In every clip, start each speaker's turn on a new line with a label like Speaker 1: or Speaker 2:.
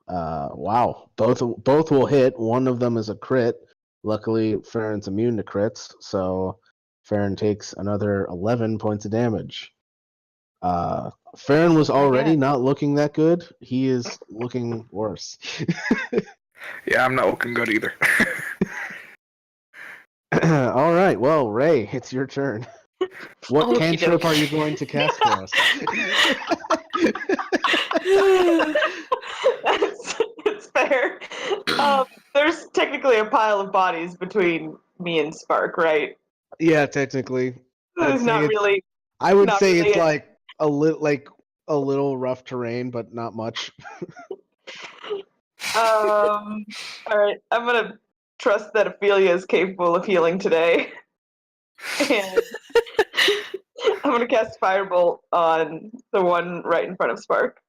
Speaker 1: Wow. Both will hit. One of them is a crit. Luckily, Farron's immune to crits, so Farron takes another 11 points of damage. Farron was already not looking that good. He is looking worse.
Speaker 2: Yeah, I'm not looking good either.
Speaker 1: All right. Well, Ray, it's your turn. What cantrip are you going to cast for us?
Speaker 3: It's fair. There's technically a pile of bodies between me and Spark, right?
Speaker 1: Yeah, technically.
Speaker 3: There's not really.
Speaker 1: I would say
Speaker 3: really
Speaker 1: it's like a little rough terrain, but not much.
Speaker 3: All right. I'm gonna trust that Ophelia is capable of healing today, and I'm gonna cast Firebolt on the one right in front of Spark.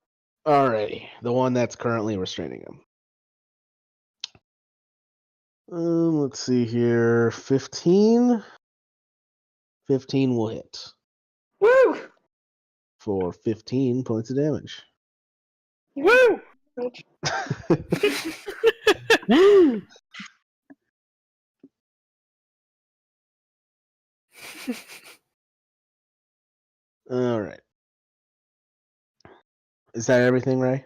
Speaker 1: Alrighty, the one that's currently restraining him. Let's see here. 15. 15 will hit.
Speaker 3: Woo!
Speaker 1: For 15 points of damage.
Speaker 3: Woo!
Speaker 1: Woo! All right. Is that everything, Ray?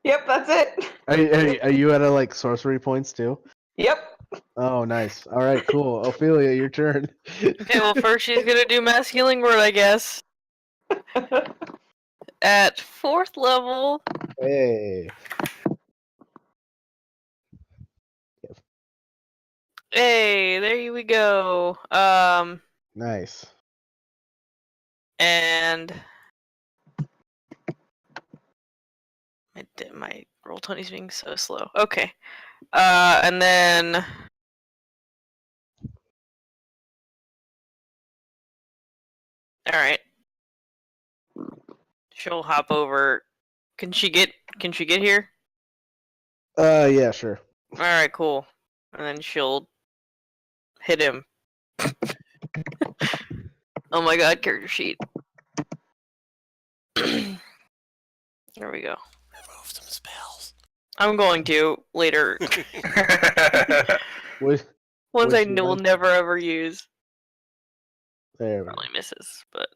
Speaker 3: Yep, that's it.
Speaker 1: Are you at a sorcery points too?
Speaker 3: Yep.
Speaker 1: Oh, nice. All right, cool. Ophelia, your turn.
Speaker 4: Okay, well, first she's gonna do Mass Healing Word, I guess. At 4th level.
Speaker 1: Hey.
Speaker 4: Hey, there we go.
Speaker 1: Nice.
Speaker 4: And my Roll20's being so slow. Okay. And then alright. She'll hop over. Can she get here?
Speaker 1: Yeah, sure.
Speaker 4: Alright, cool. And then she'll hit him. Oh my god, character sheet. There we go.
Speaker 5: Remove some spells.
Speaker 4: I'm going to later.
Speaker 1: Ones
Speaker 4: I will never ever use.
Speaker 1: There we go.
Speaker 4: Probably misses, but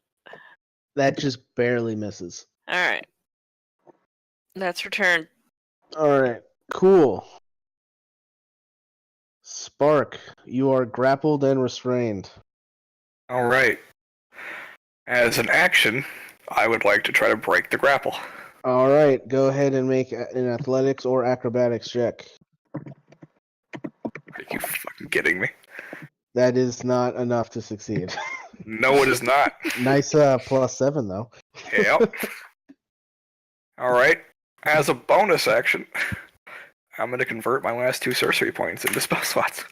Speaker 1: that just barely misses.
Speaker 4: Alright. That's her turn.
Speaker 1: Alright, cool. Spark, you are grappled and restrained.
Speaker 2: Alright. As an action, I would like to try to break the grapple.
Speaker 1: Alright, go ahead and make an athletics or acrobatics check.
Speaker 2: Are you fucking kidding me?
Speaker 1: That is not enough to succeed.
Speaker 2: No, it is not.
Speaker 1: Nice +7, though.
Speaker 2: Yep. Alright. As a bonus action, I'm going to convert my last 2 sorcery points into spell slots.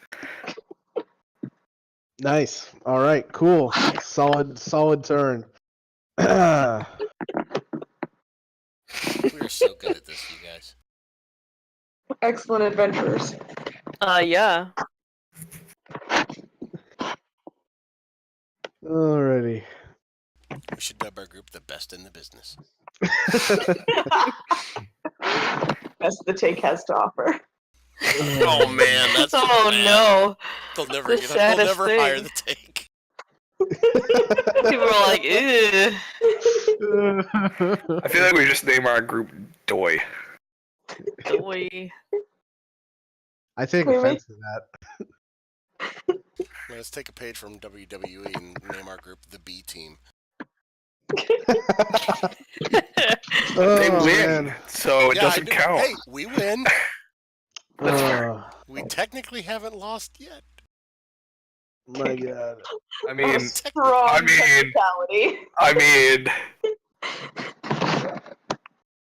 Speaker 1: Nice. Alright, cool. Solid turn.
Speaker 5: We are so good at this, you guys.
Speaker 3: Excellent adventurers.
Speaker 4: Yeah.
Speaker 1: Alrighty.
Speaker 5: We should dub our group the best in the business.
Speaker 3: Best the take has to offer.
Speaker 5: Oh man, that's
Speaker 4: no.
Speaker 5: They'll never hire the take.
Speaker 4: People are like, ew.
Speaker 2: I feel like we just name our group Doi.
Speaker 4: Doi.
Speaker 1: I take offense to that.
Speaker 5: Let's take a page from WWE and name our group the B Team.
Speaker 2: They win, so it doesn't count.
Speaker 5: Hey, we win.
Speaker 2: That's fair.
Speaker 5: We technically haven't lost yet.
Speaker 1: My God.
Speaker 2: I mean,
Speaker 3: Strong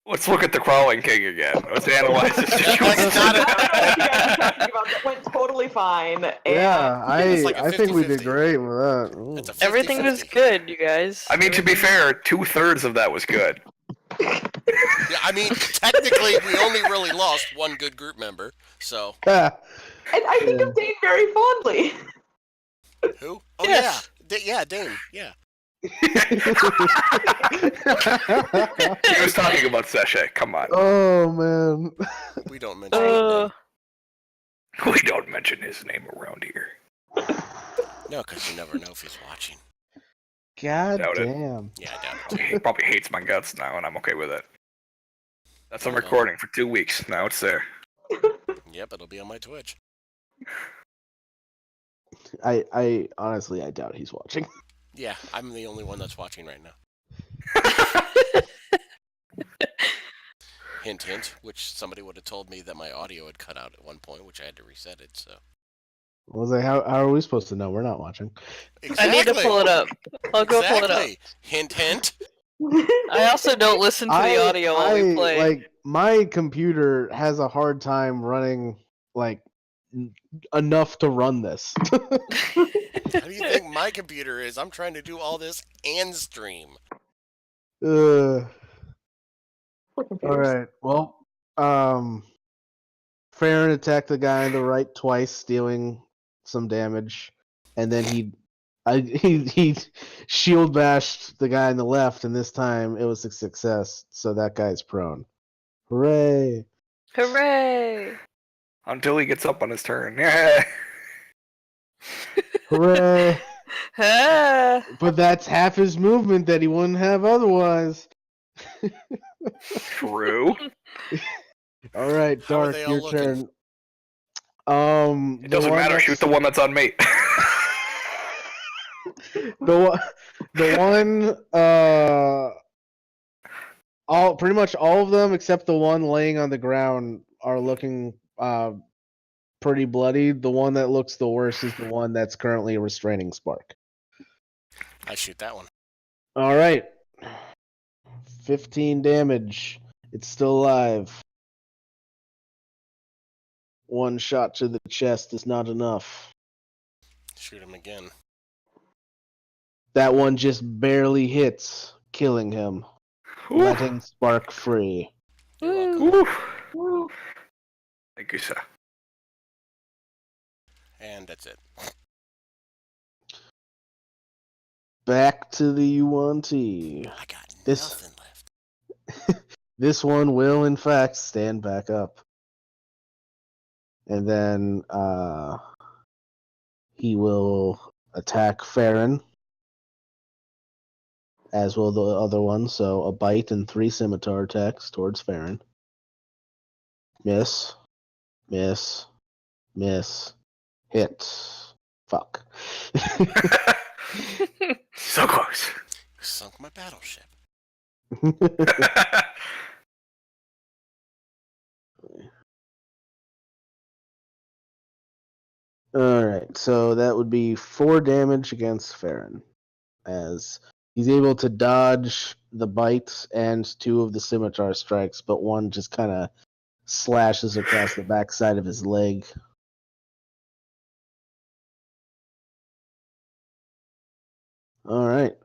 Speaker 2: let's look at the Crawling King again. Let's analyze this situation.
Speaker 3: That went totally fine.
Speaker 1: Yeah,
Speaker 5: like
Speaker 1: I think we did great with that.
Speaker 4: Everything was good, you guys.
Speaker 2: I mean, to be fair, 2/3 of that was good.
Speaker 5: Yeah, I mean, technically, we only really lost one good group member, so.
Speaker 3: And I think of Dane very fondly.
Speaker 5: Who? Oh,
Speaker 4: yes.
Speaker 5: yeah. Dane, yeah.
Speaker 2: He was talking about Sachet. Come on.
Speaker 1: Oh man.
Speaker 5: We don't mention his name.
Speaker 2: We don't mention his name around here.
Speaker 5: No, because you never know if he's watching.
Speaker 1: God
Speaker 2: Doubt it.
Speaker 1: damn.
Speaker 5: Yeah, I doubt it.
Speaker 2: He probably hates my guts now, and I'm okay with it. That's on
Speaker 5: Okay.
Speaker 2: recording for 2 weeks. Now it's there.
Speaker 5: Yep, it'll be on my Twitch.
Speaker 1: I honestly I doubt he's watching.
Speaker 5: Yeah, I'm the only one that's watching right now. Hint, hint, which somebody would have told me that my audio had cut out at one point, which I had to reset it, so.
Speaker 1: I was like, how are we supposed to know we're not watching?
Speaker 5: Exactly.
Speaker 4: I need to pull it up. I'll go pull it up.
Speaker 5: Exactly. Hint, hint.
Speaker 4: I also don't listen to the audio while we play.
Speaker 1: Like my computer has a hard time running like enough to run this.
Speaker 5: How do you think my computer is? I'm trying to do all this and stream.
Speaker 1: All right. Well, Farron attacked the guy on the right twice, dealing some damage, and then he shield bashed the guy on the left, and this time it was a success. So that guy's prone. Hooray!
Speaker 4: Hooray!
Speaker 2: Until he gets up on his turn. Yeah.
Speaker 1: Hooray!
Speaker 4: Ah.
Speaker 1: But that's half his movement that he wouldn't have otherwise.
Speaker 2: True.
Speaker 1: All right,
Speaker 5: How are
Speaker 1: Dark,
Speaker 5: they all
Speaker 1: your
Speaker 5: looking?
Speaker 1: turn.
Speaker 2: It doesn't matter. Shoot the one that's on me.
Speaker 1: the one pretty much all of them except the one laying on the ground are looking pretty bloody. The one that looks the worst is the one that's currently a restraining spark.
Speaker 5: I shoot that one.
Speaker 1: All right. 15 damage. It's still alive. One shot to the chest is not enough.
Speaker 5: Shoot him again.
Speaker 1: That one just barely hits, killing him. Letting Spark free.
Speaker 5: You're welcome.
Speaker 2: Oof. Thank you, sir.
Speaker 5: And that's it.
Speaker 1: Back to the U1T.
Speaker 5: I got
Speaker 1: This-
Speaker 5: nothing left.
Speaker 1: This one will, in fact, stand back up. And then he will attack Farron, as will the other one. So a bite and 3 scimitar attacks towards Farron. Miss. Miss. Miss. Hit. Fuck.
Speaker 2: So close.
Speaker 5: You sunk my battleship.
Speaker 1: Alright, so that would be 4 damage against Farron, as he's able to dodge the bites and 2 of the scimitar strikes, but one just kind of slashes across the backside of his leg. Alright,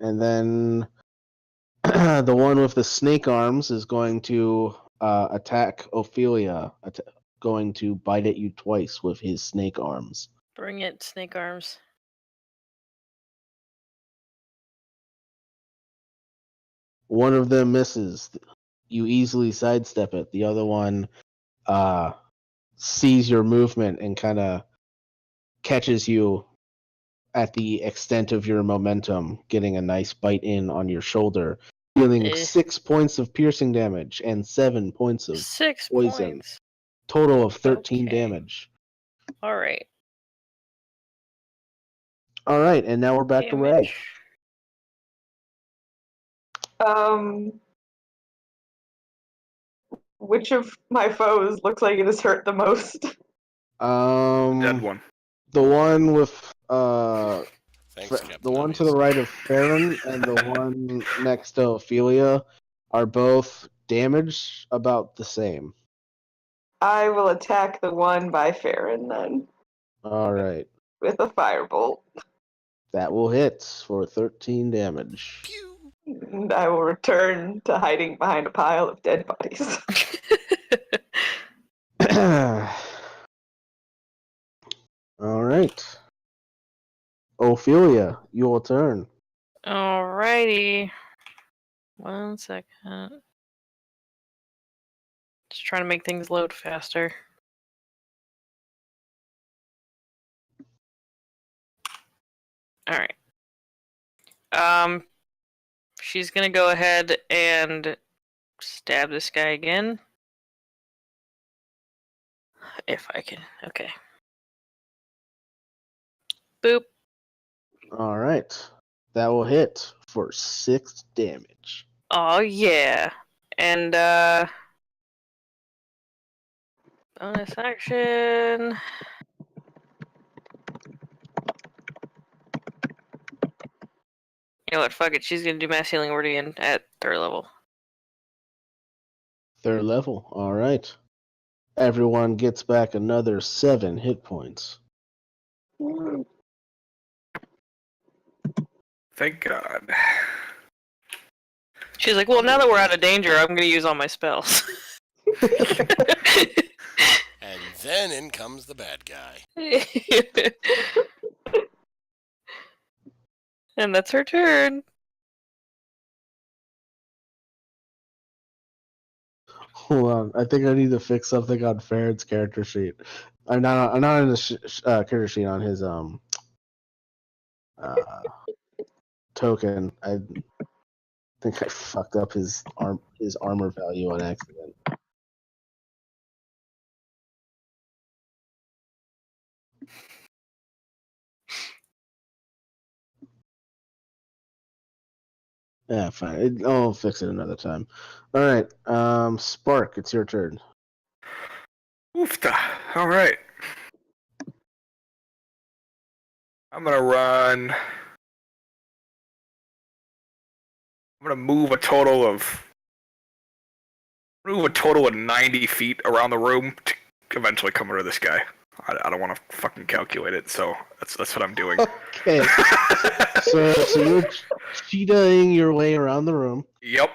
Speaker 1: and then the one with the snake arms is going to attack Ophelia, going to bite at you twice with his snake arms.
Speaker 4: Bring it, snake arms.
Speaker 1: One of them misses. You easily sidestep it. The other one sees your movement and kind of catches you at the extent of your momentum, getting a nice bite in on your shoulder, dealing 6 points of piercing damage and 7 points of
Speaker 4: 6
Speaker 1: poison.
Speaker 4: points.
Speaker 1: Total of 13
Speaker 4: Okay.
Speaker 1: damage.
Speaker 4: All right.
Speaker 1: All right, and now we're back to Ray.
Speaker 3: Which of my foes looks like it is hurt the most?
Speaker 2: Dead one.
Speaker 1: The one with
Speaker 5: Thanks, Captain
Speaker 1: the one to
Speaker 5: Obvious.
Speaker 1: the right of Farron and the one next to Ophelia are both damaged about the same.
Speaker 3: I will attack the one by Farron then
Speaker 1: All right,
Speaker 3: with a firebolt.
Speaker 1: that will hit for 13 damage.
Speaker 5: Pew!
Speaker 3: And I will return to hiding behind a pile of dead bodies.
Speaker 1: All right, Ophelia, your turn.
Speaker 4: Alrighty. 1 second. Just trying to make things load faster. Alright. She's gonna go ahead and stab this guy again. If I can. Okay. Boop.
Speaker 1: All right. That will hit for 6 damage.
Speaker 4: Oh yeah. And bonus action. You know what, fuck it. She's gonna do mass healing word again at 3rd level.
Speaker 1: 3rd level. All right. Everyone gets back another 7 hit points.
Speaker 2: Thank God.
Speaker 4: She's like, well, now that we're out of danger, I'm gonna use all my spells.
Speaker 5: And then in comes the bad guy.
Speaker 4: And that's her turn.
Speaker 1: Hold on. I think I need to fix something on Farron's character sheet. I'm not on the character sheet on his token. I think I fucked up his armor value on accident. Yeah, fine. I'll fix it another time. All right, Spark, it's your turn.
Speaker 2: Oofta. All right. I'm gonna run. I'm gonna move a total of 90 feet around the room to eventually come over to this guy. I don't want to fucking calculate it, so that's what I'm doing.
Speaker 1: Okay. so you're cheetahing your way around the room.
Speaker 2: Yep.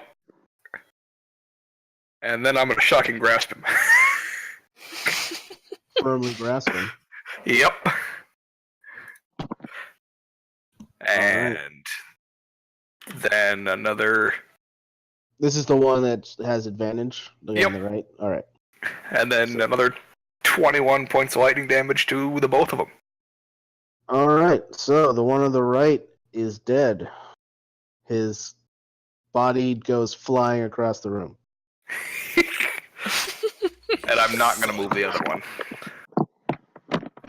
Speaker 2: And then I'm gonna shocking grasp him.
Speaker 1: Firmly grasp him.
Speaker 2: Yep. And then another.
Speaker 1: This is the one that has advantage. The one
Speaker 2: Yep.
Speaker 1: on the right. All right.
Speaker 2: And then another 21 points of lightning damage to the both of them.
Speaker 1: All right. So the one on the right is dead. His body goes flying across the room.
Speaker 2: And I'm not gonna move the other one.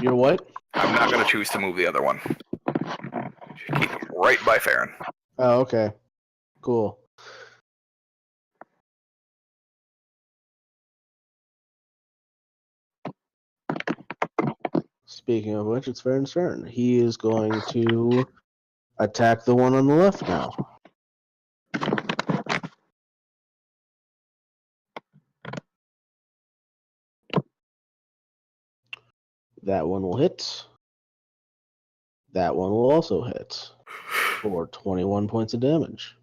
Speaker 1: You're what?
Speaker 2: I'm not gonna choose to move the other one. Keep him right by Farron.
Speaker 1: Oh, okay. Cool. Speaking of which, it's Farron's turn. He is going to attack the one on the left now. That one will hit. That one will also hit for 21 points of damage.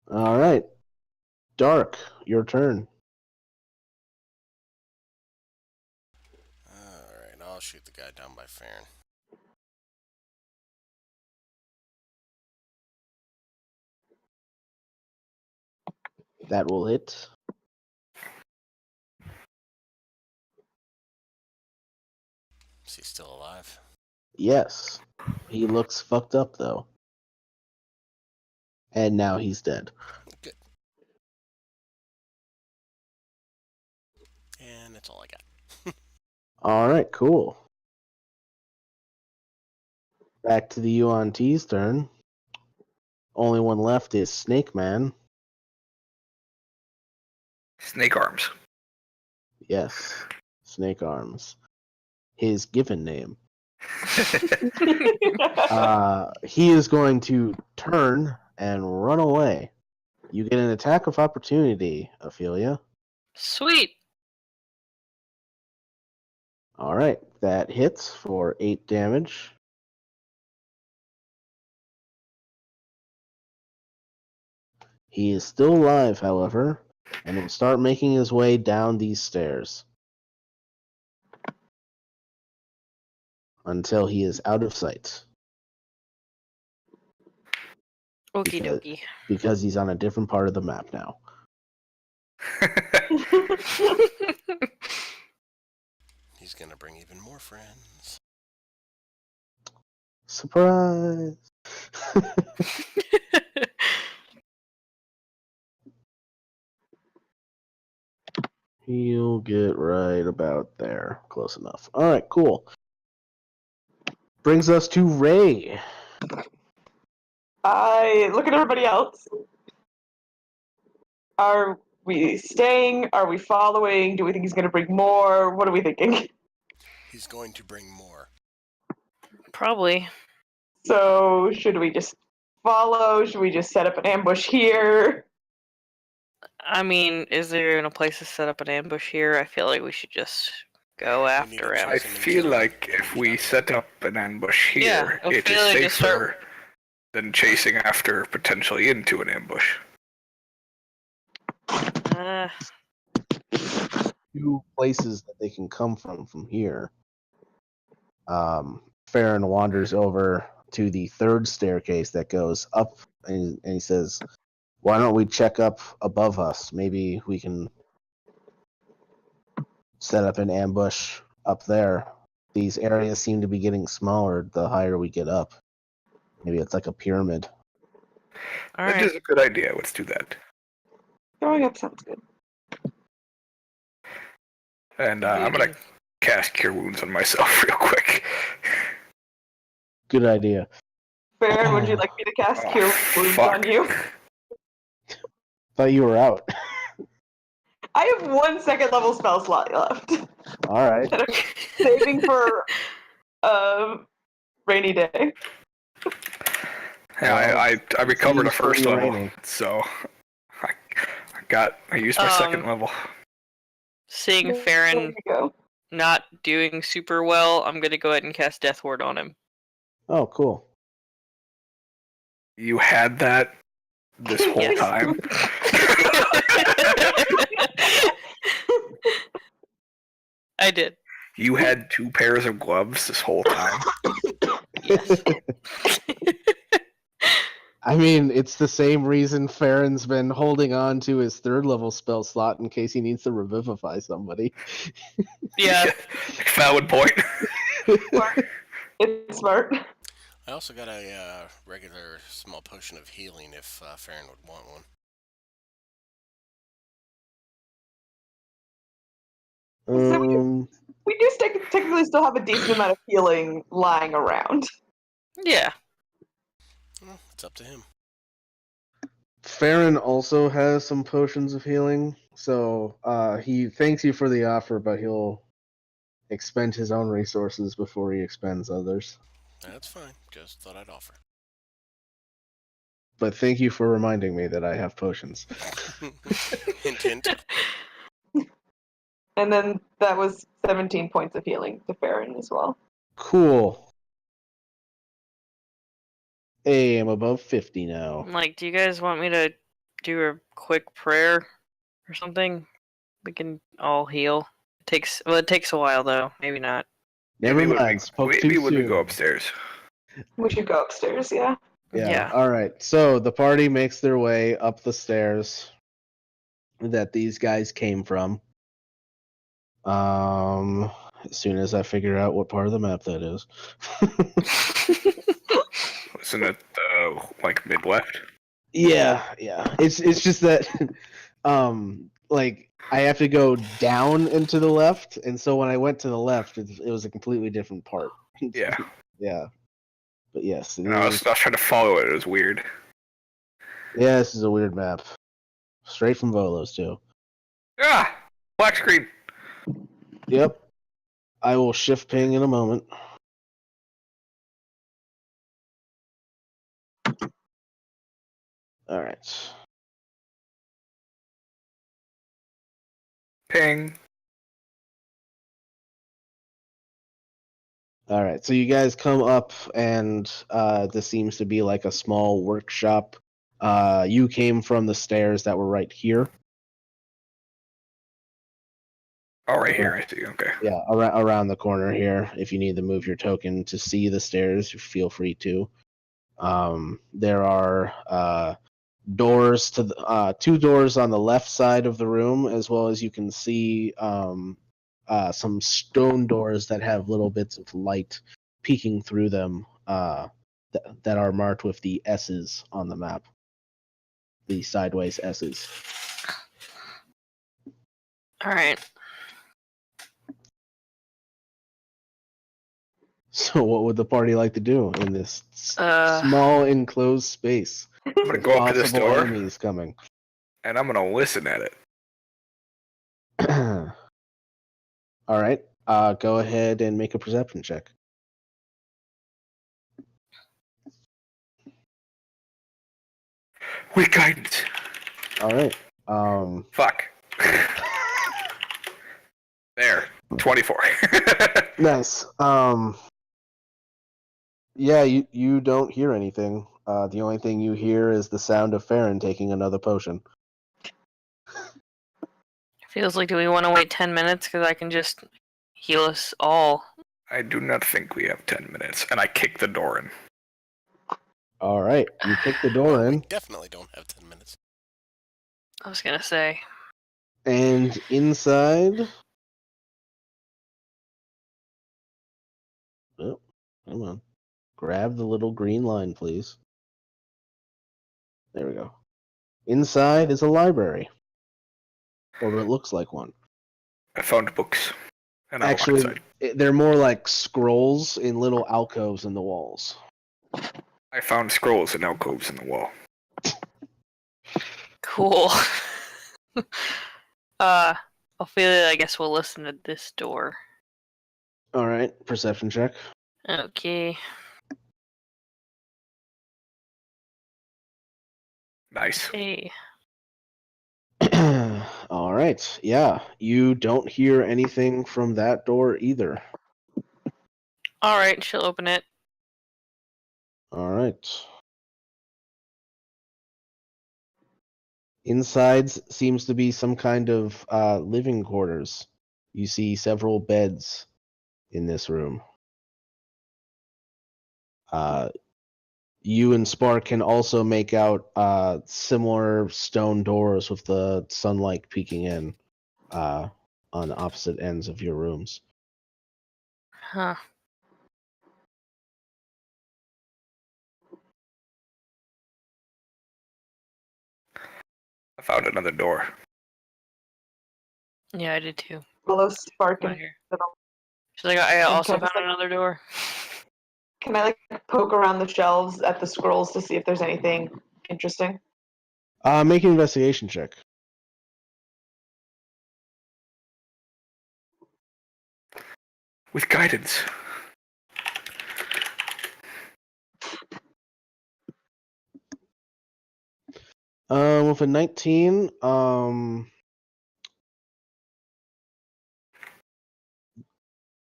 Speaker 1: All right. Dark, your turn.
Speaker 5: Alright, I'll shoot the guy down by Farron.
Speaker 1: That will hit.
Speaker 5: Is he still alive?
Speaker 1: Yes. He looks fucked up, though. And now he's dead.
Speaker 5: Good. And that's all I got.
Speaker 1: All right, cool. Back to the UNT's turn. Only one left is Snake Man.
Speaker 2: Snake arms.
Speaker 1: Yes, Snake Arms. His given name. He is going to turn and run away. You get an attack of opportunity, Ophelia.
Speaker 4: Sweet.
Speaker 1: All right, that hits for 8 damage. He is still alive, however, and will start making his way down these stairs until he is out of sight.
Speaker 4: Okie
Speaker 1: Because-
Speaker 4: dokie.
Speaker 1: Because he's on a different part of the map now.
Speaker 5: He's gonna bring even more friends.
Speaker 1: Surprise! He'll get right about there. Close enough. Alright, cool. Brings us to Ray.
Speaker 3: I look at everybody else. Are we staying? Are we following? Do we think he's going to bring more? What are we thinking?
Speaker 5: He's going to bring more.
Speaker 4: Probably.
Speaker 3: So, should we just follow? Should we just set up an ambush here?
Speaker 4: I mean, is there even a place to set up an ambush here? I feel like we should just go
Speaker 5: need
Speaker 4: after
Speaker 5: a
Speaker 4: him.
Speaker 2: I feel like if we set up an ambush here,
Speaker 4: Yeah, I
Speaker 2: it is
Speaker 4: feel like just
Speaker 2: safer than chasing after potentially into an ambush.
Speaker 4: Uh,
Speaker 1: Two places that they can come from here. Farron wanders over to the third staircase that goes up, and he says, "Why don't we check up above us? Maybe we can set up an ambush up there. These areas seem to be getting smaller the higher we get up. Maybe it's like a pyramid."
Speaker 4: all
Speaker 2: That
Speaker 4: right.
Speaker 2: is a good idea. Let's do that.
Speaker 3: Throwing up sounds good.
Speaker 2: And I'm going to cast Cure Wounds on myself real quick.
Speaker 1: Good idea.
Speaker 3: Farron, would you like me to cast
Speaker 2: Oh,
Speaker 3: Cure Wounds
Speaker 2: fuck.
Speaker 3: on you?
Speaker 1: Thought you were out.
Speaker 3: I have 1 second level spell slot left.
Speaker 1: All right.
Speaker 3: And I'm saving for a rainy day.
Speaker 2: Yeah, I recovered a
Speaker 1: Seems pretty
Speaker 2: first level,
Speaker 1: raining.
Speaker 2: so I used my second level.
Speaker 4: Seeing
Speaker 3: There
Speaker 4: Farron
Speaker 3: you go.
Speaker 4: not doing super well, I'm gonna go ahead and cast Death Ward on him.
Speaker 1: Oh, cool.
Speaker 2: You had that this whole
Speaker 4: Yes.
Speaker 2: time.
Speaker 4: I did.
Speaker 2: You had 2 pairs of gloves this whole time.
Speaker 4: Yes.
Speaker 1: I mean, it's the same reason Farron's been holding on to his third level spell slot in case he needs to revivify somebody.
Speaker 4: Yeah.
Speaker 2: Valid point.
Speaker 3: It's smart.
Speaker 5: I also got a regular small potion of healing if Farron would want one.
Speaker 3: We do technically still have a decent amount of healing lying around.
Speaker 4: Yeah.
Speaker 5: Well, it's up to him.
Speaker 1: Farron also has some potions of healing, so he thanks you for the offer, but he'll expend his own resources before he expends others.
Speaker 5: That's fine. Just thought I'd offer.
Speaker 1: But thank you for reminding me that I have potions.
Speaker 5: Hint, hint.
Speaker 3: And then that was 17 points of healing to Farron as well.
Speaker 1: Cool. Hey, I'm above 50 now.
Speaker 4: I'm like, do you guys want me to do a quick prayer or something? We can all heal. It takes a while though. Maybe not.
Speaker 1: Never
Speaker 2: Maybe
Speaker 1: mind. Spoke
Speaker 2: maybe
Speaker 1: too
Speaker 2: when we
Speaker 1: soon.
Speaker 2: go upstairs.
Speaker 3: We should go upstairs, yeah.
Speaker 1: Yeah. All right. So the party makes their way up the stairs that these guys came from. As soon as I figure out what part of the map that is.
Speaker 2: Isn't it like mid left?
Speaker 1: Yeah. It's just that like I have to go down and to the left, and so when I went to the left, it was a completely different part.
Speaker 2: Yeah.
Speaker 1: Yeah. But yes,
Speaker 2: And I was trying to follow it. It was weird.
Speaker 1: yeah, this is a weird map. Straight from Volos too.
Speaker 2: Ah, black screen.
Speaker 1: Yep. I will shift ping in a moment. All right.
Speaker 2: Ping.
Speaker 1: All right. So you guys come up, and this seems to be like a small workshop You came from the stairs that were right here.
Speaker 2: Oh, right here, I see. Okay.
Speaker 1: Yeah, around the corner here. If you need to move your token to see the stairs, feel free to. There are doors to the, 2 doors on the left side of the room, as well as you can see some stone doors that have little bits of light peeking through them that are marked with the S's on the map. The sideways S's.
Speaker 4: All right.
Speaker 1: So what would the party like to do in this
Speaker 4: Uh,
Speaker 1: small enclosed space?
Speaker 2: I'm gonna
Speaker 1: With
Speaker 2: go up to this
Speaker 1: possible
Speaker 2: door,
Speaker 1: enemies coming.
Speaker 2: and I'm gonna listen at it.
Speaker 1: All right. Go ahead and make a perception check.
Speaker 2: Weak guidance.
Speaker 1: All right.
Speaker 2: Fuck. There. 24.
Speaker 1: Nice. Yeah, you don't hear anything. The only thing you hear is the sound of Farron taking another potion.
Speaker 4: feels like, do we want to wait 10 minutes? Because I can just heal us all.
Speaker 2: I do not think we have 10 minutes, and I kick the door in.
Speaker 1: All right. You kick the door
Speaker 5: We
Speaker 1: in,
Speaker 5: definitely don't have 10 minutes.
Speaker 4: I was going to say.
Speaker 1: and inside. Oh, come on. Grab the little green line, please. There we go. Inside is a library. Or it looks like one.
Speaker 2: I found books, and I walk
Speaker 1: Actually,
Speaker 2: inside.
Speaker 1: they're more like scrolls in little alcoves in the walls.
Speaker 2: I found scrolls and alcoves in the wall.
Speaker 4: Cool. Ophelia, I guess we'll listen to this door.
Speaker 1: All right, perception check.
Speaker 4: Okay.
Speaker 2: Nice.
Speaker 4: Hey.
Speaker 1: All right, yeah, you don't hear anything from that door either.
Speaker 4: Alright, she'll open it.
Speaker 1: All right. Inside seems to be some kind of living quarters. You see several beds in this room. You and Spark can also make out similar stone doors with the sunlight peeking in on the opposite ends of your rooms.
Speaker 4: Huh.
Speaker 2: I found another door.
Speaker 4: Yeah, I did too.
Speaker 3: Follow Spark
Speaker 4: Right
Speaker 3: and
Speaker 4: here.
Speaker 3: little.
Speaker 4: She's like, I also
Speaker 3: Okay,
Speaker 4: found
Speaker 3: so-
Speaker 4: another door.
Speaker 3: Can I like poke around the shelves at the scrolls to see if there's anything interesting?
Speaker 1: Make an investigation check.
Speaker 2: With guidance.
Speaker 1: With a 19,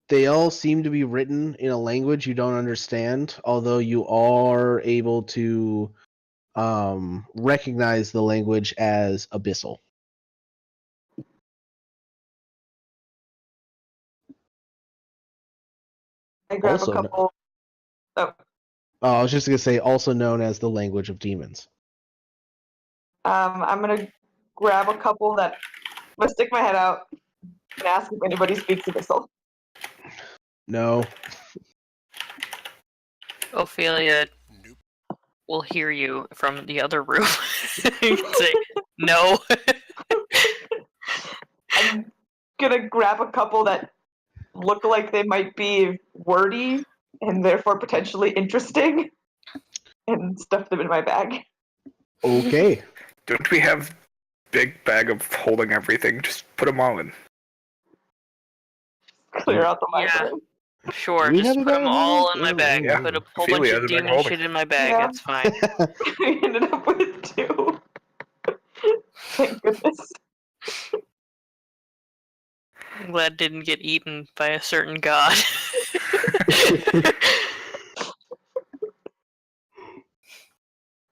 Speaker 1: they all seem to be written in a language you don't understand, although you are able to recognize the language as Abyssal.
Speaker 3: I grab
Speaker 1: Also
Speaker 3: a couple. Oh,
Speaker 1: I was just going to say, also known as the language of demons.
Speaker 3: I'm gonna grab a couple that. I'm gonna stick my head out and ask if anybody speaks Abyssal.
Speaker 1: No.
Speaker 4: Ophelia
Speaker 5: Nope.
Speaker 4: will hear you from the other room. You can say, no.
Speaker 3: I'm gonna grab a couple that look like they might be wordy and therefore potentially interesting and stuff them in my bag.
Speaker 1: Okay.
Speaker 2: Don't we have big bag of holding everything? Just put them all in.
Speaker 3: Clear out the
Speaker 4: Yeah.
Speaker 3: library.
Speaker 4: Sure,
Speaker 1: Do we
Speaker 4: just
Speaker 1: have a
Speaker 4: put them
Speaker 1: bag of
Speaker 4: all
Speaker 1: holding?
Speaker 4: in my bag.
Speaker 2: Yeah.
Speaker 4: Put a whole
Speaker 2: Ophelia
Speaker 4: bunch
Speaker 2: has
Speaker 4: of
Speaker 2: a bag of
Speaker 4: demon
Speaker 2: holding.
Speaker 4: shit in my bag.
Speaker 3: Yeah.
Speaker 4: It's fine.
Speaker 3: We ended up with 2. Thank goodness.
Speaker 4: I'm glad it didn't get eaten by a certain god.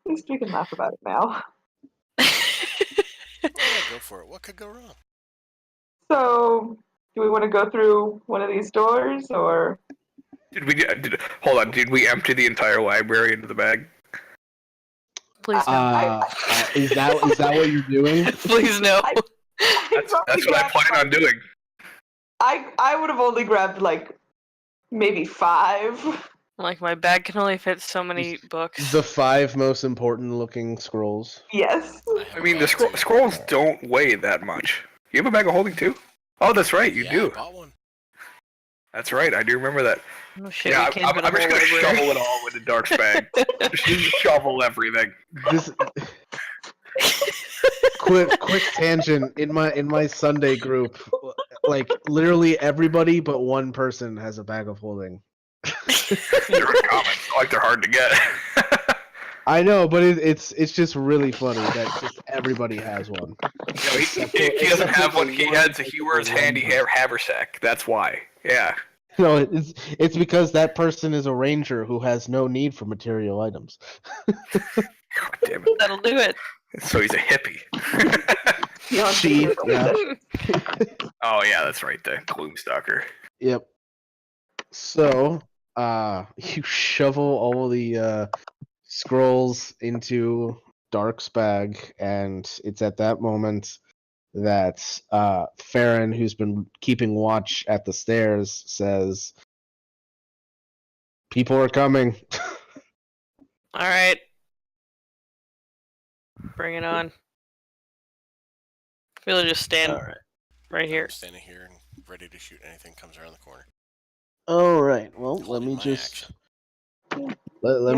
Speaker 3: These least we can laugh about it now.
Speaker 5: Yeah, go for it. What could go wrong?
Speaker 3: So, do we want to go through one of these doors, or?
Speaker 2: Hold on, did we empty the entire library into the bag?
Speaker 4: Please no.
Speaker 1: Is that what you're doing?
Speaker 4: Please no.
Speaker 2: That's what I plan on doing.
Speaker 3: I would have only grabbed like maybe 5.
Speaker 4: Like my bag can only fit so many books.
Speaker 1: The 5 most important looking scrolls.
Speaker 3: Yes.
Speaker 2: I mean, the scrolls don't weigh that much. You have a bag of holding too? Oh, that's right, you do.
Speaker 5: I bought one.
Speaker 2: That's right, I do remember that.
Speaker 4: Oh shit,
Speaker 2: Yeah,
Speaker 4: we can't
Speaker 2: I'm
Speaker 4: fit a
Speaker 2: just
Speaker 4: whole
Speaker 2: gonna
Speaker 4: library.
Speaker 2: shovel it all into Dark's bag. Just shovel everything.
Speaker 1: This quick tangent in my Sunday group, like literally everybody but one person has a bag of holding.
Speaker 2: They're uncommon. It's not like they're hard to get.
Speaker 1: I know, but it's just really funny that just everybody has one.
Speaker 2: He doesn't have one. He wears handy haversack. That's why. Yeah.
Speaker 1: No, it's because that person is a ranger who has no need for material items.
Speaker 2: God damn it.
Speaker 4: That'll do it.
Speaker 2: So he's a hippie.
Speaker 1: She, yeah.
Speaker 2: Oh yeah, that's right. The Gloomstalker.
Speaker 1: Yep. So, you shovel all the scrolls into Dark's bag, and it's at that moment that Farron, who's been keeping watch at the stairs, says, "People are coming."
Speaker 4: All right. Bring it on. We'll just stand right here.
Speaker 5: I'm standing here and ready to shoot anything comes around the corner.
Speaker 1: All right. Well, let
Speaker 5: Holding
Speaker 1: me
Speaker 5: my
Speaker 1: just
Speaker 5: action.
Speaker 1: let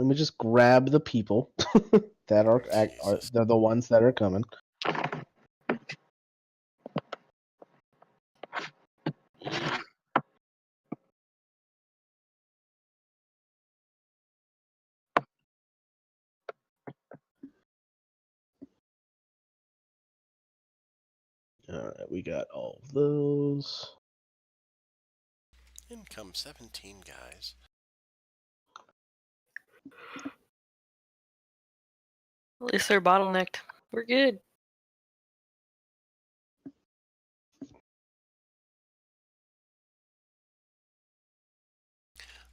Speaker 1: me just grab the people that are
Speaker 5: Jesus.
Speaker 1: they're the ones that are coming. All right, we got all of those.
Speaker 5: In come 17 guys.
Speaker 4: At least they're bottlenecked. We're good.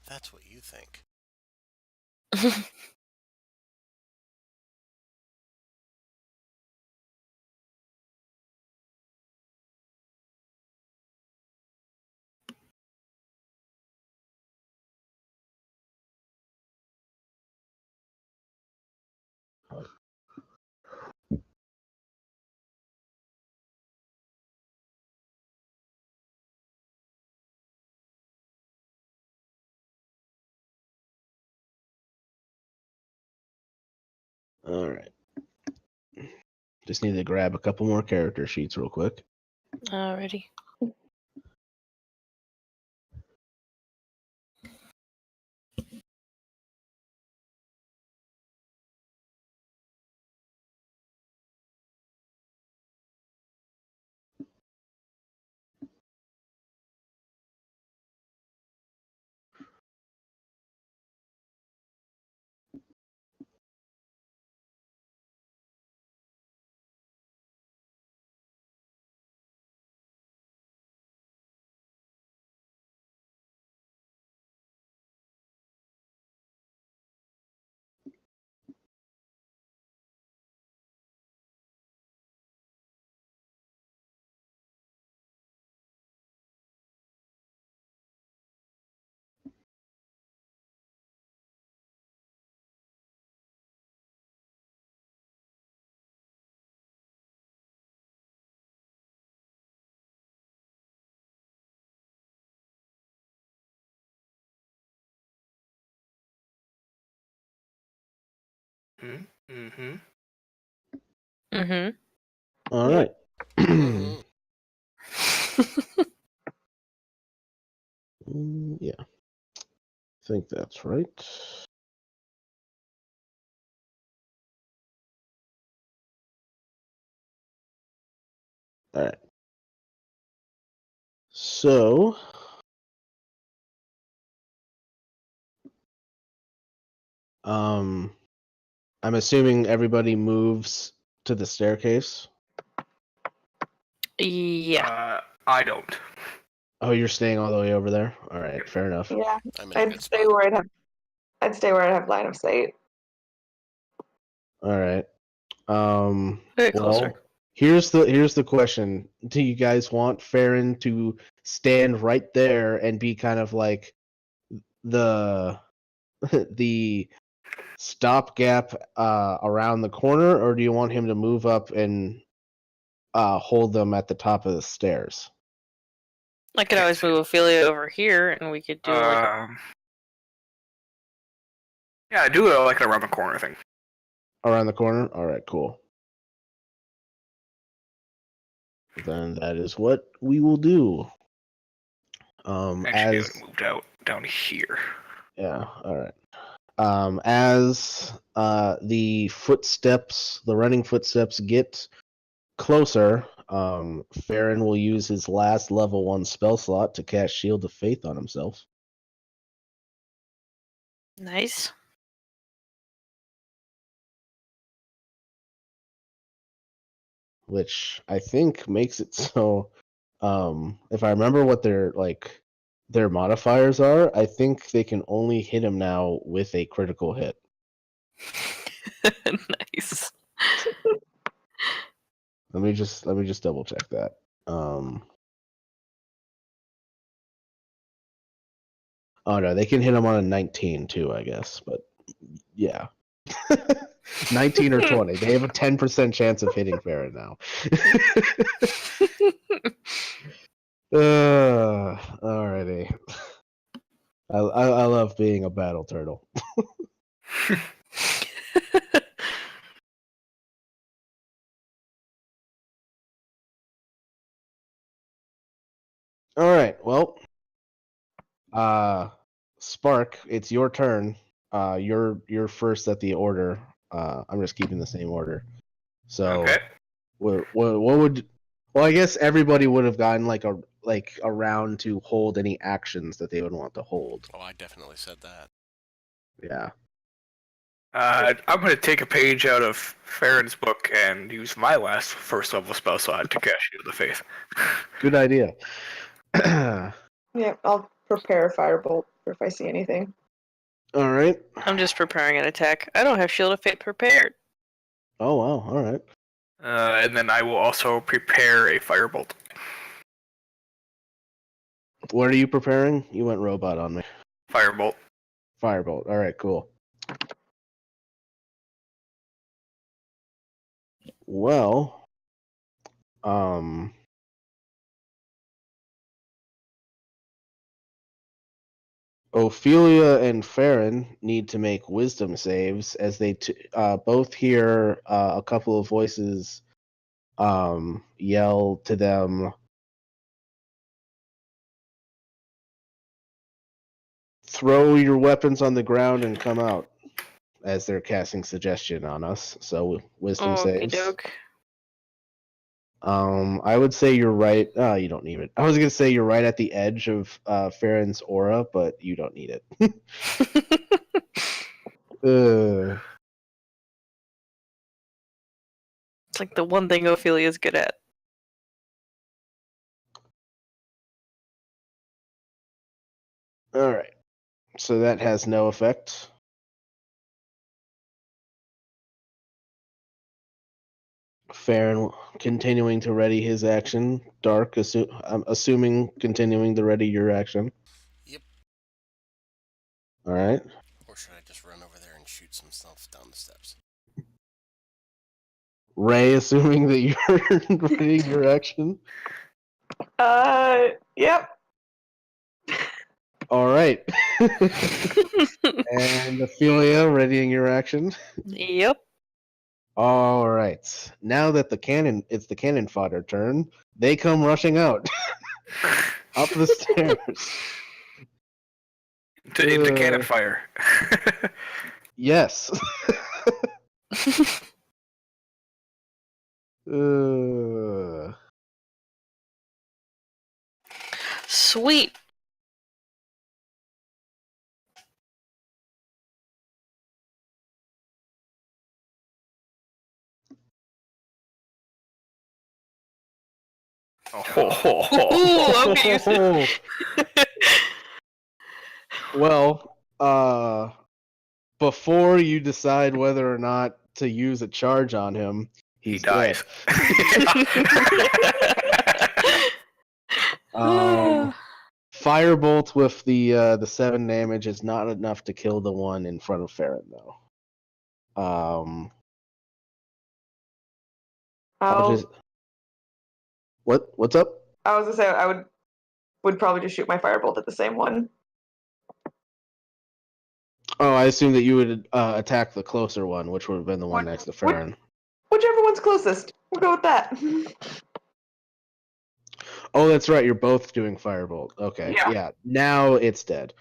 Speaker 5: That's what you think.
Speaker 1: All right. Just need to grab a couple more character sheets real quick.
Speaker 4: Alrighty.
Speaker 2: Mm-hmm.
Speaker 4: Mm-hmm.
Speaker 1: All right.
Speaker 5: Mhm.
Speaker 1: Yeah. I think that's right. All right. So, I'm assuming everybody moves to the staircase.
Speaker 4: Yeah.
Speaker 2: I don't.
Speaker 1: Oh, you're staying all the way over there? All right, fair enough.
Speaker 3: Yeah,
Speaker 5: I'm in a
Speaker 3: I'd
Speaker 5: good
Speaker 3: stay
Speaker 5: spot.
Speaker 3: where I'd stay where I'd have line of sight.
Speaker 1: All right.
Speaker 4: Get closer.
Speaker 1: Well, here's the question: do you guys want Farron to stand right there and be kind of like the the stopgap around the corner, or do you want him to move up and hold them at the top of the stairs?
Speaker 4: I could always move Ophelia over here, and we could do like
Speaker 2: Yeah, do it like an around the corner thing.
Speaker 1: Around the corner? All right, cool. Then that is what we will do.
Speaker 2: Actually, I
Speaker 1: As
Speaker 2: would have moved out down here.
Speaker 1: yeah, all right. As the running footsteps get closer, Farron will use his last level 1 spell slot to cast Shield of Faith on himself.
Speaker 4: nice.
Speaker 1: Which I think makes it so if I remember what their modifiers are, I think they can only hit him now with a critical hit.
Speaker 4: Nice.
Speaker 1: Let me just double check that. Oh no, they can hit him on a 19 too, I guess, but yeah. 19 or 20. They have a 10% chance of hitting Farron now. Alrighty. I love being a battle turtle. Alright, well. Spark, it's your turn. You're first at the order. I'm just keeping the same order. So
Speaker 2: Okay.
Speaker 1: what would well I guess everybody would have gotten like a round to hold any actions that they would want to hold.
Speaker 5: Oh, I definitely said that.
Speaker 1: Yeah.
Speaker 2: I'm going to take a page out of Farron's book and use my last first level spell slot to cast Shield of Faith.
Speaker 1: Good idea.
Speaker 3: Yeah, I'll prepare a firebolt if I see anything.
Speaker 1: All right.
Speaker 4: I'm just preparing an attack. I don't have Shield of Fate prepared.
Speaker 1: Oh wow. All right.
Speaker 2: And then I will also prepare a firebolt.
Speaker 1: What are you preparing? You went robot on me.
Speaker 2: Firebolt.
Speaker 1: Firebolt. All right. Cool. Well, Ophelia and Farron need to make wisdom saves as they both hear a couple of voices yell to them, "Throw your weapons on the ground and come out," as they're casting suggestion on us. So wisdom
Speaker 4: Okie
Speaker 1: saves.
Speaker 4: doke.
Speaker 1: I would say you're right. You don't need it. I was gonna say you're right at the edge of Farron's aura, but you don't need it.
Speaker 4: It's like the one thing Ophelia's good at.
Speaker 1: All right. So that has no effect. Farron continuing to ready his action. Dark, I'm assuming continuing to ready your action.
Speaker 5: Yep.
Speaker 1: All right.
Speaker 5: Or should I just run over there and shoot some stuff down the steps?
Speaker 1: Ray, assuming that you're readying your action.
Speaker 3: Yep.
Speaker 1: All right. And Ophelia, readying your action.
Speaker 4: Yep.
Speaker 1: All right. Now that it's the cannon fodder turn, they come rushing out up the stairs.
Speaker 2: Into cannon fire.
Speaker 1: Yes.
Speaker 4: Sweet. Ooh, okay.
Speaker 1: Well, before you decide whether or not to use a charge on him,
Speaker 2: He
Speaker 1: he's
Speaker 2: dies.
Speaker 1: dead. Firebolt with the 7 damage is not enough to kill the one in front of Farron, though. I'll just... What's up?
Speaker 3: I was gonna say I would probably just shoot my firebolt at the same one.
Speaker 1: Oh, I assume that you would attack the closer one, which would have been the one next to Farron.
Speaker 3: Whichever one's closest. We'll go with that.
Speaker 1: Oh, that's right. You're both doing firebolt. Okay, yeah. Now it's dead.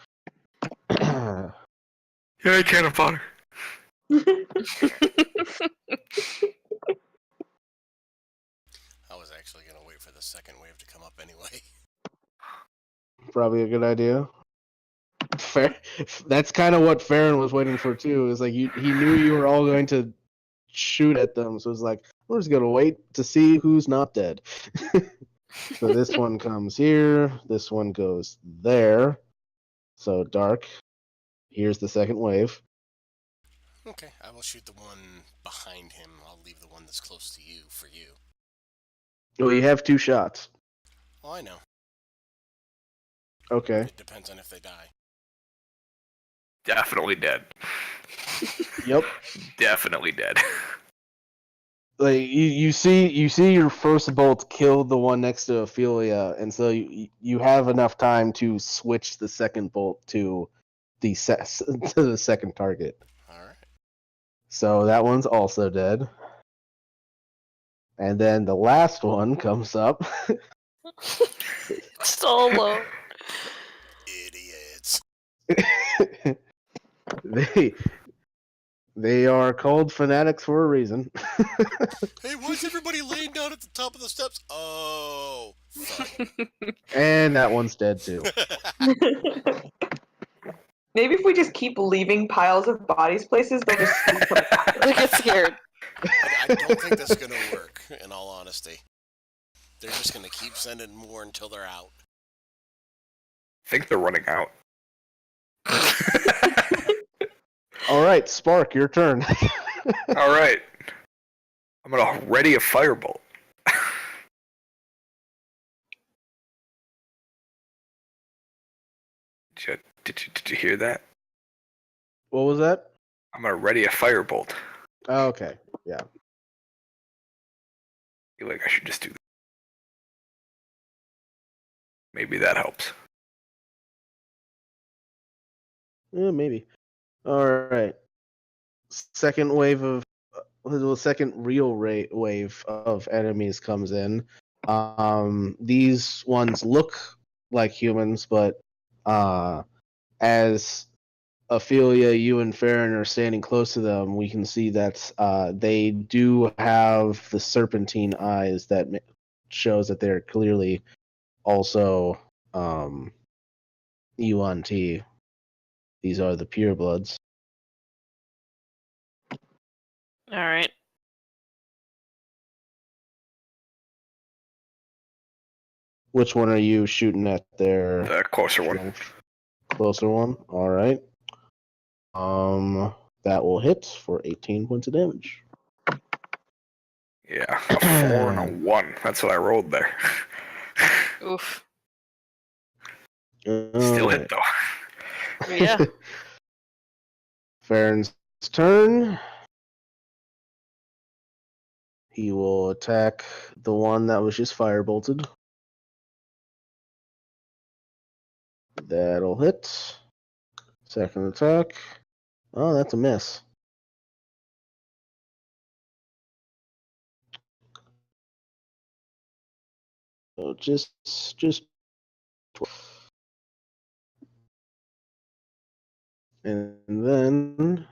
Speaker 2: Yeah, I can't afford
Speaker 5: I was actually going to wait for the second wave to come up anyway.
Speaker 1: Probably a good idea. That's kind of what Farron was waiting for too. Is like he knew you were all going to shoot at them, so it's like we're just gonna wait to see who's not dead. So this one comes here. This one goes there. So dark. Here's the second wave.
Speaker 5: Okay, I will shoot the one behind him. I'll leave the one that's close to you for you.
Speaker 1: Well, you have 2 shots.
Speaker 5: Oh, I know.
Speaker 1: Okay.
Speaker 5: It depends on if they die.
Speaker 2: Definitely dead.
Speaker 1: Yep.
Speaker 2: Definitely dead.
Speaker 1: Like you see your first bolt kill the one next to Ophelia, and so you have enough time to switch the second bolt to the second target.
Speaker 5: All right.
Speaker 1: So that one's also dead. And then the last one comes up.
Speaker 4: Solo.
Speaker 5: Idiots.
Speaker 1: They are called fanatics for a reason.
Speaker 5: Hey, why's everybody laying down at the top of the steps? Oh.
Speaker 1: And that one's dead too.
Speaker 3: Maybe if we just keep leaving piles of bodies places, they'll just
Speaker 4: They get scared.
Speaker 5: I don't think that's going to work, in all honesty. They're just going to keep sending more until they're out.
Speaker 2: I think they're running out.
Speaker 1: All right, Spark, your turn.
Speaker 2: All right. I'm going to ready a firebolt. Did you hear that?
Speaker 1: What was that?
Speaker 2: I'm going to ready a firebolt.
Speaker 1: Oh, okay, yeah.
Speaker 2: I feel like I should just do that. Maybe that helps.
Speaker 1: Yeah, maybe. All right. Second wave of the second real wave of enemies comes in. These ones look like humans, but as Ophelia, you and Farron are standing close to them, we can see that they do have the serpentine eyes that shows that they're clearly also UNT. These are the purebloods.
Speaker 4: All right.
Speaker 1: Which one are you shooting at there?
Speaker 2: The closer one.
Speaker 1: Closer one. All right. That will hit for 18 points of damage.
Speaker 2: Yeah, a 4 and a 1. That's what I rolled there.
Speaker 4: Oof.
Speaker 2: Still hit though.
Speaker 4: Yeah.
Speaker 1: Farron's turn. He will attack the one that was just firebolted. That'll hit. Second attack. Oh, that's a miss. So just and then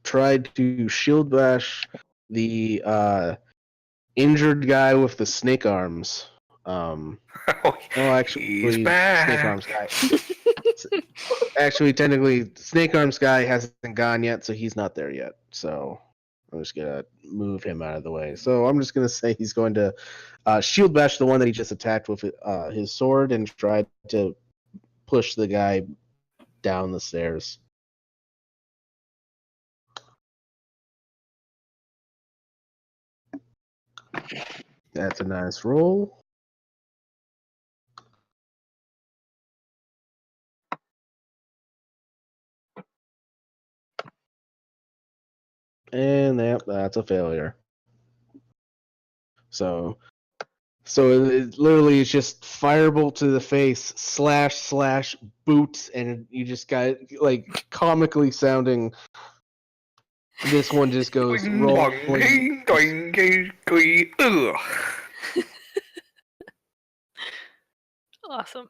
Speaker 1: tried to shield bash the injured guy with the snake arms. Actually,
Speaker 2: He's
Speaker 1: snake
Speaker 2: back.
Speaker 1: arms guy. Actually, technically, snake arms guy hasn't gone yet, so he's not there yet. So, I'm just gonna move him out of the way. So I'm just gonna say he's going to shield bash the one that he just attacked with his sword and try to push the guy down the stairs. That's a nice roll. And that's a failure. So it literally is just firebolt to the face, slash boots, and you just got like comically sounding. This one just goes rolling.
Speaker 2: Ugh.
Speaker 4: Awesome.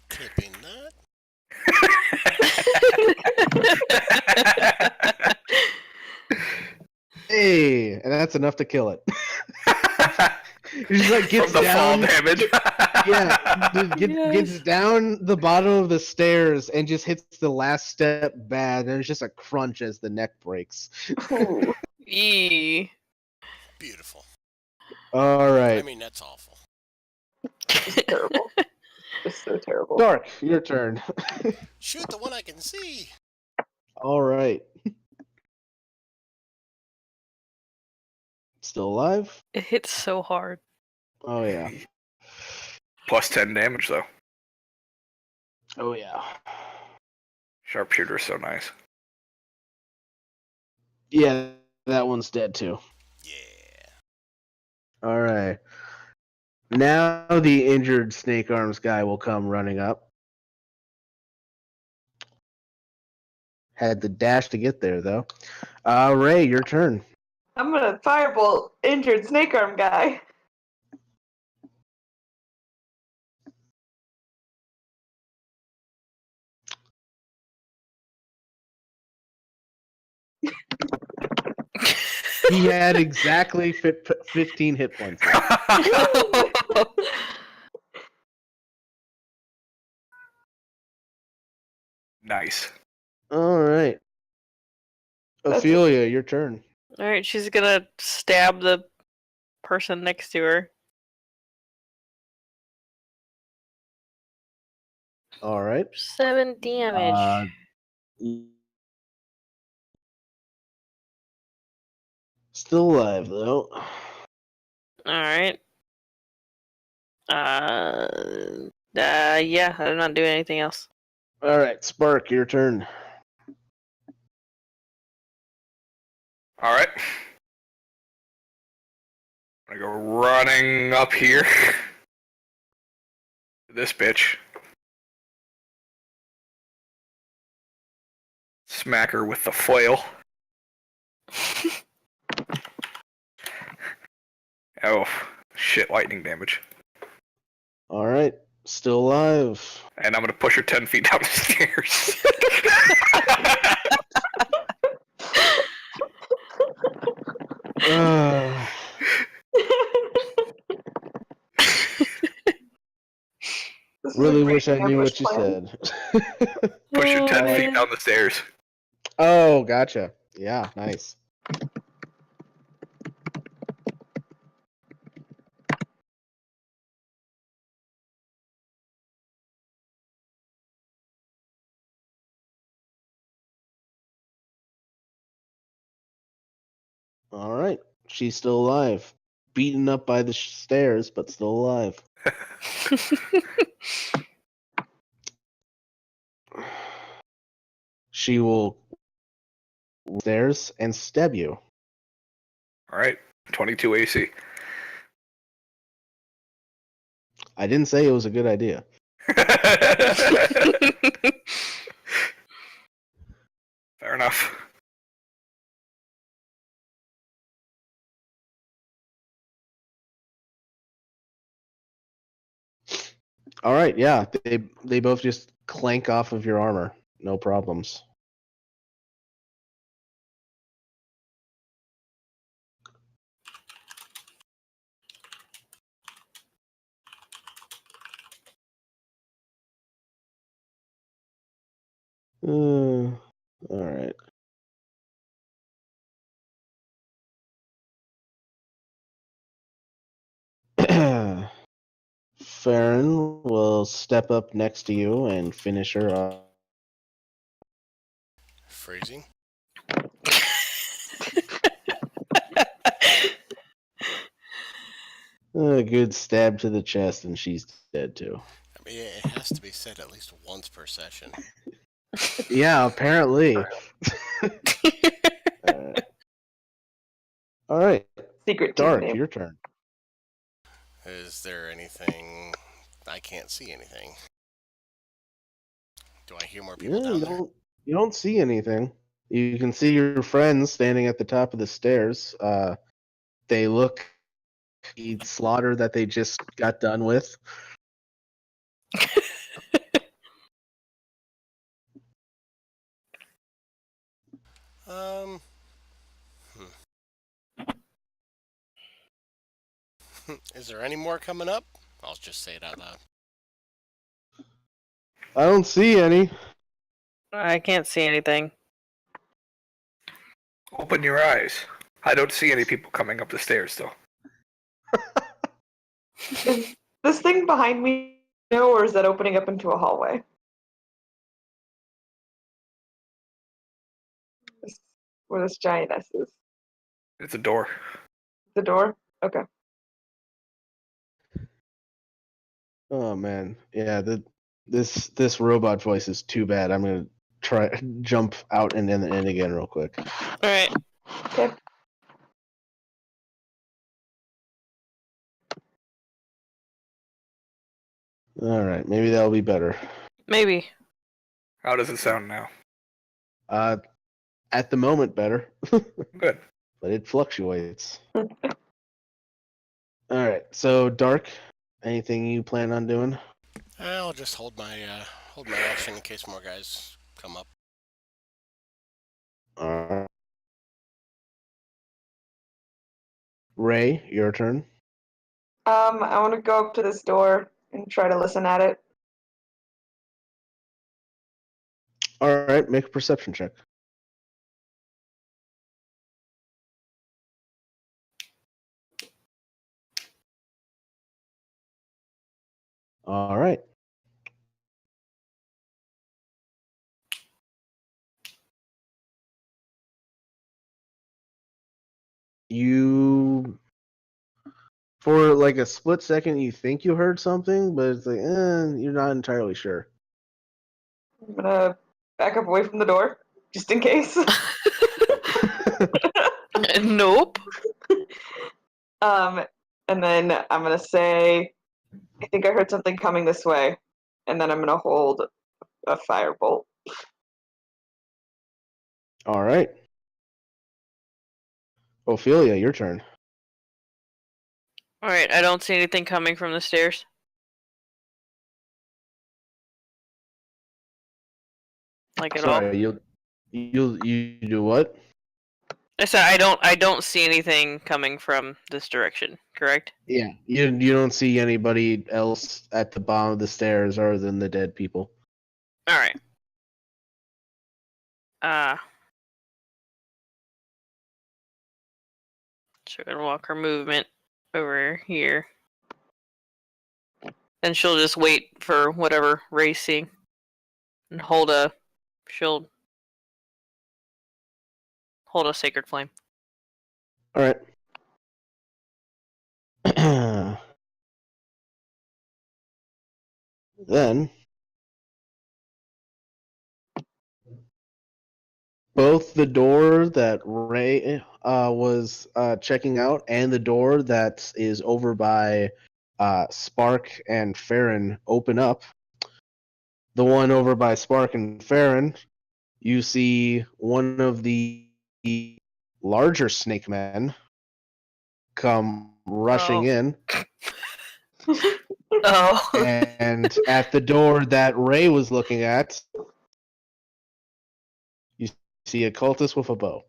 Speaker 5: Clipping that.
Speaker 1: Hey, and that's enough to kill it. It just like gets
Speaker 2: From the fall
Speaker 1: down.
Speaker 2: damage.
Speaker 1: Yeah, gets
Speaker 4: Yes.
Speaker 1: down the bottom of the stairs and just hits the last step bad. And there's just a crunch as the neck breaks.
Speaker 3: Ooh,
Speaker 4: Eee.
Speaker 5: Beautiful.
Speaker 1: All right,
Speaker 5: I mean, that's awful.
Speaker 3: it's terrible. Just so terrible.
Speaker 1: Dark, your turn.
Speaker 5: Shoot the one I can see.
Speaker 1: All right, still alive?
Speaker 4: It hits so hard.
Speaker 1: Oh yeah,
Speaker 2: Plus 10 damage, though.
Speaker 1: oh yeah,
Speaker 2: Sharpshooter's so nice.
Speaker 1: yeah. That one's dead too.
Speaker 5: Yeah.
Speaker 1: All right. Now the injured snake arms guy will come running up. Had the dash to get there though. Ray, your turn.
Speaker 3: I'm gonna firebolt injured snake arm guy.
Speaker 1: He had exactly 15 hit points left.
Speaker 2: Nice.
Speaker 1: All right.
Speaker 3: That's
Speaker 1: Ophelia, your turn.
Speaker 4: Alright, she's gonna stab the person next to her.
Speaker 1: All right.
Speaker 4: 7 damage.
Speaker 1: Still alive though.
Speaker 4: Alright. Yeah, I'm not doing anything else.
Speaker 1: All right, Spark, your turn.
Speaker 2: All right. I'm gonna go running up here. This bitch. Smack her with the flail. Oh, shit, lightning damage.
Speaker 1: All right, still alive.
Speaker 2: And I'm gonna push her 10 feet down the stairs.
Speaker 1: Uh,
Speaker 3: This is a
Speaker 1: really
Speaker 3: great
Speaker 1: wish I knew
Speaker 3: ambush
Speaker 1: what you
Speaker 3: plan.
Speaker 1: said.
Speaker 2: Push her 10
Speaker 4: Oh,
Speaker 2: feet
Speaker 4: man.
Speaker 2: down the stairs.
Speaker 1: Oh, gotcha. Yeah, nice. All right, she's still alive. Beaten up by the stairs, but still alive. She will stairs and stab you.
Speaker 2: Alright, 22 AC.
Speaker 1: I didn't say it was a good idea.
Speaker 2: Fair enough.
Speaker 1: All right, yeah, they both just clank off of your armor. No problems. All right. Farron will step up next to you and finish her off.
Speaker 5: Phrasing.
Speaker 1: A good stab to the chest, and she's dead too.
Speaker 5: I mean, it has to be said at least once per session.
Speaker 1: Yeah, apparently. All right,
Speaker 3: Secret team
Speaker 1: Dark,
Speaker 3: name.
Speaker 1: your turn.
Speaker 5: Is there anything? I can't see anything. Do I hear more people
Speaker 1: Yeah,
Speaker 5: down there?
Speaker 1: you don't see anything. You can see your friends standing at the top of the stairs. They look the slaughter that they just got done with.
Speaker 5: Um. Is there any more coming up? I'll just say it out loud.
Speaker 1: I don't see any.
Speaker 4: I can't see anything.
Speaker 2: Open your eyes. I don't see any people coming up the stairs, though.
Speaker 3: Is this thing behind me, or is that opening up into a hallway? Where this giantess is.
Speaker 2: It's a door.
Speaker 3: The door? Okay.
Speaker 1: Oh man, yeah. This robot voice is too bad. I'm gonna try jump out and in again real quick.
Speaker 4: All right.
Speaker 3: Okay.
Speaker 1: All right, maybe that'll be better.
Speaker 4: Maybe.
Speaker 2: How does it sound now?
Speaker 1: At the moment, better,
Speaker 2: Good.
Speaker 1: but it fluctuates. All right, so Dark, anything you plan on doing?
Speaker 5: I'll just hold my action in case more guys come up.
Speaker 1: All right. Ray, your turn.
Speaker 3: I want to go up to this door and try to listen at it.
Speaker 1: All right, make a perception check. All right. You, for like a split second, you think you heard something, but it's like, you're not entirely sure.
Speaker 3: I'm gonna back up away from the door, just in case.
Speaker 4: Nope.
Speaker 3: And then I'm gonna say, I think I heard something coming this way, and then I'm gonna hold a firebolt.
Speaker 1: All right. Ophelia, your turn.
Speaker 4: All right. I don't see anything coming from the stairs. Like at all.
Speaker 1: Sorry, you do what?
Speaker 4: I said I don't see anything coming from this direction. Correct.
Speaker 1: Yeah, you don't see anybody else at the bottom of the stairs other than the dead people.
Speaker 4: All right. So we're gonna walk her movement over here. And she'll just wait for whatever Ray's seeing. And she'll hold a sacred flame.
Speaker 1: All right. Then both the door that Ray was checking out and the door that is over by Spark and Farron open up. The one over by Spark and Farron, you see one of the larger snake men come rushing in.
Speaker 4: Oh.
Speaker 1: And at the door that Ray was looking at, you see a cultist with a bow.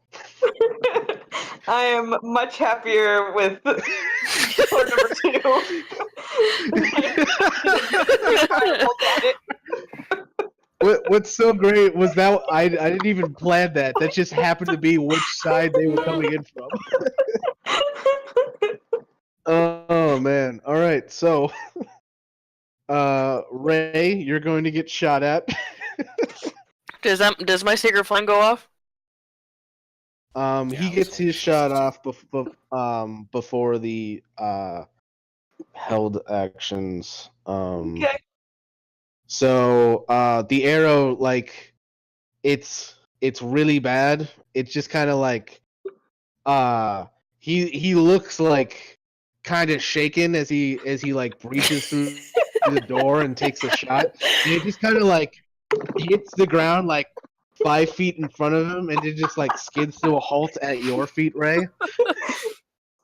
Speaker 3: I am much happier with door number 2.
Speaker 1: What's so great was that I didn't even plan that. That just happened to be which side they were coming in from. Oh man! All right, so Ray, you're going to get shot at.
Speaker 4: Does my sacred flame go off?
Speaker 5: Yeah,
Speaker 1: He
Speaker 5: I was
Speaker 1: gets
Speaker 5: hoping
Speaker 1: his
Speaker 5: for
Speaker 1: shot
Speaker 5: that
Speaker 1: off before the held actions.
Speaker 3: Okay.
Speaker 1: So the arrow, like, it's really bad. It's just kind of like he looks like kind of shaken as he like breaches through the door and takes a shot, and it just kind of like hits the ground like 5 feet in front of him, and it just like skids to a halt at your feet, Ray.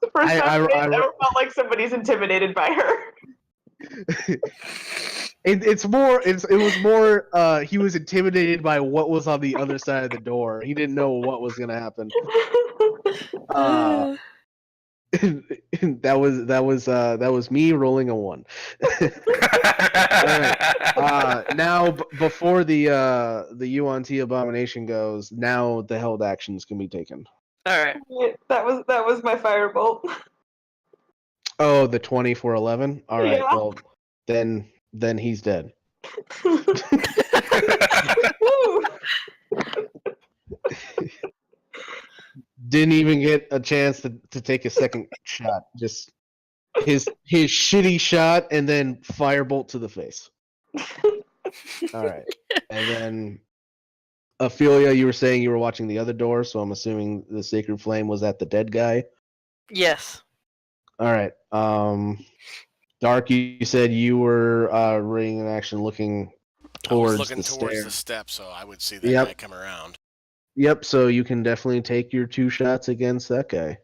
Speaker 3: The first time
Speaker 1: I
Speaker 3: Ray's ever felt like somebody's intimidated by her.
Speaker 1: it was more he was intimidated by what was on the other side of the door. He didn't know what was gonna happen. That was me rolling a 1. Alright. Now before the UNT abomination goes, now the held actions can be taken.
Speaker 4: All right.
Speaker 3: That was my firebolt.
Speaker 1: Oh, the 20 for 11? Alright,
Speaker 3: Yeah.
Speaker 1: well then he's dead.
Speaker 3: Woo!
Speaker 1: Didn't even get a chance to take a second shot. Just his shitty shot and then firebolt to the face. Alright. And then Ophelia, you were saying you were watching the other door, so I'm assuming the sacred flame was at the dead guy.
Speaker 4: Yes.
Speaker 1: Alright. Dark, you said you were reading an action looking
Speaker 5: I was
Speaker 1: towards
Speaker 5: looking
Speaker 1: the
Speaker 5: towards
Speaker 1: stair.
Speaker 5: the steps, so I would see that
Speaker 1: Yep.
Speaker 5: guy come around.
Speaker 1: Yep, so you can definitely take your 2 shots against that guy.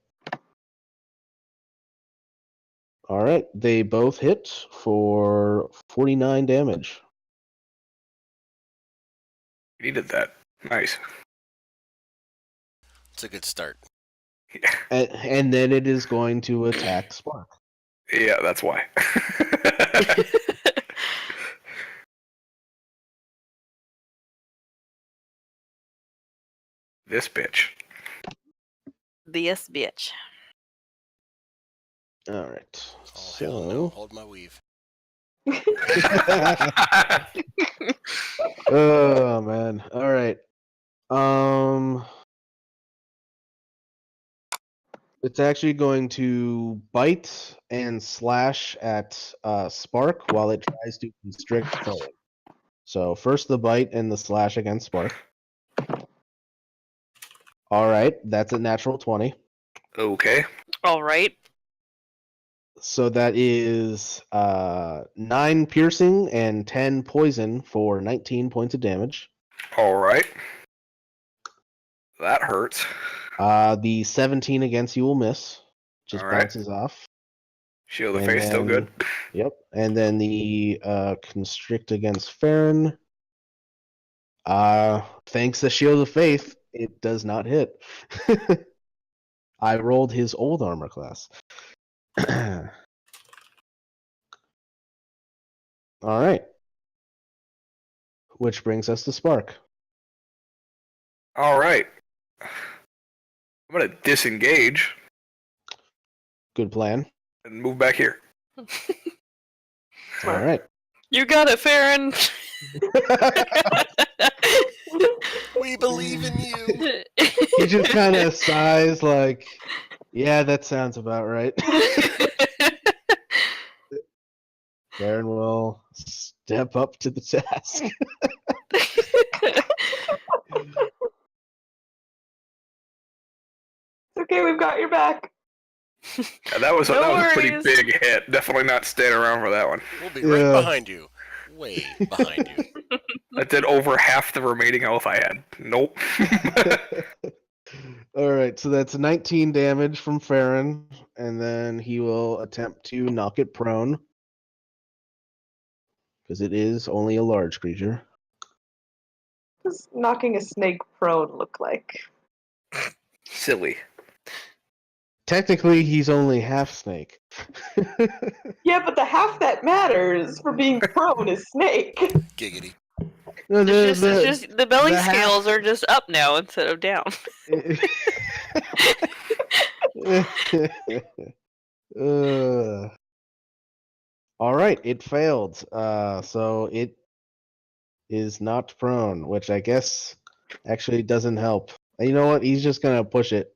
Speaker 1: Alright, they both hit for 49 damage.
Speaker 2: Needed that. Nice.
Speaker 5: It's a good start.
Speaker 1: And then it is going to attack Spark.
Speaker 2: Yeah, that's why. This bitch.
Speaker 4: This bitch.
Speaker 1: Alright.
Speaker 5: Oh, hell no.
Speaker 1: So.
Speaker 5: Hold my weave.
Speaker 1: Oh, man. Alright. It's actually going to bite and slash at Spark while it tries to constrict Farron. So first the bite and the slash against Spark. Alright, that's a natural 20.
Speaker 2: Okay.
Speaker 4: All right.
Speaker 1: So that is 9 piercing and 10 poison for 19 points of damage.
Speaker 2: Alright. That hurts.
Speaker 1: The 17 against you will miss. Just
Speaker 2: Alright.
Speaker 1: bounces off.
Speaker 2: Shield of
Speaker 1: And
Speaker 2: face still good.
Speaker 1: Yep. And then the constrict against Farron. Thanks to Shield of Faith, it does not hit. I rolled his old armor class. Alright. Which brings us to Spark.
Speaker 2: Alright. I'm gonna disengage
Speaker 1: Good plan.
Speaker 2: and move back here.
Speaker 1: Alright.
Speaker 4: You got it, Farron.
Speaker 5: We believe in you.
Speaker 1: He just kind of sighs like, yeah, that sounds about right. Farron will step up to the task.
Speaker 3: It's okay, we've got your back.
Speaker 2: Yeah, that was a pretty
Speaker 4: worries.
Speaker 2: big hit. Definitely not staying around for that one.
Speaker 5: We'll be right
Speaker 1: Yeah.
Speaker 5: behind you. Way behind you.
Speaker 2: That did over half the remaining health I had. Nope.
Speaker 1: Alright, so that's 19 damage from Farron, and then he will attempt to knock it prone. Because it is only a large creature.
Speaker 3: What does knocking a snake prone look like?
Speaker 2: Silly.
Speaker 1: Technically, he's only half snake.
Speaker 3: Yeah, but the half that matters for being prone is snake.
Speaker 5: Giggity.
Speaker 1: No,
Speaker 4: It's just the belly
Speaker 1: the half-
Speaker 4: scales are just up now instead of down.
Speaker 1: All right, it failed. So it is not prone, which I guess actually doesn't help. And you know what? He's just gonna push it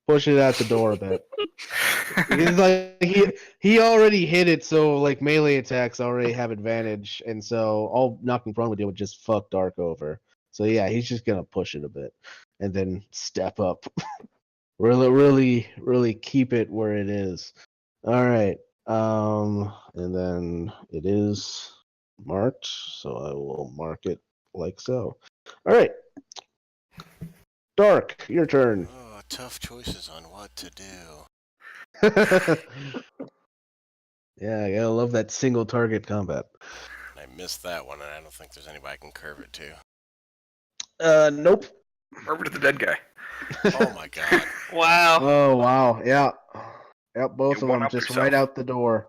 Speaker 1: out the door a bit. Because like he already hit it, so like melee attacks already have advantage, and so all knocking prone would do would just fuck Dark over. So yeah, he's just gonna push it a bit, and then step up. really keep it where it is. All right. And then it is marked, so I will mark it like so. All right. Dark, your turn.
Speaker 5: Oh, tough choices on what to do.
Speaker 1: Yeah, I gotta love that single target combat.
Speaker 5: I missed that one, and I don't think there's anybody I can curve it to.
Speaker 1: Nope.
Speaker 2: Over to the dead guy.
Speaker 5: Oh my god.
Speaker 4: Wow.
Speaker 1: Oh wow, yeah, yep, both
Speaker 2: You
Speaker 1: of them
Speaker 2: one-upped
Speaker 1: just
Speaker 2: yourself.
Speaker 1: right out the door.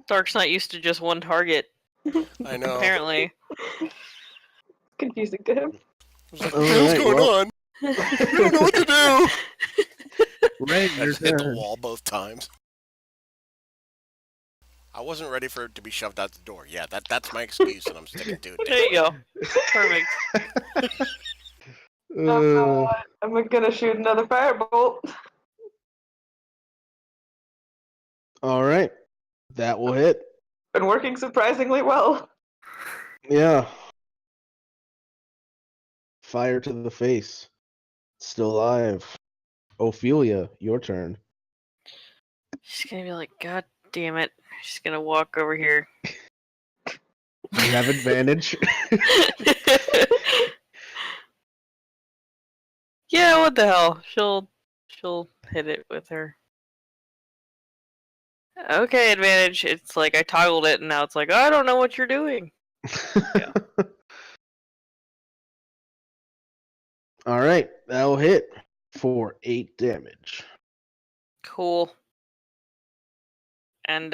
Speaker 4: Dark's not used to just one target,
Speaker 5: I know.
Speaker 4: apparently.
Speaker 3: Confusing to him.
Speaker 5: I was like,
Speaker 1: All
Speaker 5: what the hell's
Speaker 1: right,
Speaker 5: going
Speaker 1: well-
Speaker 5: on? I don't know what to do.
Speaker 1: Ray,
Speaker 5: I
Speaker 1: your
Speaker 5: just hit the
Speaker 1: turn.
Speaker 5: wall both times. I wasn't ready for it to be shoved out the door. Yeah, that's my excuse, and I'm sticking to it.
Speaker 4: There you go. Perfect.
Speaker 3: I'm gonna shoot another firebolt.
Speaker 1: All right, that will hit.
Speaker 3: Been working surprisingly well.
Speaker 1: Yeah. Fire to the face. Still alive. Ophelia, your turn.
Speaker 4: She's gonna be like, God damn it. She's gonna walk over here.
Speaker 1: You have advantage.
Speaker 4: Yeah, what the hell? She'll hit it with her. Okay, advantage. It's like I toggled it and now it's like, I don't know what you're doing. Yeah.
Speaker 1: All right, that'll hit for 8 damage.
Speaker 4: Cool. And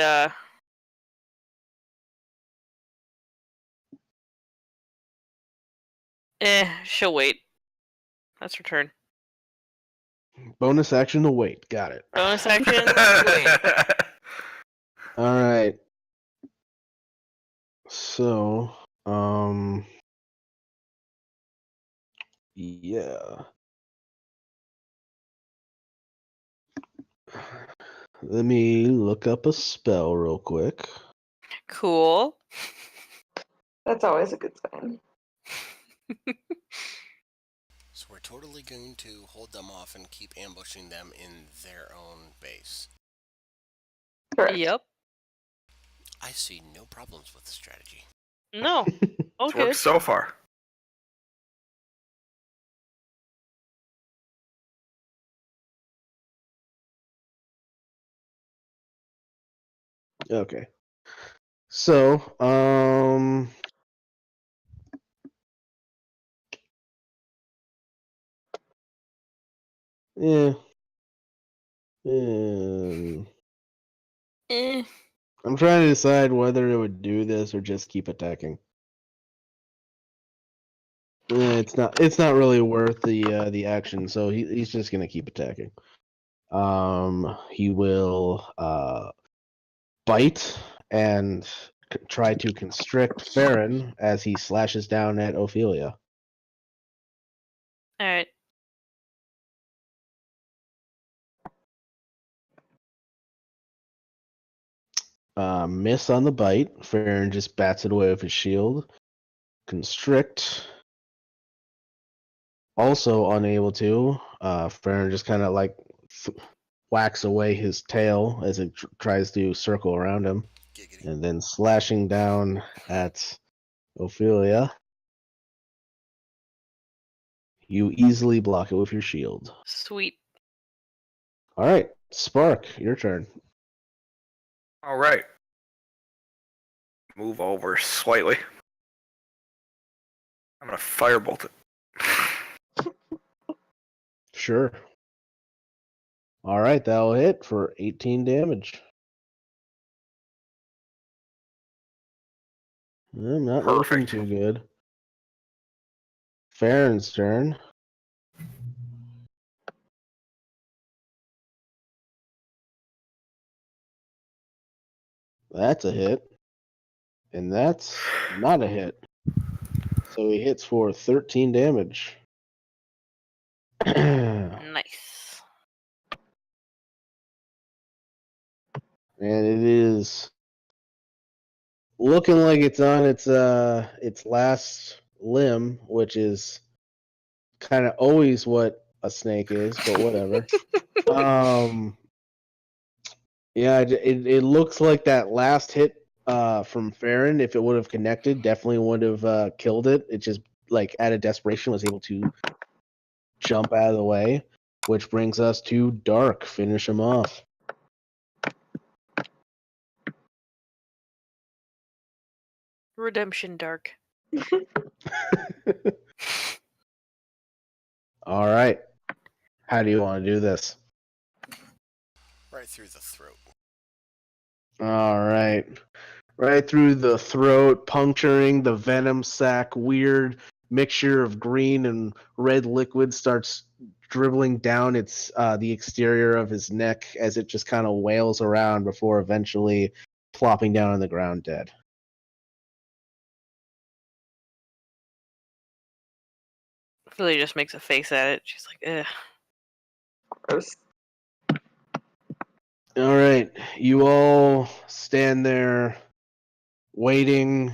Speaker 4: she'll wait. That's her turn.
Speaker 1: Bonus action to wait. Got it.
Speaker 4: Bonus action, wait.
Speaker 1: All right. So, yeah. Let me look up a spell real quick.
Speaker 4: Cool.
Speaker 3: That's always a good sign.
Speaker 5: So we're totally going to hold them off and keep ambushing them in their own base.
Speaker 3: Correct.
Speaker 4: Yep.
Speaker 5: I see no problems with the strategy.
Speaker 4: No.
Speaker 2: It's
Speaker 4: Okay.
Speaker 2: worked so far.
Speaker 1: Okay. So, yeah.
Speaker 4: Eh.
Speaker 1: I'm trying to decide whether it would do this or just keep attacking. It's not really worth the action, so he's just gonna keep attacking. He will bite and try to constrict Farron as he slashes down at Ophelia.
Speaker 4: Alright.
Speaker 1: Miss on the bite. Farron just bats it away with his shield. Constrict. Also unable to. Farron just kind of like whacks away his tail as it tries to circle around him.
Speaker 5: Giggity.
Speaker 1: And then slashing down at Ophelia. You easily block it with your shield.
Speaker 4: Sweet.
Speaker 1: All right, Spark, your turn.
Speaker 2: All right. Move over slightly. I'm gonna firebolt it.
Speaker 1: Sure. All right, that'll hit for 18 damage. Not looking
Speaker 2: Perfect.
Speaker 1: too good. Farron's turn. That's a hit. And that's not a hit. So he hits for 13 damage. And
Speaker 4: Nice.
Speaker 1: it is looking like it's on its last limb, which is kind of always what a snake is, but whatever. Yeah, it looks like that last hit from Farron, if it would have connected, definitely would have killed it. It just, like, out of desperation, was able to jump out of the way, which brings us to Dark. Finish him off.
Speaker 4: Redemption Dark.
Speaker 1: All right. How do you want to do this?
Speaker 5: Right through the throat.
Speaker 1: All right. Right through the throat, puncturing the venom sac. Weird mixture of green and red liquid starts dribbling down the exterior of his neck as it just kind of wails around before eventually plopping down on the ground dead.
Speaker 4: Philly just makes a face at it. She's like, ugh.
Speaker 3: Gross.
Speaker 1: All right. You all stand there waiting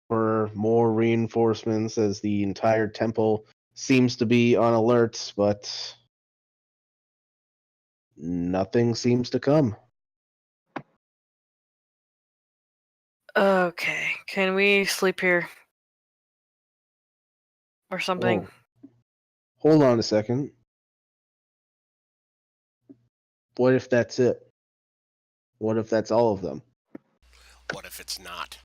Speaker 1: for more reinforcements as the entire temple seems to be on alert, but nothing seems to come.
Speaker 4: Okay. Can we sleep here? Or something?
Speaker 1: Oh, hold on a second. What if that's it? What if that's all of them?
Speaker 5: What if it's not?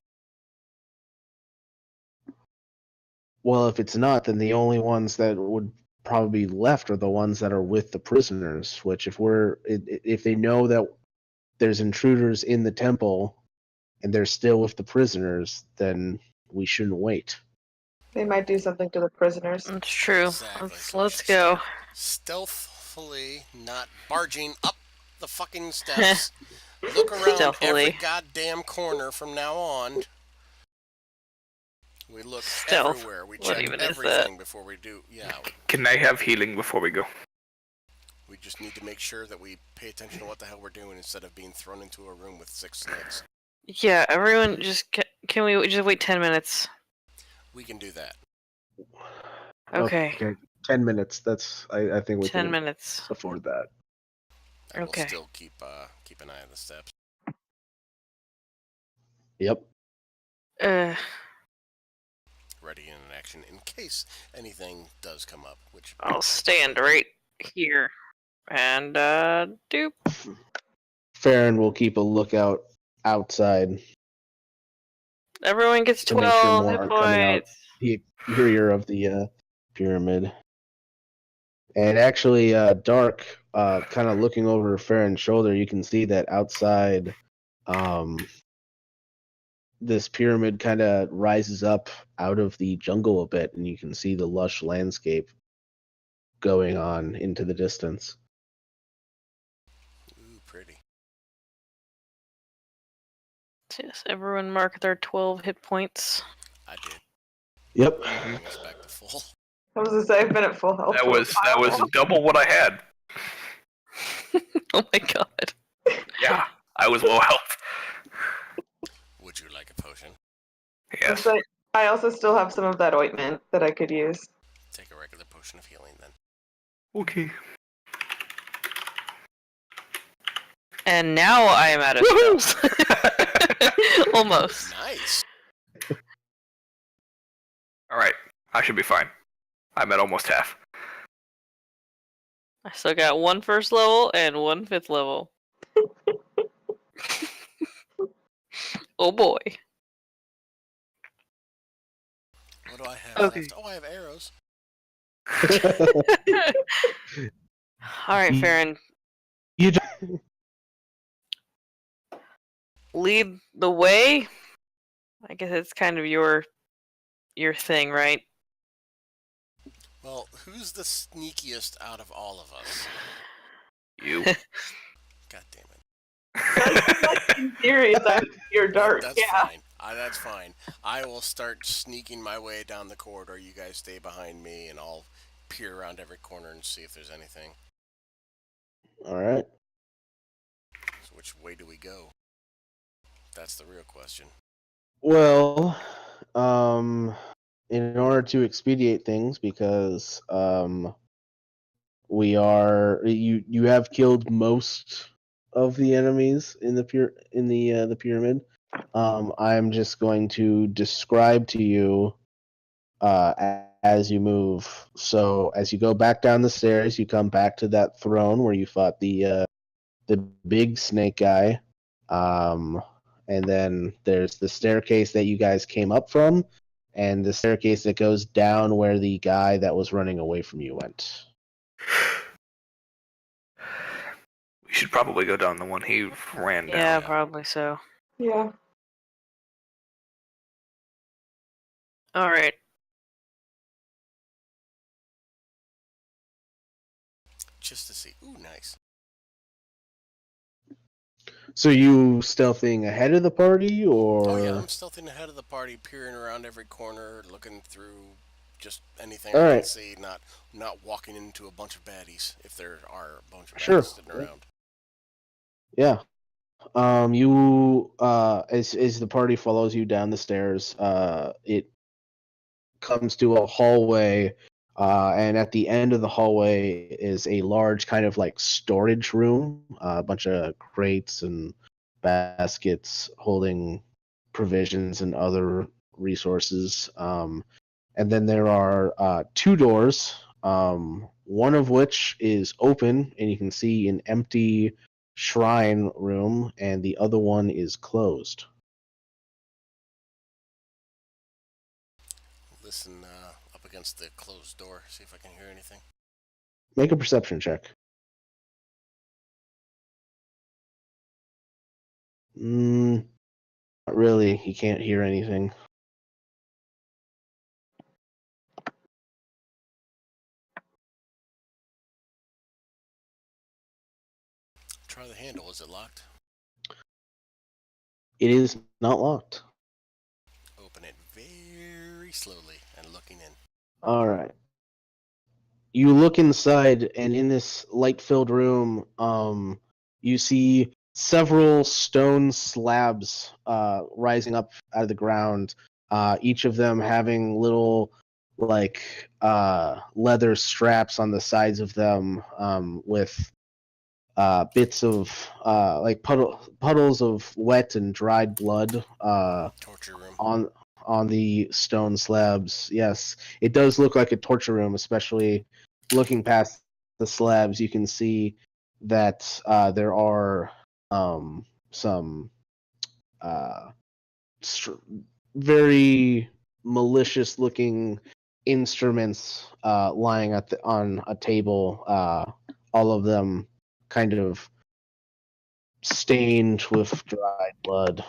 Speaker 1: Well, if it's not, then the only ones that would probably be left are the ones that are with the prisoners. Which, if they know that there's intruders in the temple and they're still with the prisoners, then we shouldn't wait.
Speaker 3: They might do something to the prisoners.
Speaker 4: That's true.
Speaker 5: Exactly. So
Speaker 4: Let's go.
Speaker 5: Stealthily, not barging up the fucking steps. Look around
Speaker 4: Stealthily.
Speaker 5: every goddamn corner from now on. We look
Speaker 4: Stealth.
Speaker 5: everywhere. We
Speaker 4: What
Speaker 5: check
Speaker 4: even is
Speaker 5: everything before we do. Yeah,
Speaker 2: Can I have healing before we go?
Speaker 5: we just need to make sure that we pay attention to what the hell we're doing instead of being thrown into a room with 6 snakes.
Speaker 4: Yeah, everyone just can we just wait 10 minutes?
Speaker 5: We can do that.
Speaker 4: Okay.
Speaker 1: 10 minutes. I think we
Speaker 4: 10
Speaker 1: can
Speaker 4: minutes.
Speaker 1: afford that.
Speaker 5: I will
Speaker 4: Okay.
Speaker 5: still keep an eye on the steps.
Speaker 1: Yep.
Speaker 5: Ready in action in case anything does come up. Which
Speaker 4: I'll stand right here and doop.
Speaker 1: Farron will keep a lookout outside
Speaker 4: Everyone gets
Speaker 1: to make sure
Speaker 4: 12
Speaker 1: more
Speaker 4: hit
Speaker 1: aren't coming out
Speaker 4: points.
Speaker 1: the exterior of the pyramid. And actually, Dark, kind of looking over Farron's shoulder, you can see that outside, this pyramid kind of rises up out of the jungle a bit, and you can see the lush landscape going on into the distance.
Speaker 5: ooh, pretty.
Speaker 4: Yes, everyone mark their 12 hit points.
Speaker 5: I did.
Speaker 1: Yep.
Speaker 5: Bring us back to full.
Speaker 3: I was gonna say I've been at full health.
Speaker 2: That
Speaker 3: for a
Speaker 2: was
Speaker 3: while.
Speaker 2: double what I had.
Speaker 4: Oh my god.
Speaker 2: Yeah, I was low health.
Speaker 5: Would you like a potion?
Speaker 2: Yes.
Speaker 3: But I also still have some of that ointment that I could use.
Speaker 5: Take a regular potion of healing then.
Speaker 2: Okay.
Speaker 4: And now I am out of spells. Almost.
Speaker 5: Nice.
Speaker 2: All right, I should be fine. I'm at almost half.
Speaker 4: I still got 1 first level and 1 5th level. Oh boy.
Speaker 5: What do I have
Speaker 4: Okay.
Speaker 5: left? Oh, I have arrows.
Speaker 4: Alright, Farron.
Speaker 1: You just,
Speaker 4: Lead the way? I guess it's kind of your thing, right?
Speaker 5: Well, who's the sneakiest out of all of us?
Speaker 2: You.
Speaker 5: God damn it.
Speaker 3: In theory, it's either near dark.
Speaker 5: That's
Speaker 3: Yeah.
Speaker 5: fine. That's fine. I will start sneaking my way down the corridor. You guys stay behind me, and I'll peer around every corner and see if there's anything.
Speaker 1: All right.
Speaker 5: So which way do we go? That's the real question.
Speaker 1: Well, in order to expedite things, because you have killed most of the enemies in the the pyramid. I'm just going to describe to you as you move. So as you go back down the stairs, you come back to that throne where you fought the big snake guy. And then there's the staircase that you guys came up from, and the staircase that goes down where the guy that was running away from you went.
Speaker 2: We should probably go down the one he ran down.
Speaker 4: Yeah, probably so.
Speaker 3: Yeah.
Speaker 4: All right.
Speaker 5: Just to see. Ooh, nice.
Speaker 1: So you stealthing ahead of the party, or?
Speaker 5: Oh yeah, I'm stealthing ahead of the party, peering around every corner, looking through just anything
Speaker 1: All
Speaker 5: I
Speaker 1: right.
Speaker 5: can see, not walking into a bunch of baddies if there are a bunch of baddies
Speaker 1: Sure.
Speaker 5: sitting around.
Speaker 1: Yeah. You as the party follows you down the stairs, it comes to a hallway, and at the end of the hallway is a large kind of like storage room, a bunch of crates and baskets holding provisions and other resources. And then there are two doors, one of which is open, and you can see an empty shrine room, and the other one is closed.
Speaker 5: Listen up against the closed door, see if I can hear anything.
Speaker 1: Make a perception check. Not really. You can't hear anything.
Speaker 5: Try the handle. Is it locked?
Speaker 1: It is not locked.
Speaker 5: Open it very slowly and looking in.
Speaker 1: All right. You look inside, and in this light-filled room, you see several stone slabs rising up out of the ground. Each of them having little, like, leather straps on the sides of them, with bits of like puddles of wet and dried blood
Speaker 5: Torture room.
Speaker 1: on the stone slabs. Yes, it does look like a torture room, especially looking past the slabs. You can see that there are some very malicious looking instruments lying on a table, all of them kind of stained with dried blood.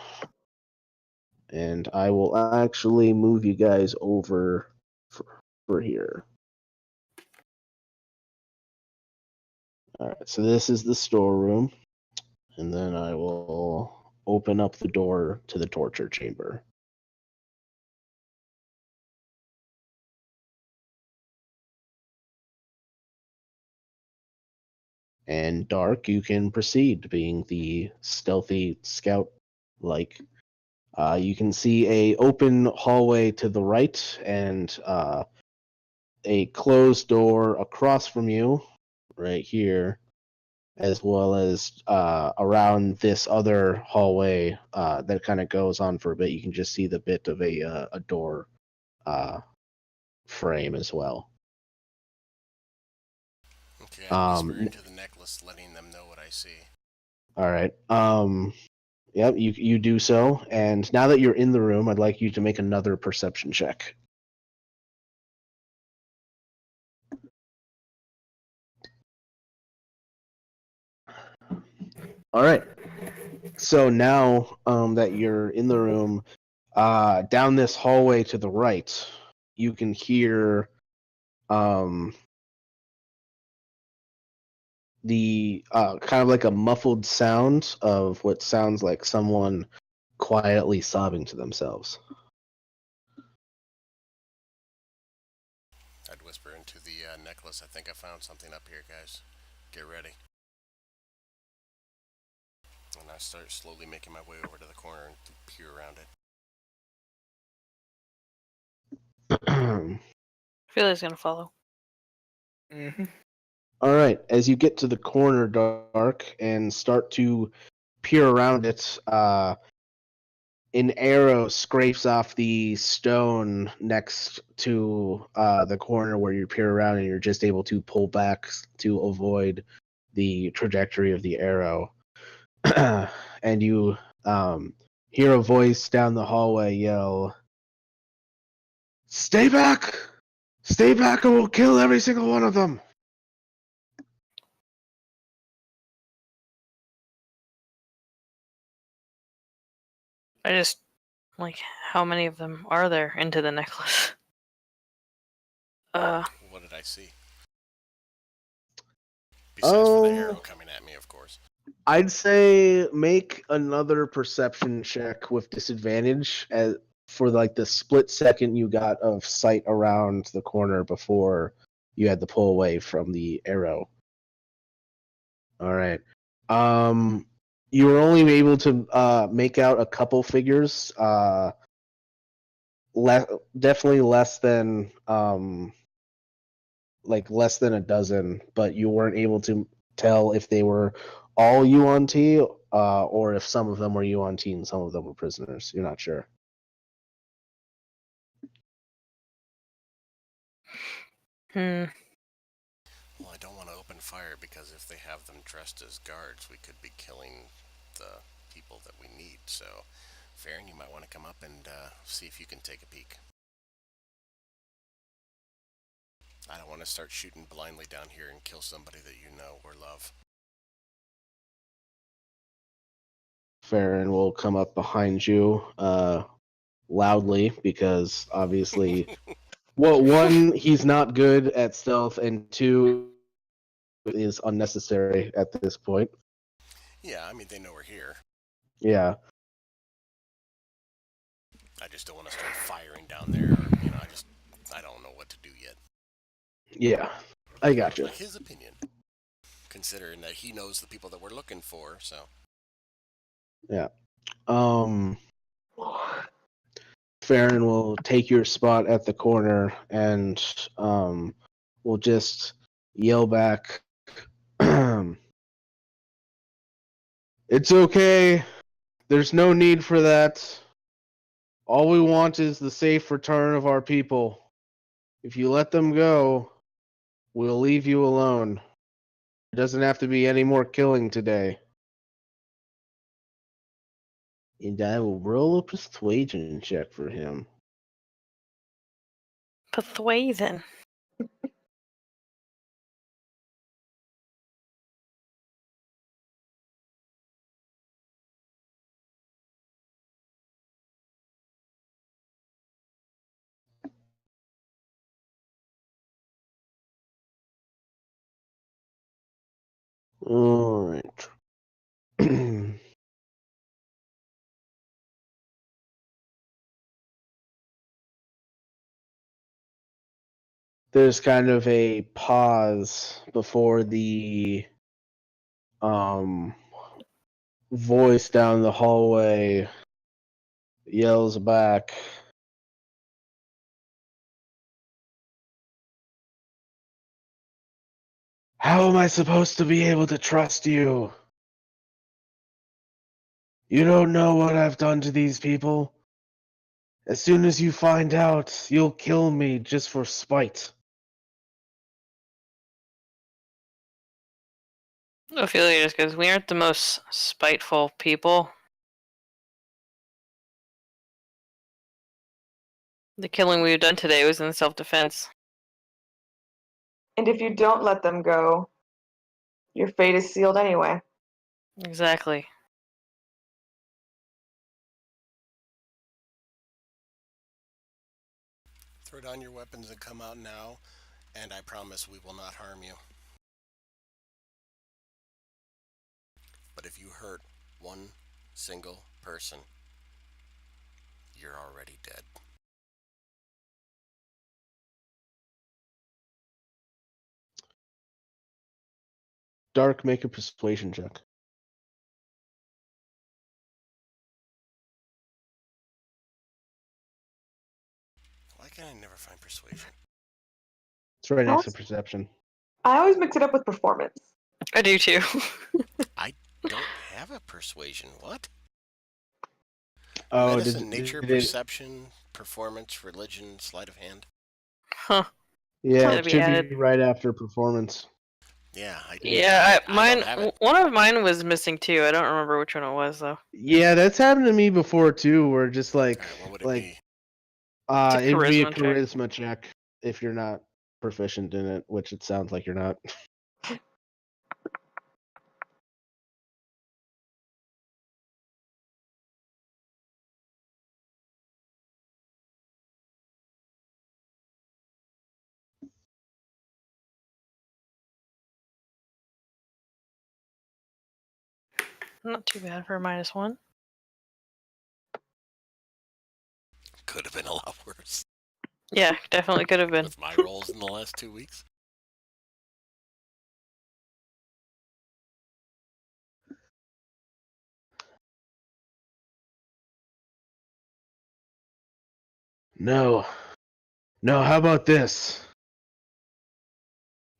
Speaker 1: And I will actually move you guys over for here. Alright, so this is the storeroom. And then I will open up the door to the torture chamber. And Dark, you can proceed, being the stealthy scout like. You can see a open hallway to the right, and a closed door across from you, right here, as well as around this other hallway that kind of goes on for a bit. You can just see the bit of a door frame as well.
Speaker 5: Okay, I whisper into the necklace, letting them know what I see.
Speaker 1: All right. Yep, you do so. And now that you're in the room, I'd like you to make another perception check. All right. So now that you're in the room, down this hallway to the right, you can hear the kind of like a muffled sound of what sounds like someone quietly sobbing to themselves.
Speaker 5: I'd whisper into the necklace, I think I found something up here, guys. Get ready. And I start slowly making my way over to the corner and peer around it.
Speaker 4: I feel like it's gonna follow.
Speaker 2: Mm-hmm.
Speaker 1: All right, as you get to the corner, Dark, and start to peer around it, an arrow scrapes off the stone next to the corner where you peer around, and you're just able to pull back to avoid the trajectory of the arrow. And you hear a voice down the hallway yell, "Stay back! Stay back, or we'll kill every single one of them!"
Speaker 4: I just like, how many of them are there into the necklace?
Speaker 5: What did I see? Besides for the arrow coming at me, of course.
Speaker 1: I'd say make another perception check with disadvantage for like the split second you got of sight around the corner before you had to pull away from the arrow. All right. You were only able to make out a couple figures. Definitely less than less than a dozen, but you weren't able to tell if they were all UNT or if some of them were UNT and some of them were prisoners. You're not sure.
Speaker 4: Hmm.
Speaker 5: Well, I don't want to open fire because if they have them dressed as guards, we could be killing the people that we need. So, Farron, you might want to come up and see if you can take a peek. I don't want to start shooting blindly down here and kill somebody that you know or love.
Speaker 1: Farron will come up behind you loudly because obviously, well, one, he's not good at stealth, and two, is unnecessary at this point.
Speaker 5: Yeah, I mean, they know we're here.
Speaker 1: Yeah.
Speaker 5: I just don't want to start firing down there. Or, I don't know what to do yet.
Speaker 1: Yeah. I got you.
Speaker 5: Like his opinion, considering that he knows the people that we're looking for, so.
Speaker 1: Yeah. Farron will take your spot at the corner and will just yell back, "It's okay. There's no need for that. All we want is the safe return of our people. If you let them go, we'll leave you alone. There doesn't have to be any more killing today." And I will roll a persuasion check for him.
Speaker 4: Persuasion.
Speaker 1: All right. There's kind of a pause before the voice down the hallway yells back, "How am I supposed to be able to trust you? You don't know what I've done to these people. As soon as you find out, you'll kill me just for spite."
Speaker 4: Ophelia just goes, "We aren't the most spiteful people. The killing we've done today was in self-defense."
Speaker 3: And if you don't let them go, your fate is sealed anyway.
Speaker 4: Exactly.
Speaker 5: Throw down your weapons and come out now, and I promise we will not harm you. But if you hurt one single person, you're already dead.
Speaker 1: Dark, make a persuasion check.
Speaker 5: Why can I never find persuasion?
Speaker 1: It's right next to perception.
Speaker 3: I always mix it up with performance.
Speaker 4: I do too.
Speaker 5: I don't have a persuasion. What?
Speaker 1: Oh,
Speaker 5: Medicine, nature, perception, performance, religion, sleight of hand.
Speaker 4: Huh.
Speaker 1: Yeah,
Speaker 4: Gotta
Speaker 1: it
Speaker 4: be
Speaker 1: should
Speaker 4: added.
Speaker 1: be right after performance.
Speaker 5: Yeah, I
Speaker 4: Yeah,
Speaker 5: I don't have it.
Speaker 4: one of mine was missing too. I don't remember which one it was though.
Speaker 1: Yeah, that's happened to me before too. Where just like,
Speaker 5: All right, what would it be?
Speaker 4: It's a
Speaker 1: it'd be a
Speaker 4: charisma check.
Speaker 1: charisma check if you're not proficient in it, which it sounds like you're not.
Speaker 4: Not too bad for a -1.
Speaker 5: Could have been a lot worse.
Speaker 4: Yeah, definitely could have been.
Speaker 5: With my rolls in the last 2 weeks.
Speaker 1: No. No, how about this?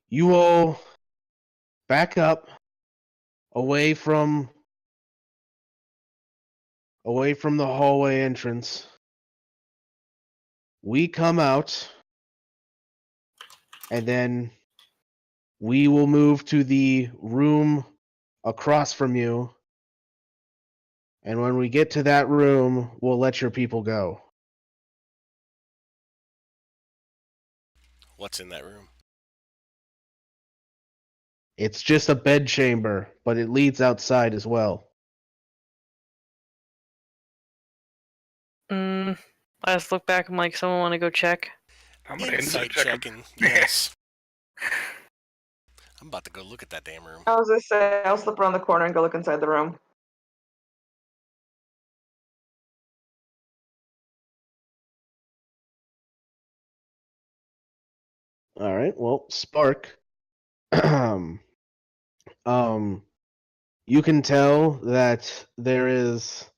Speaker 1: You all back up away from the hallway entrance. We come out, and then we will move to the room across from you. And when we get to that room, we'll let your people go.
Speaker 5: What's in that room?
Speaker 1: It's just a bed chamber, but it leads outside as well.
Speaker 4: I just look back. I'm like, someone want to go check?
Speaker 2: I'm gonna
Speaker 5: Insight
Speaker 2: check him.
Speaker 5: checking. Yes. I'm about to go look at that damn room.
Speaker 3: I was gonna say, I'll slip around the corner and go look inside the room.
Speaker 1: All right. Well, Spark. You can tell that there is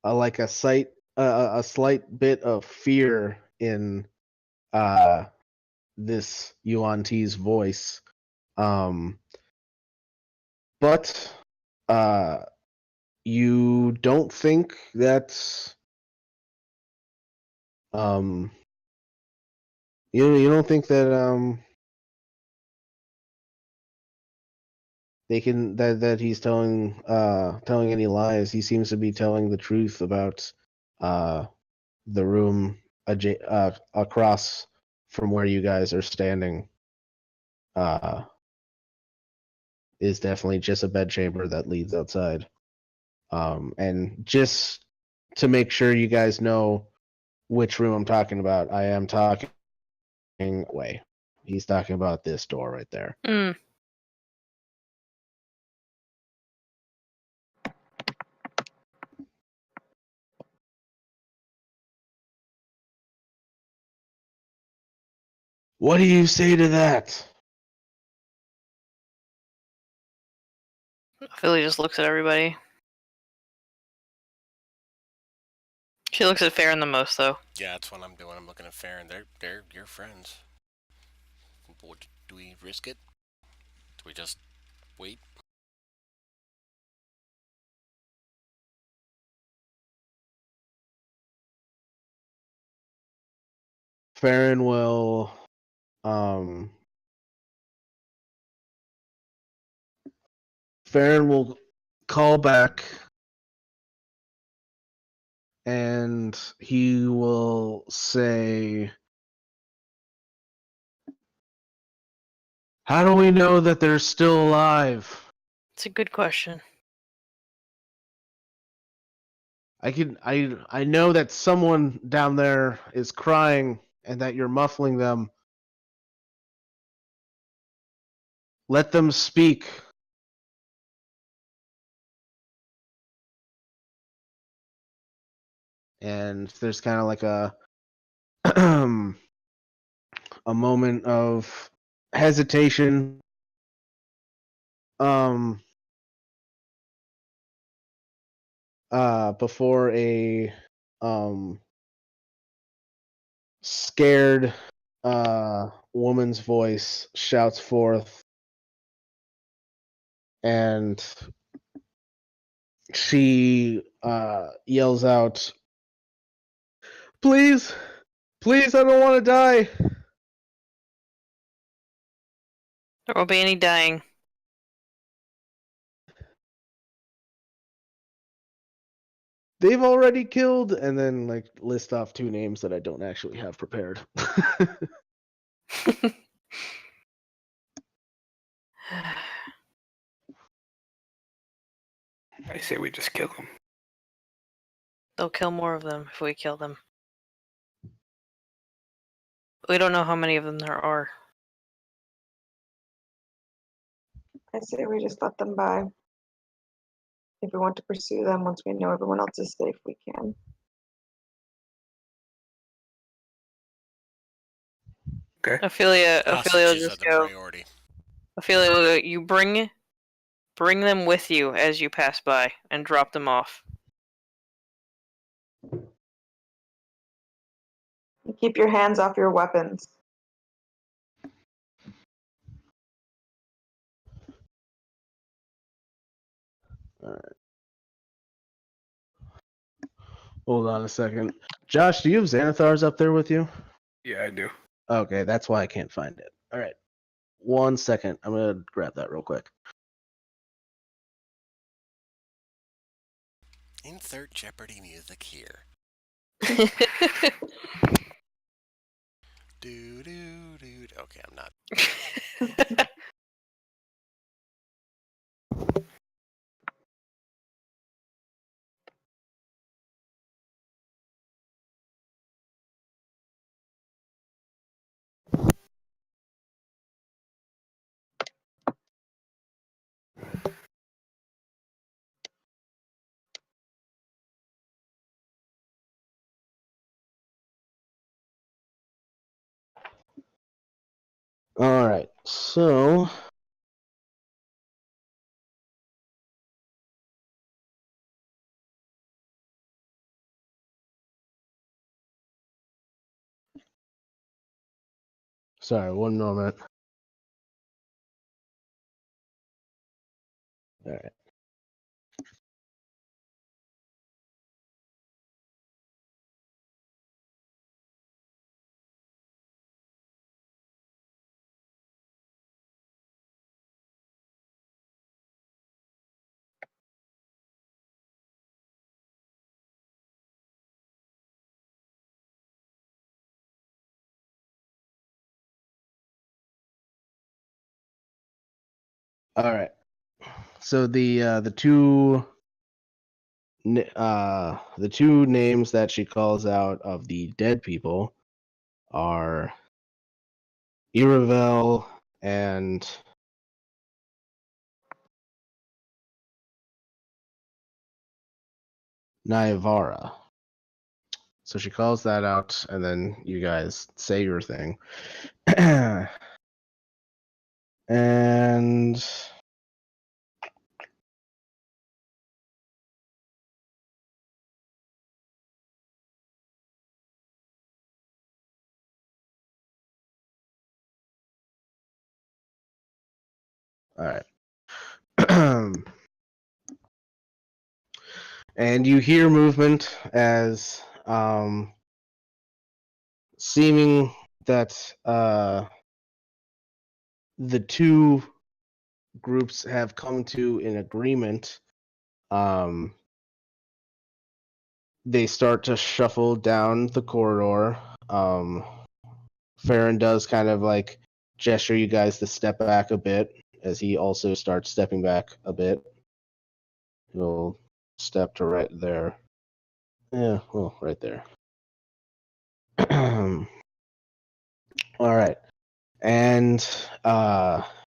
Speaker 1: a slight bit of fear in this Yuan T's voice. But you don't think that you don't think that they can that he's telling any lies. He seems to be telling the truth about the room across from where you guys are standing. Is definitely just a bedchamber that leads outside. And just to make sure you guys know which room I'm talking about, I am talking away. He's talking about this door right there. What do you say to that?
Speaker 4: Philly just looks at everybody. She looks at Farron the most, though.
Speaker 5: Yeah, that's what I'm doing. I'm looking at Farron. They're your friends. Do we risk it? Do we just wait?
Speaker 1: Farron will call back and he will say, how do we know that they're still alive?
Speaker 4: It's a good question.
Speaker 1: I know that someone down there is crying and that you're muffling them. Let them speak. and there's kind of like a a moment of hesitation. Before a scared woman's voice shouts forth, and she yells out, please, please, I don't want to die.
Speaker 4: There won't be any dying.
Speaker 1: They've already killed, and then like list off 2 names that I don't actually have prepared.
Speaker 2: I say we just kill them.
Speaker 4: They'll kill more of them if we kill them. We don't know how many of them there are.
Speaker 3: I say we just let them by. If we want to pursue them once we know everyone else is safe, we can.
Speaker 2: Okay.
Speaker 4: Ophelia will
Speaker 5: Hostages are
Speaker 4: just
Speaker 5: the
Speaker 4: go.
Speaker 5: priority.
Speaker 4: Ophelia will go, you bring them with you as you pass by and drop them off.
Speaker 3: Keep your hands off your weapons.
Speaker 1: All right. Hold on a second. Josh, do you have Xanathars up there with you?
Speaker 2: Yeah, I do.
Speaker 1: Okay, that's why I can't find it. All right. 1 second. I'm going to grab that real quick.
Speaker 5: Insert Jeopardy music here. Do do do. Okay, I'm not.
Speaker 1: All right. So sorry, 1 moment. All right. All right. So the two names that she calls out of the dead people are Iravel and Nyavara. So she calls that out, and then you guys say your thing. And all right. And you hear movement as seeming that the 2 groups have come to an agreement. They start to shuffle down the corridor. Farron does kind of like gesture you guys to step back a bit as he also starts stepping back a bit. He'll step to right there. Yeah, well, right there. All right. And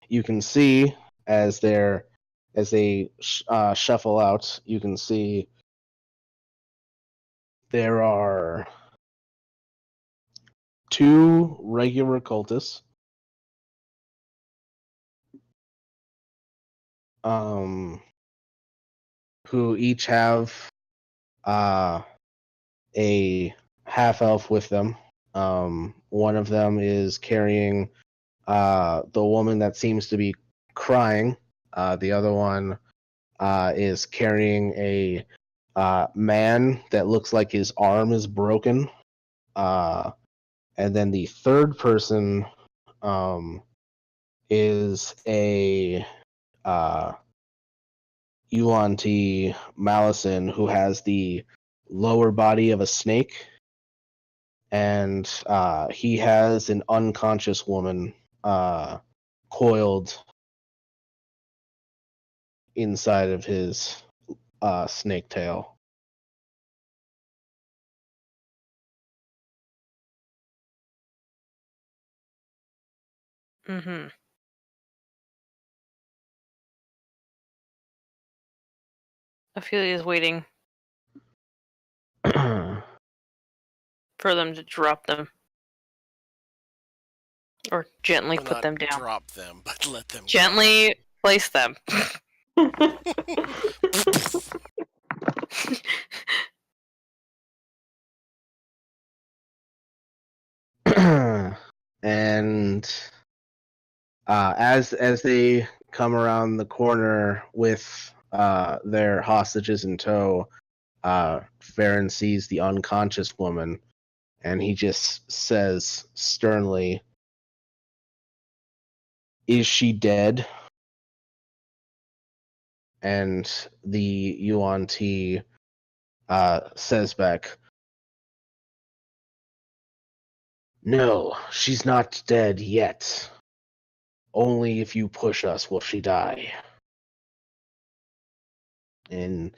Speaker 1: you can see as they shuffle out, you can see there are 2 regular cultists. Who each have a half elf with them. One of them is carrying the woman that seems to be crying. The other one is carrying a man that looks like his arm is broken. And then the third person is a Yuan T. Malison who has the lower body of a snake, and he has an unconscious woman coiled inside of his snake tail.
Speaker 4: Mm-hmm. Ophelia's waiting for them to drop them. Or gently
Speaker 5: Well,
Speaker 4: put
Speaker 5: not
Speaker 4: them down.
Speaker 5: drop them, but let them
Speaker 4: Gently place them.
Speaker 1: And as they come around the corner with their hostages in tow, Farron sees the unconscious woman, and he just says sternly, "Is she dead?" And the Yuan T says back, "No, she's not dead yet. Only if you push us will she die." And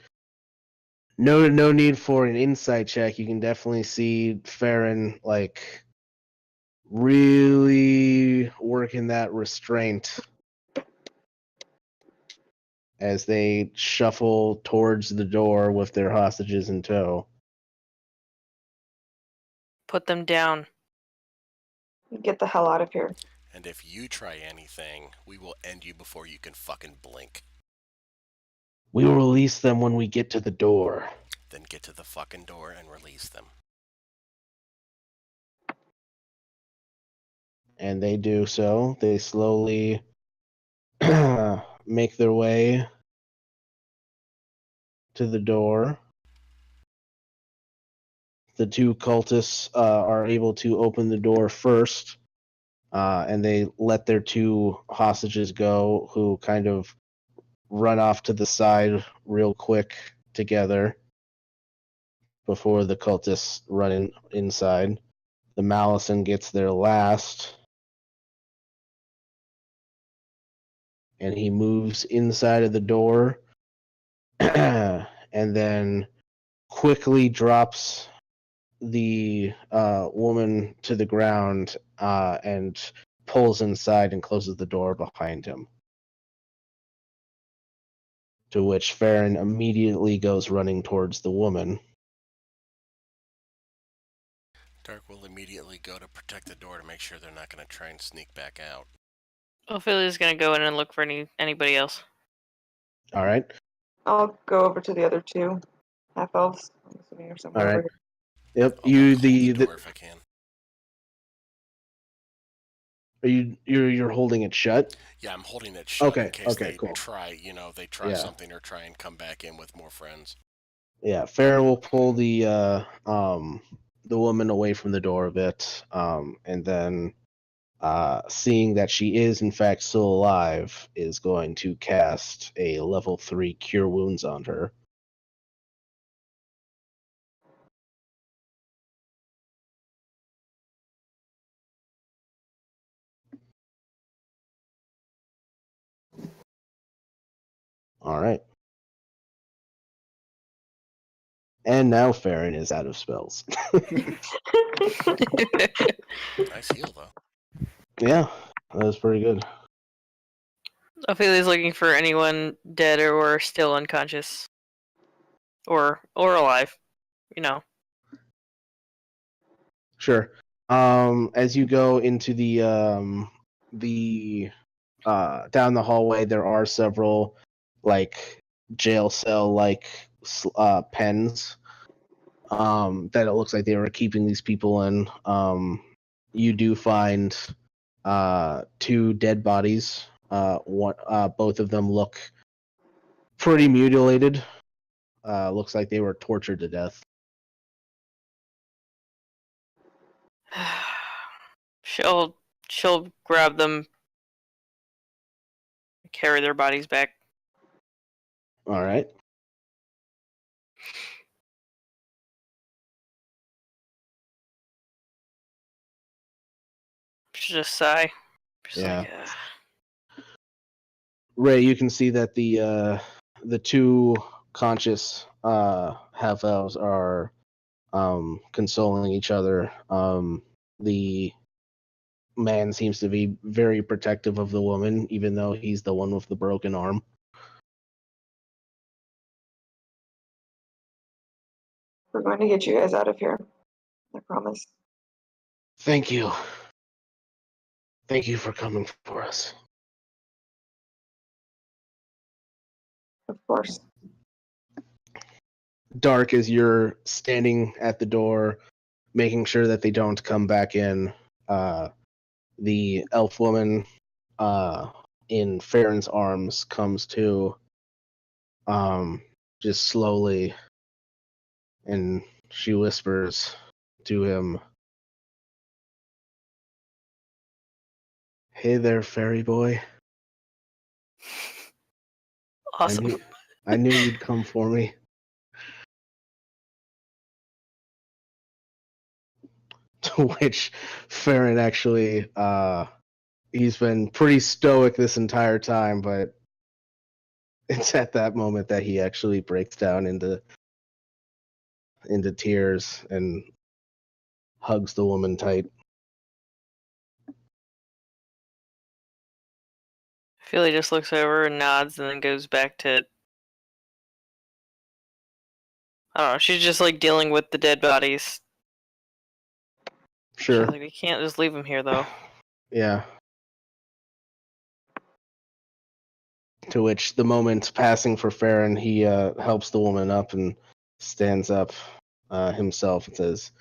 Speaker 1: no need for an insight check. You can definitely see Farron like really working that restraint as they shuffle towards the door with their hostages in tow.
Speaker 4: Put them down.
Speaker 3: Get the hell out of here.
Speaker 5: And if you try anything, we will end you before you can fucking blink.
Speaker 1: We will release them when we get to the door.
Speaker 5: Then get to the fucking door and release them.
Speaker 1: And they do so. They slowly make their way to the door. The 2 cultists are able to open the door first, and they let their 2 hostages go, who kind of run off to the side real quick together before the cultists run inside. The Malison gets there last, and he moves inside of the door and then quickly drops the woman to the ground and pulls inside and closes the door behind him. To which Farron immediately goes running towards the woman.
Speaker 5: Dark will immediately go to protect the door to make sure they're not going to try and sneak back out.
Speaker 4: Ophelia's gonna go in and look for anybody else.
Speaker 1: All right.
Speaker 3: I'll go over to the other 2 half elves. I'm assuming you're somewhere
Speaker 1: All right.
Speaker 3: over
Speaker 1: Yep.
Speaker 5: I'll
Speaker 1: You
Speaker 5: hold the
Speaker 1: the
Speaker 5: door if I can.
Speaker 1: are you're holding it shut?
Speaker 5: Yeah, I'm holding it shut in
Speaker 1: Okay.
Speaker 5: case
Speaker 1: Okay.
Speaker 5: they
Speaker 1: Cool.
Speaker 5: try, they try
Speaker 1: Yeah.
Speaker 5: something or try and come back in with more friends.
Speaker 1: Yeah. Farron will pull the woman away from the door a bit, and then seeing that she is in fact still alive, is going to cast a level 3 Cure Wounds on her. All right. And now Farron is out of spells.
Speaker 5: Nice heal, though.
Speaker 1: Yeah, that was pretty good.
Speaker 4: Ophelia's looking for anyone dead or still unconscious. Or alive.
Speaker 1: Sure. As you go into the down the hallway, there are several like jail cell like pens that it looks like they were keeping these people in. You do find 2 dead bodies. Both of them look pretty mutilated. Looks like they were tortured to death.
Speaker 4: She'll grab them, carry their bodies back.
Speaker 1: All right.
Speaker 4: She'll just sigh. She's
Speaker 1: Yeah.
Speaker 4: like,
Speaker 1: Ray, you can see that the 2 conscious half elves are consoling each other. The man seems to be very protective of the woman, even though he's the one with the broken arm.
Speaker 3: We're going to get you guys out of here. I promise.
Speaker 1: Thank you. Thank you for coming for us.
Speaker 3: Of course.
Speaker 1: Dark, as you're standing at the door, making sure that they don't come back in, the elf woman in Farron's arms comes to, just slowly, and she whispers to him, "Hey there, fairy boy.
Speaker 4: awesome.
Speaker 1: I knew you'd come for me." To which Farron actually, he's been pretty stoic this entire time, but it's at that moment that he actually breaks down into tears and hugs the woman tight.
Speaker 4: Philly just looks over and nods and then goes back to... I don't know, she's just like dealing with the dead bodies.
Speaker 1: Sure.
Speaker 4: She's like, we can't just leave them here though.
Speaker 1: Yeah. To which the moment passing for Farron, he helps the woman up and stands up himself and says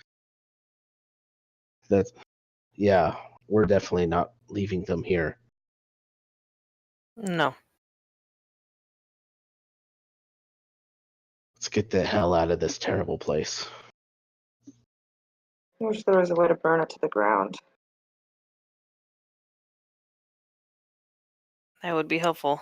Speaker 1: that, yeah, we're definitely not leaving them here.
Speaker 4: No.
Speaker 1: Let's get the hell out of this terrible place.
Speaker 3: I wish there was a way to burn it to the ground.
Speaker 4: That would be helpful.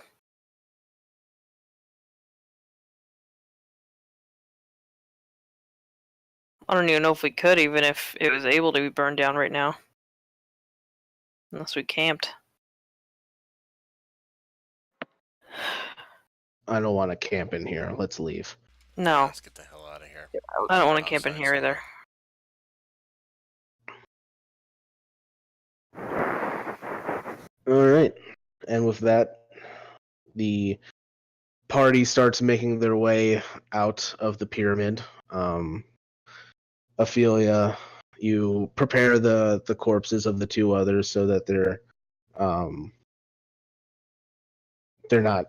Speaker 4: I don't even know if we could, even if it was able to be burned down right now. Unless we camped.
Speaker 1: I don't want to camp in here. Let's leave.
Speaker 4: No,
Speaker 5: Let's get the hell out of here.
Speaker 4: I don't want to camp in
Speaker 5: Outside
Speaker 4: here either.
Speaker 1: All right. And with that, the party starts making their way out of the pyramid. Ophelia, you prepare the corpses of the 2 others so that they're not,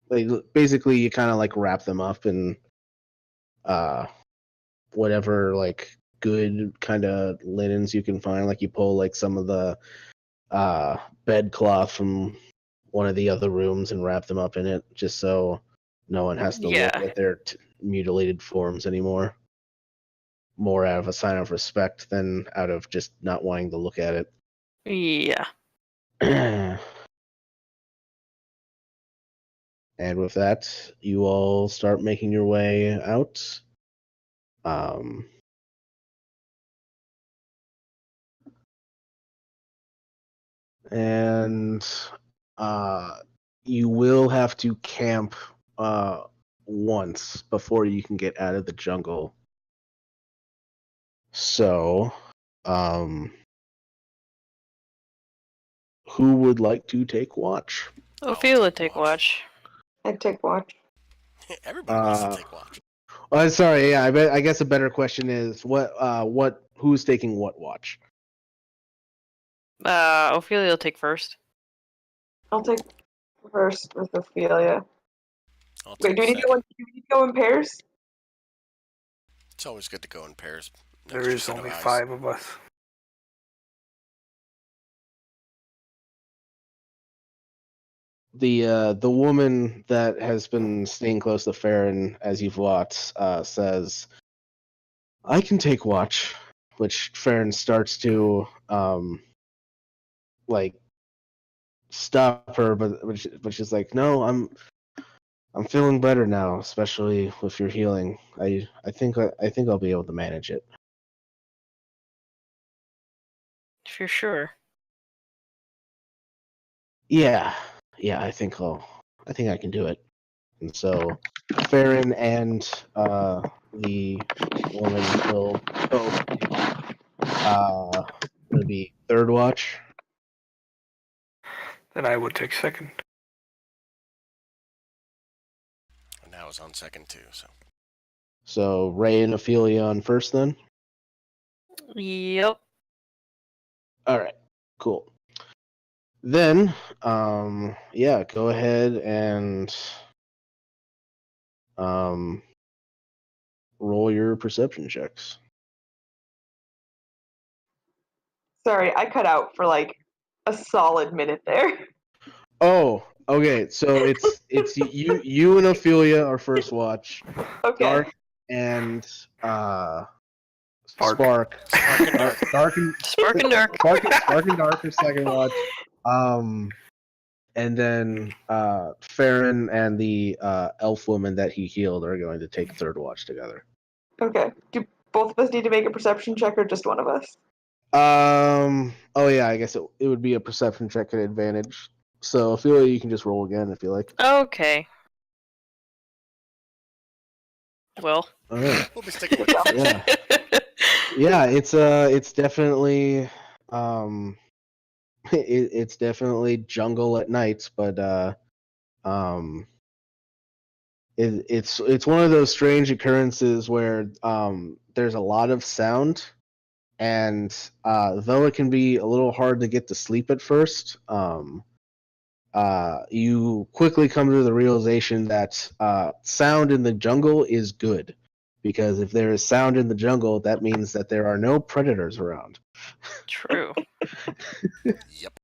Speaker 1: like, basically you kind of like wrap them up in whatever like good kind of linens you can find. Like you pull like some of the bedcloth from one of the other rooms and wrap them up in it, just so no one has to look
Speaker 4: Yeah.
Speaker 1: at their mutilated forms anymore. More out of a sign of respect than out of just not wanting to look at it.
Speaker 4: Yeah.
Speaker 1: And with that, you all start making your way out. And you will have to camp once before you can get out of the jungle. So, who would like to take watch?
Speaker 4: Ophelia take watch.
Speaker 3: I'd take watch.
Speaker 5: Everybody wants to take watch.
Speaker 1: Oh, sorry. Yeah, I guess a better question is who's taking what watch?
Speaker 4: Ophelia will take first.
Speaker 3: I'll take first with Ophelia.
Speaker 5: I'll
Speaker 3: Wait,
Speaker 5: take
Speaker 3: do we need to go?
Speaker 5: second.
Speaker 3: Do we need to go in pairs?
Speaker 5: It's always good to go in pairs.
Speaker 2: There
Speaker 5: Extra
Speaker 2: is
Speaker 5: set of
Speaker 2: only
Speaker 5: eyes.
Speaker 2: 5 of us.
Speaker 1: The woman that has been staying close to Farron as you've watched says, "I can take watch," which Farron starts to like stop her, but she's like, "No, I'm feeling better now, especially with your healing. I think I'll be able to manage it."
Speaker 4: If you're sure.
Speaker 1: Yeah, I think I can do it. And so Farron and the woman will both it'll be third watch.
Speaker 2: Then I would take second.
Speaker 5: And I was on second too, so.
Speaker 1: So Ray and Ophelia on first then?
Speaker 4: Yep.
Speaker 1: Alright, cool. Then yeah, go ahead and roll your perception checks.
Speaker 3: Sorry, I cut out for like a solid minute there.
Speaker 1: Oh, okay. So it's you and Ophelia are first watch.
Speaker 3: Okay.
Speaker 1: Dark and
Speaker 2: Spark.
Speaker 1: Spark.
Speaker 5: Spark and Dark.
Speaker 1: Dark and
Speaker 4: Spark and Dark.
Speaker 1: Spark and Dark are second watch. And then Farron and the elf woman that he healed are going to take third watch together.
Speaker 3: Okay. Do both of us need to make a perception check or just one of us?
Speaker 1: Oh yeah, I guess it would be a perception check at advantage. So Ophelia, you can just roll again if you like.
Speaker 4: Okay. Well.
Speaker 1: All right.
Speaker 5: We'll be sticking with it.
Speaker 1: Yeah. Yeah, it's definitely it's definitely jungle at night, but it's one of those strange occurrences where there's a lot of sound, and though it can be a little hard to get to sleep at first, you quickly come to the realization that sound in the jungle is good. Because if there is sound in the jungle, that means that there are no predators around.
Speaker 4: True.
Speaker 5: Yep.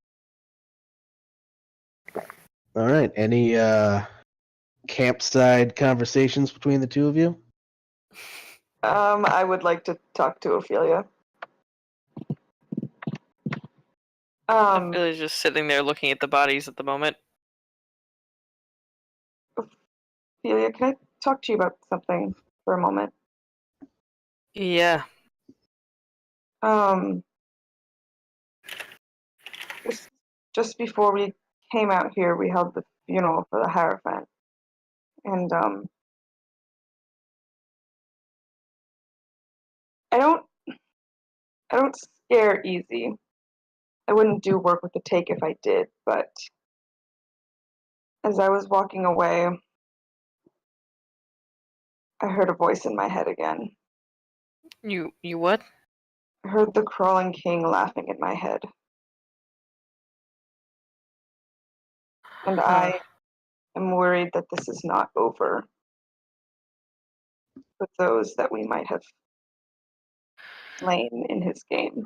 Speaker 1: All right. Any campsite conversations between the two of you?
Speaker 3: I would like to talk to Ophelia.
Speaker 4: Ophelia's just sitting there looking at the bodies at the moment.
Speaker 3: Ophelia, can I talk to you about something for a moment?
Speaker 4: Yeah.
Speaker 3: Just before we came out here, we held the funeral for the Hierophant. And, I don't scare easy. I wouldn't do work with the take if I did, but as I was walking away, I heard a voice in my head again.
Speaker 4: You what?
Speaker 3: I heard the crawling king laughing in my head. And I am worried that this is not over with those that we might have slain in his game.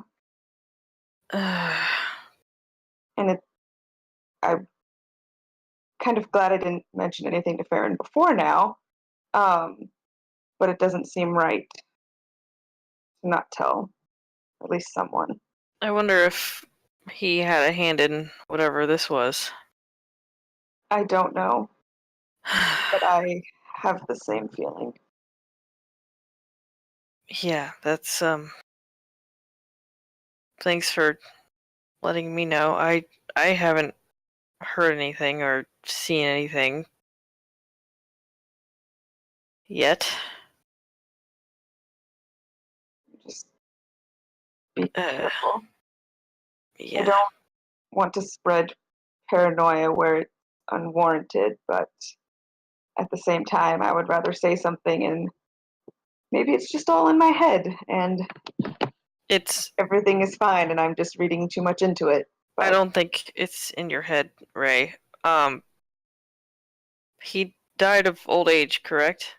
Speaker 3: And I'm kind of glad I didn't mention anything to Farron before now, but it doesn't seem right to not tell at least someone.
Speaker 4: I wonder if he had a hand in whatever this was.
Speaker 3: I don't know, but I have the same feeling.
Speaker 4: Yeah, that's thanks for letting me know. I haven't heard anything or seen anything yet.
Speaker 3: Just be careful.
Speaker 4: Yeah.
Speaker 3: I don't want to spread paranoia where it's unwarranted, but at the same time, I would rather say something and maybe it's just all in my head and
Speaker 4: It's.
Speaker 3: everything is fine and I'm just reading too much into it.
Speaker 4: I
Speaker 3: But
Speaker 4: don't think it's in your head, Ray. He died of old age, correct?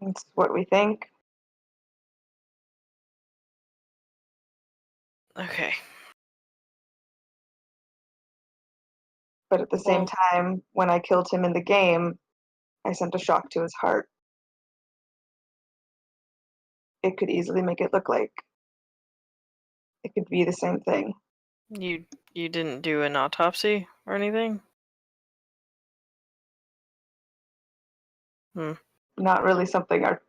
Speaker 3: it's what we think.
Speaker 4: Okay.
Speaker 3: But at the same
Speaker 4: Well-
Speaker 3: time, when I killed him in the game, I sent a shock to his heart. It could easily make it look like it could be the same thing.
Speaker 4: You didn't do an autopsy or anything?
Speaker 3: Not really something our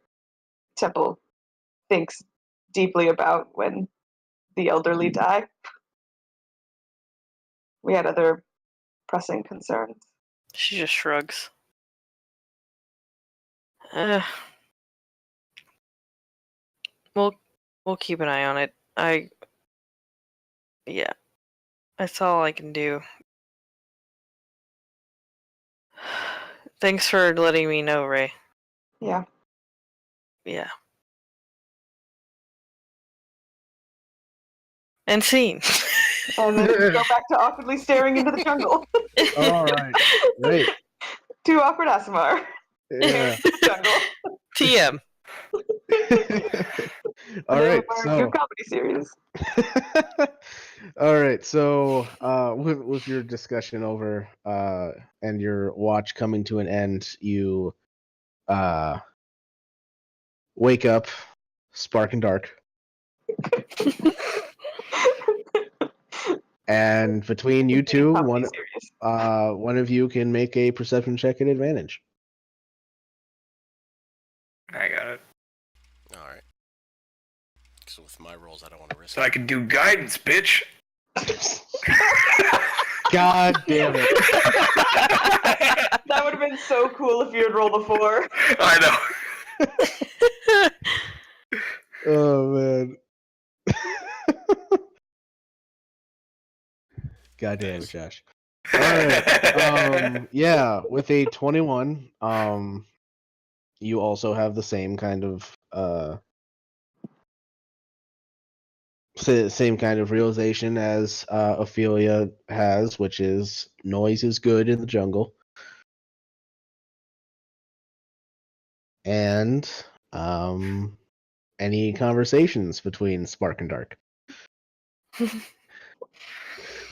Speaker 3: temple thinks deeply about when the elderly die. We had other pressing concerns.
Speaker 4: She just shrugs. Uh, we'll keep an eye on it. Yeah, that's all I can do. Thanks for letting me know, Ray.
Speaker 3: Yeah.
Speaker 4: Yeah. And scene.
Speaker 3: And then go back to awkwardly staring into the jungle.
Speaker 1: All right. Great.
Speaker 3: Too awkward Asimar.
Speaker 1: Yeah.
Speaker 3: Jungle.
Speaker 4: TM.
Speaker 1: All
Speaker 3: The name
Speaker 1: right.
Speaker 3: of our
Speaker 1: So.
Speaker 3: new comedy series.
Speaker 1: All right. So, with your discussion over, and your watch coming to an end, you, wake up, spark and dark, and between you two,
Speaker 3: Comedy series.
Speaker 1: one of you can make a perception check at advantage.
Speaker 2: I got it.
Speaker 5: All right. So with my rolls, I don't want to risk
Speaker 2: So I
Speaker 5: it.
Speaker 2: can do guidance, bitch.
Speaker 1: God damn it!
Speaker 3: That would have been so cool if you had rolled a 4.
Speaker 2: I know.
Speaker 1: Oh man! God damn it, Josh! All right. Yeah, with a 21, you also have the same kind of same kind of realization as Ophelia has, which is noise is good in the jungle. And any conversations between Spark and Dark.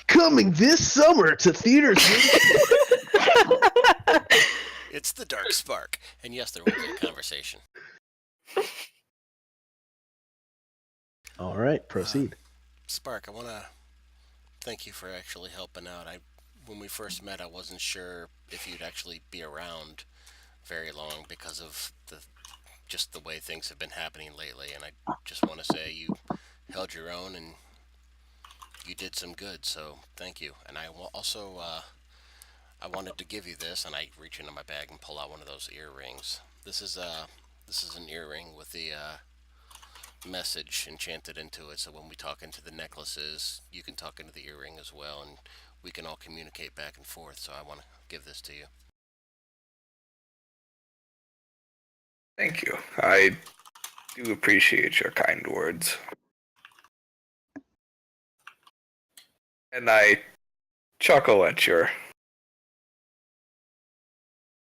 Speaker 1: Coming this summer to theaters.
Speaker 5: It's the Dark Spark. And yes, there will be a conversation.
Speaker 1: All right, proceed.
Speaker 5: Spark, I want to thank you for actually helping out. When we first met, I wasn't sure if you'd actually be around very long because of just the way things have been happening lately, and I just want to say you held your own and you did some good, so thank you. And I also I wanted to give you this, and I reach into my bag and pull out one of those earrings. This is an earring with the message enchanted into it, so when we talk into the necklaces, you can talk into the earring as well, and we can all communicate back and forth. So I want to give this to you.
Speaker 2: Thank you. I do appreciate your kind words. And I chuckle at your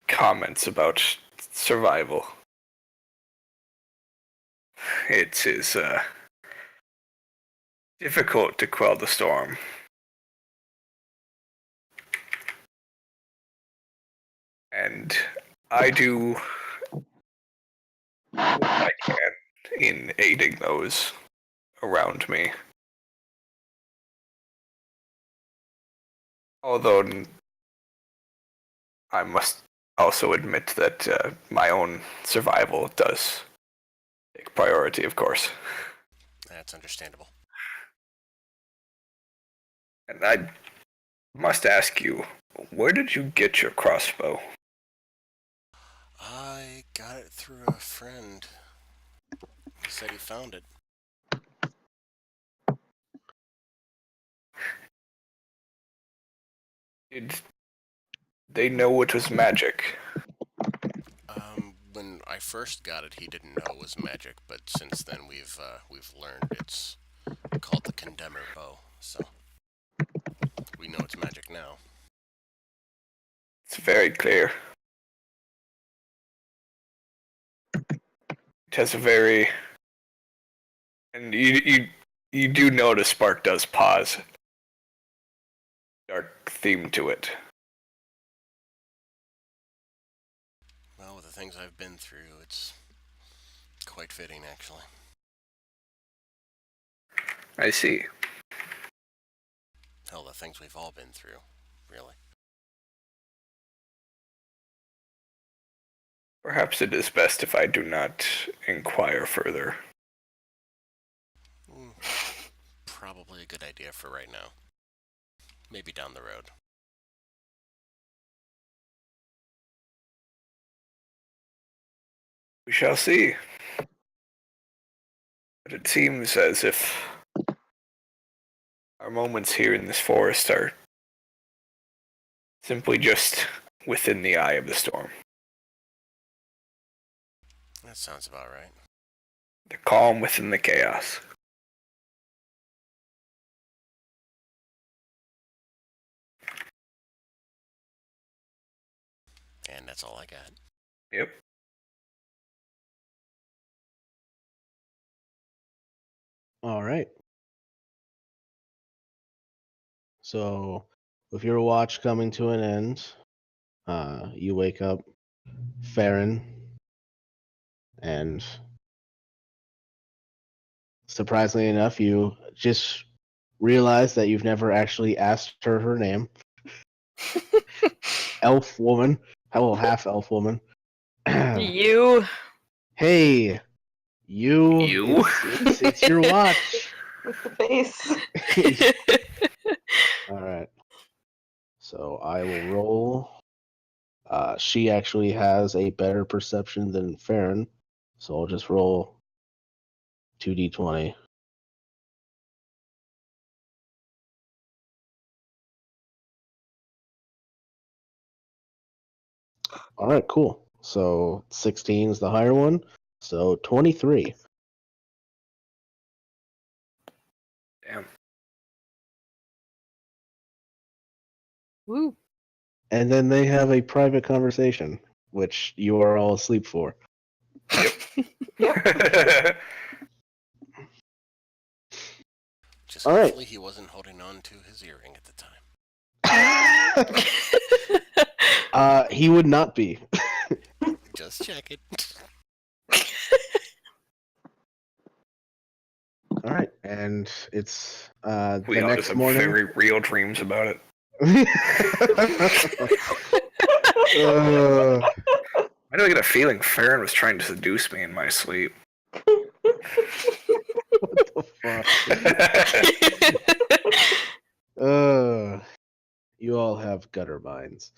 Speaker 2: comments about survival. It is difficult to quell the storm. And I do what I can in aiding those around me. Although I must also admit that my own survival does take priority, of course.
Speaker 5: That's understandable.
Speaker 2: And I must ask you, where did you get your crossbow?
Speaker 5: I got it through a friend. He said he found it.
Speaker 2: Did they know it was magic?
Speaker 5: When I first got it, he didn't know it was magic, but since then we've learned it's called the Condemner Bow, so we know it's magic now.
Speaker 2: It's very clear. It has a very, and you do notice Spark does pause. Dark theme to it.
Speaker 5: Well, with the things I've been through, it's quite fitting, actually.
Speaker 2: I see.
Speaker 5: Hell, the things we've all been through, really.
Speaker 2: Perhaps it is best if I do not inquire further.
Speaker 5: Probably a good idea for right now. Maybe down the road.
Speaker 2: We shall see. But it seems as if our moments here in this forest are simply just within the eye of the storm.
Speaker 5: That sounds about right.
Speaker 2: The calm within the chaos.
Speaker 5: And that's all I got.
Speaker 2: Yep.
Speaker 1: All right. So, with your watch coming to an end, you wake up, Farron, and surprisingly enough, you just realize that you've never actually asked her name. Elf woman, hello, half elf woman.
Speaker 4: You.
Speaker 1: Hey, you.
Speaker 2: You?
Speaker 1: It's your watch.
Speaker 3: With the face.
Speaker 1: All right. So I will roll. She actually has a better perception than Farron, so I'll just roll 2d20. All right, cool. So 16 is the higher one, so 23.
Speaker 2: Damn.
Speaker 4: Woo.
Speaker 1: And then they have a private conversation, which you are all asleep for.
Speaker 5: Just
Speaker 1: All right.
Speaker 5: hopefully he wasn't holding on to his earring at the time.
Speaker 1: He would not be.
Speaker 5: Just check it.
Speaker 1: All right, and it's
Speaker 2: We
Speaker 1: the
Speaker 2: all
Speaker 1: next
Speaker 2: just have
Speaker 1: morning.
Speaker 2: very real dreams about it. I do get a feeling Farron was trying to seduce me in my sleep.
Speaker 1: What the fuck? You all have gutter minds.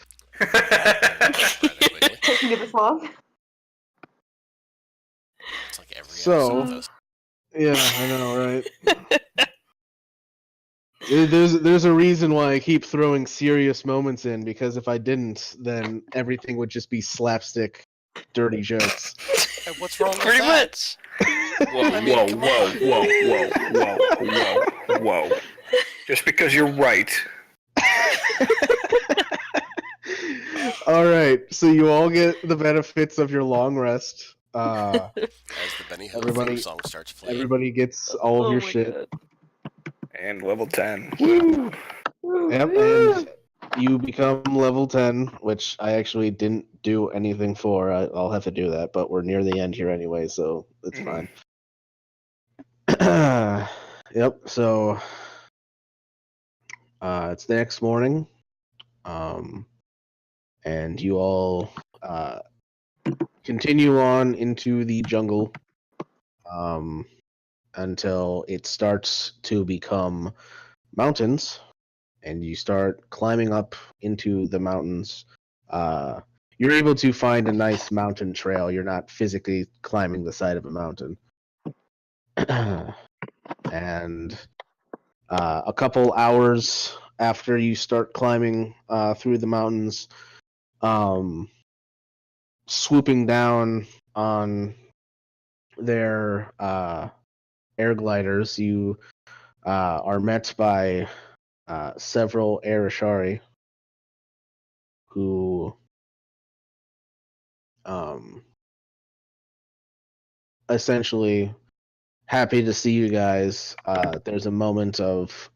Speaker 3: Taking it this long?
Speaker 5: It's like every
Speaker 1: So-
Speaker 5: episode of us.
Speaker 1: Yeah, I know, right? There's a reason why I keep throwing serious moments in, because if I didn't, then everything would just be slapstick, dirty jokes.
Speaker 5: Hey, what's wrong with
Speaker 4: Pretty
Speaker 5: that?
Speaker 4: much.
Speaker 2: Whoa,
Speaker 5: I mean,
Speaker 2: whoa,
Speaker 5: come
Speaker 2: whoa,
Speaker 5: on.
Speaker 2: whoa, whoa, whoa, whoa, whoa. Just because you're right.
Speaker 1: All right, so you all get the benefits of your long rest.
Speaker 5: As the Benny Hill
Speaker 1: Everybody-
Speaker 5: theme song starts playing.
Speaker 1: Everybody gets all of
Speaker 4: Oh
Speaker 1: your
Speaker 4: my
Speaker 1: shit.
Speaker 4: God.
Speaker 2: And level 10. Woo!
Speaker 1: Yep, and you become level 10, which I actually didn't do anything for. I'll have to do that, but we're near the end here anyway, so it's
Speaker 2: Mhm.
Speaker 1: fine. Yep, so it's the next morning, and you all continue on into the jungle until it starts to become mountains, and you start climbing up into the mountains. You're able to find a nice mountain trail. You're not physically climbing the side of a mountain. And a couple hours after you start climbing through the mountains, swooping down on their air gliders, you are met by several Arashari who essentially happy to see you guys. There's a moment of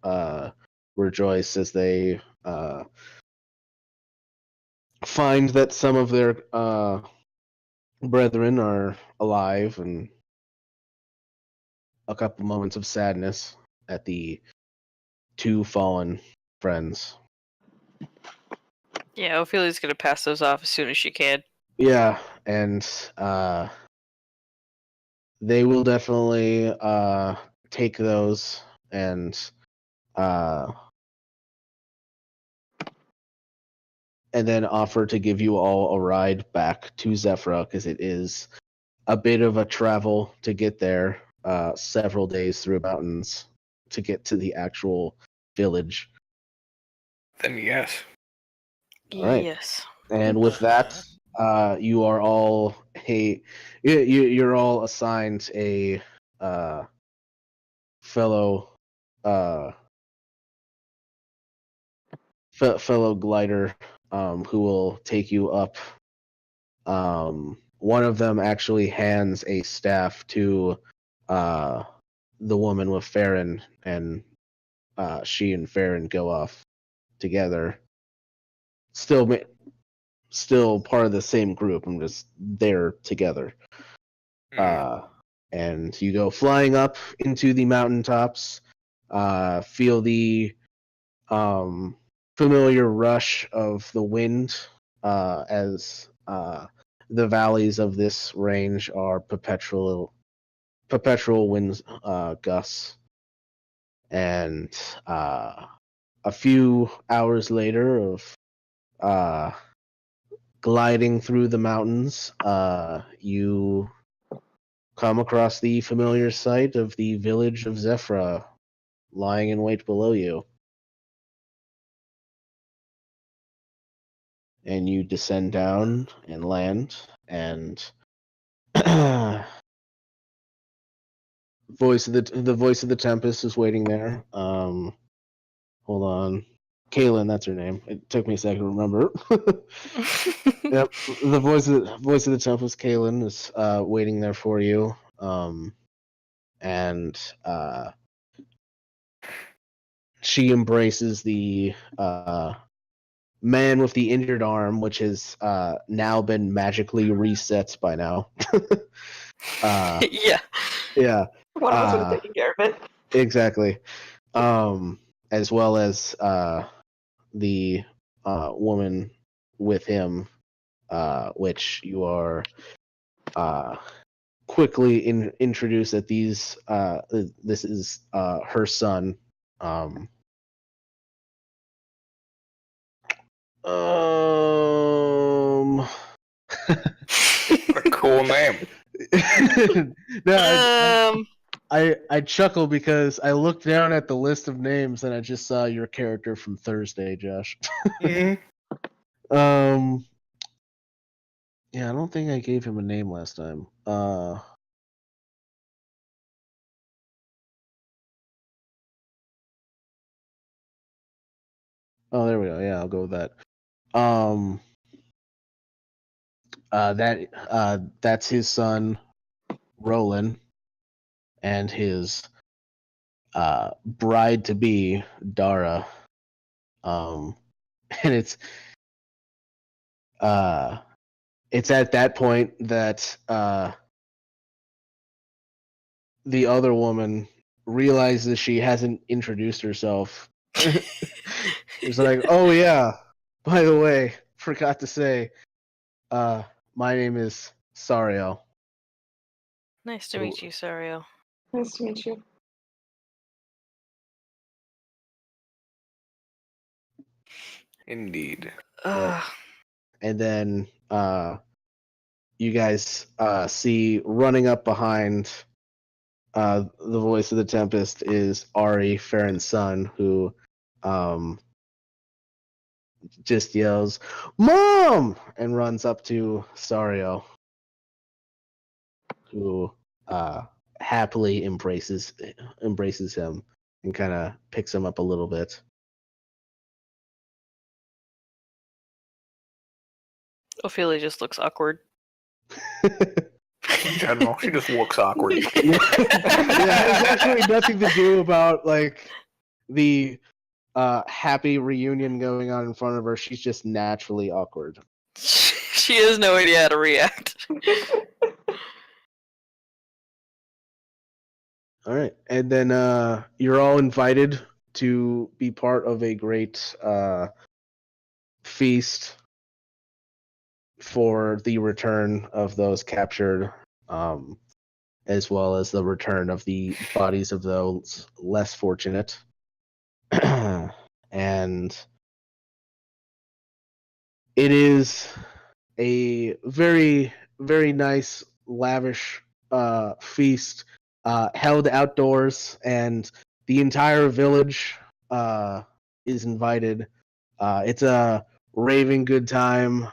Speaker 1: rejoice as they find that some of their brethren are alive, and a couple moments of sadness at the two fallen friends.
Speaker 4: Yeah, Ophelia's gonna pass those off as soon as she can.
Speaker 1: Yeah, and they will definitely take those and then offer to give you all a ride back to Zephyra, because it is a bit of a travel to get there, several days through mountains to get to the actual village.
Speaker 2: Then yes.
Speaker 1: All right.
Speaker 4: Yes.
Speaker 1: And with that, you are all you're all assigned a fellow fellow glider who will take you up. One of them actually hands a staff to the woman with Farron, and she and Farron go off together. Still part of the same group. I'm just there together. And you go flying up into the mountaintops. Feel the familiar rush of the wind as the valleys of this range are perpetual winds, gusts. And a few hours later of gliding through the mountains, you come across the familiar sight of the village of Zephyra lying in wait below you. And you descend down and land, and the voice of the Tempest is waiting there. Hold on. Kaylin, that's her name. It took me a second to remember. Yep, the voice of the Tempest, Kaylin, is waiting there for you. And she embraces the man with the injured arm, which has now been magically reset by now.
Speaker 4: Yeah.
Speaker 1: Yeah,
Speaker 3: One of us would have taken care of it.
Speaker 1: exactly. As well as the woman with him, which you are quickly introduced that this is her son.
Speaker 2: What a cool name.
Speaker 1: No, I chuckle because I looked down at the list of names and I just saw your character from Thursday, Josh.
Speaker 2: Mhm.
Speaker 1: Yeah, I don't think I gave him a name last time. Oh, there we go. Yeah, I'll go with that. That's his son, Roland, and his bride to be, Dara. And it's at that point that the other woman realizes she hasn't introduced herself. It's like, oh yeah, by the way, forgot to say, my name is Sariel.
Speaker 4: Nice to meet you, Sariel.
Speaker 3: Nice to meet you.
Speaker 2: Indeed.
Speaker 1: And then you guys see running up behind the voice of the Tempest is Ari, Farron's son, who just yells, "Mom!" and runs up to Sariel. who happily embraces him and kind of picks him up a little bit.
Speaker 4: Ophelia just looks awkward.
Speaker 2: In general, she just looks awkward.
Speaker 1: Yeah, it has actually nothing to do about like the happy reunion going on in front of her. She's just naturally awkward.
Speaker 4: She has no idea how to react.
Speaker 1: All right, and then you're all invited to be part of a great feast for the return of those captured, as well as the return of the bodies of those less fortunate. And it is a very, very nice, lavish feast held outdoors, and the entire village is invited. It's a raving good time.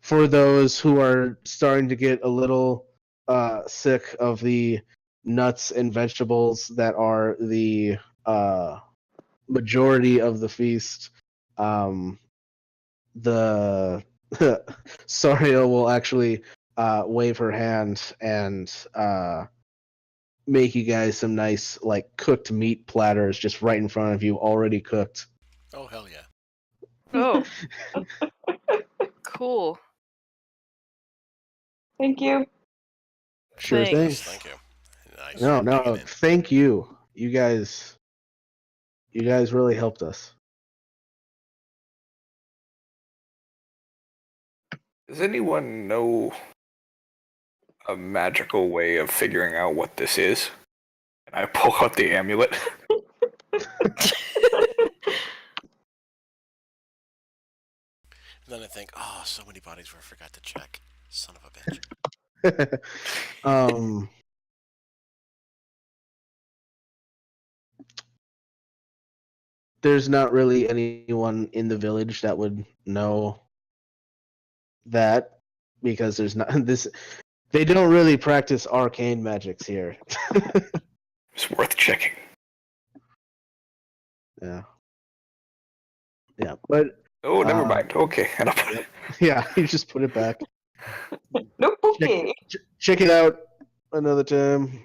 Speaker 1: For those who are starting to get a little sick of the nuts and vegetables that are the majority of the feast, the Sario will actually wave her hand and make you guys some nice like cooked meat platters just right in front of you, already cooked.
Speaker 5: Oh, hell yeah.
Speaker 4: Oh. Cool.
Speaker 3: Thank you.
Speaker 1: Sure
Speaker 4: Thanks.
Speaker 1: thing.
Speaker 5: Thank you. Nice.
Speaker 1: No,
Speaker 5: for bringing
Speaker 1: no,
Speaker 5: in.
Speaker 1: thank you. You guys really helped us.
Speaker 2: Does anyone know a magical way of figuring out what this is? And I pull out the amulet.
Speaker 5: And then I think, oh, so many bodies were forgot to check. Son of a bitch.
Speaker 1: There's not really anyone in the village that would know that because there's not this. They don't really practice arcane magics here.
Speaker 2: It's worth checking.
Speaker 1: Yeah. Yeah, but
Speaker 2: Oh, never mind. Okay, and I'll put it.
Speaker 1: yeah, you just put it back.
Speaker 3: Nope. Okay.
Speaker 1: Check it out another time.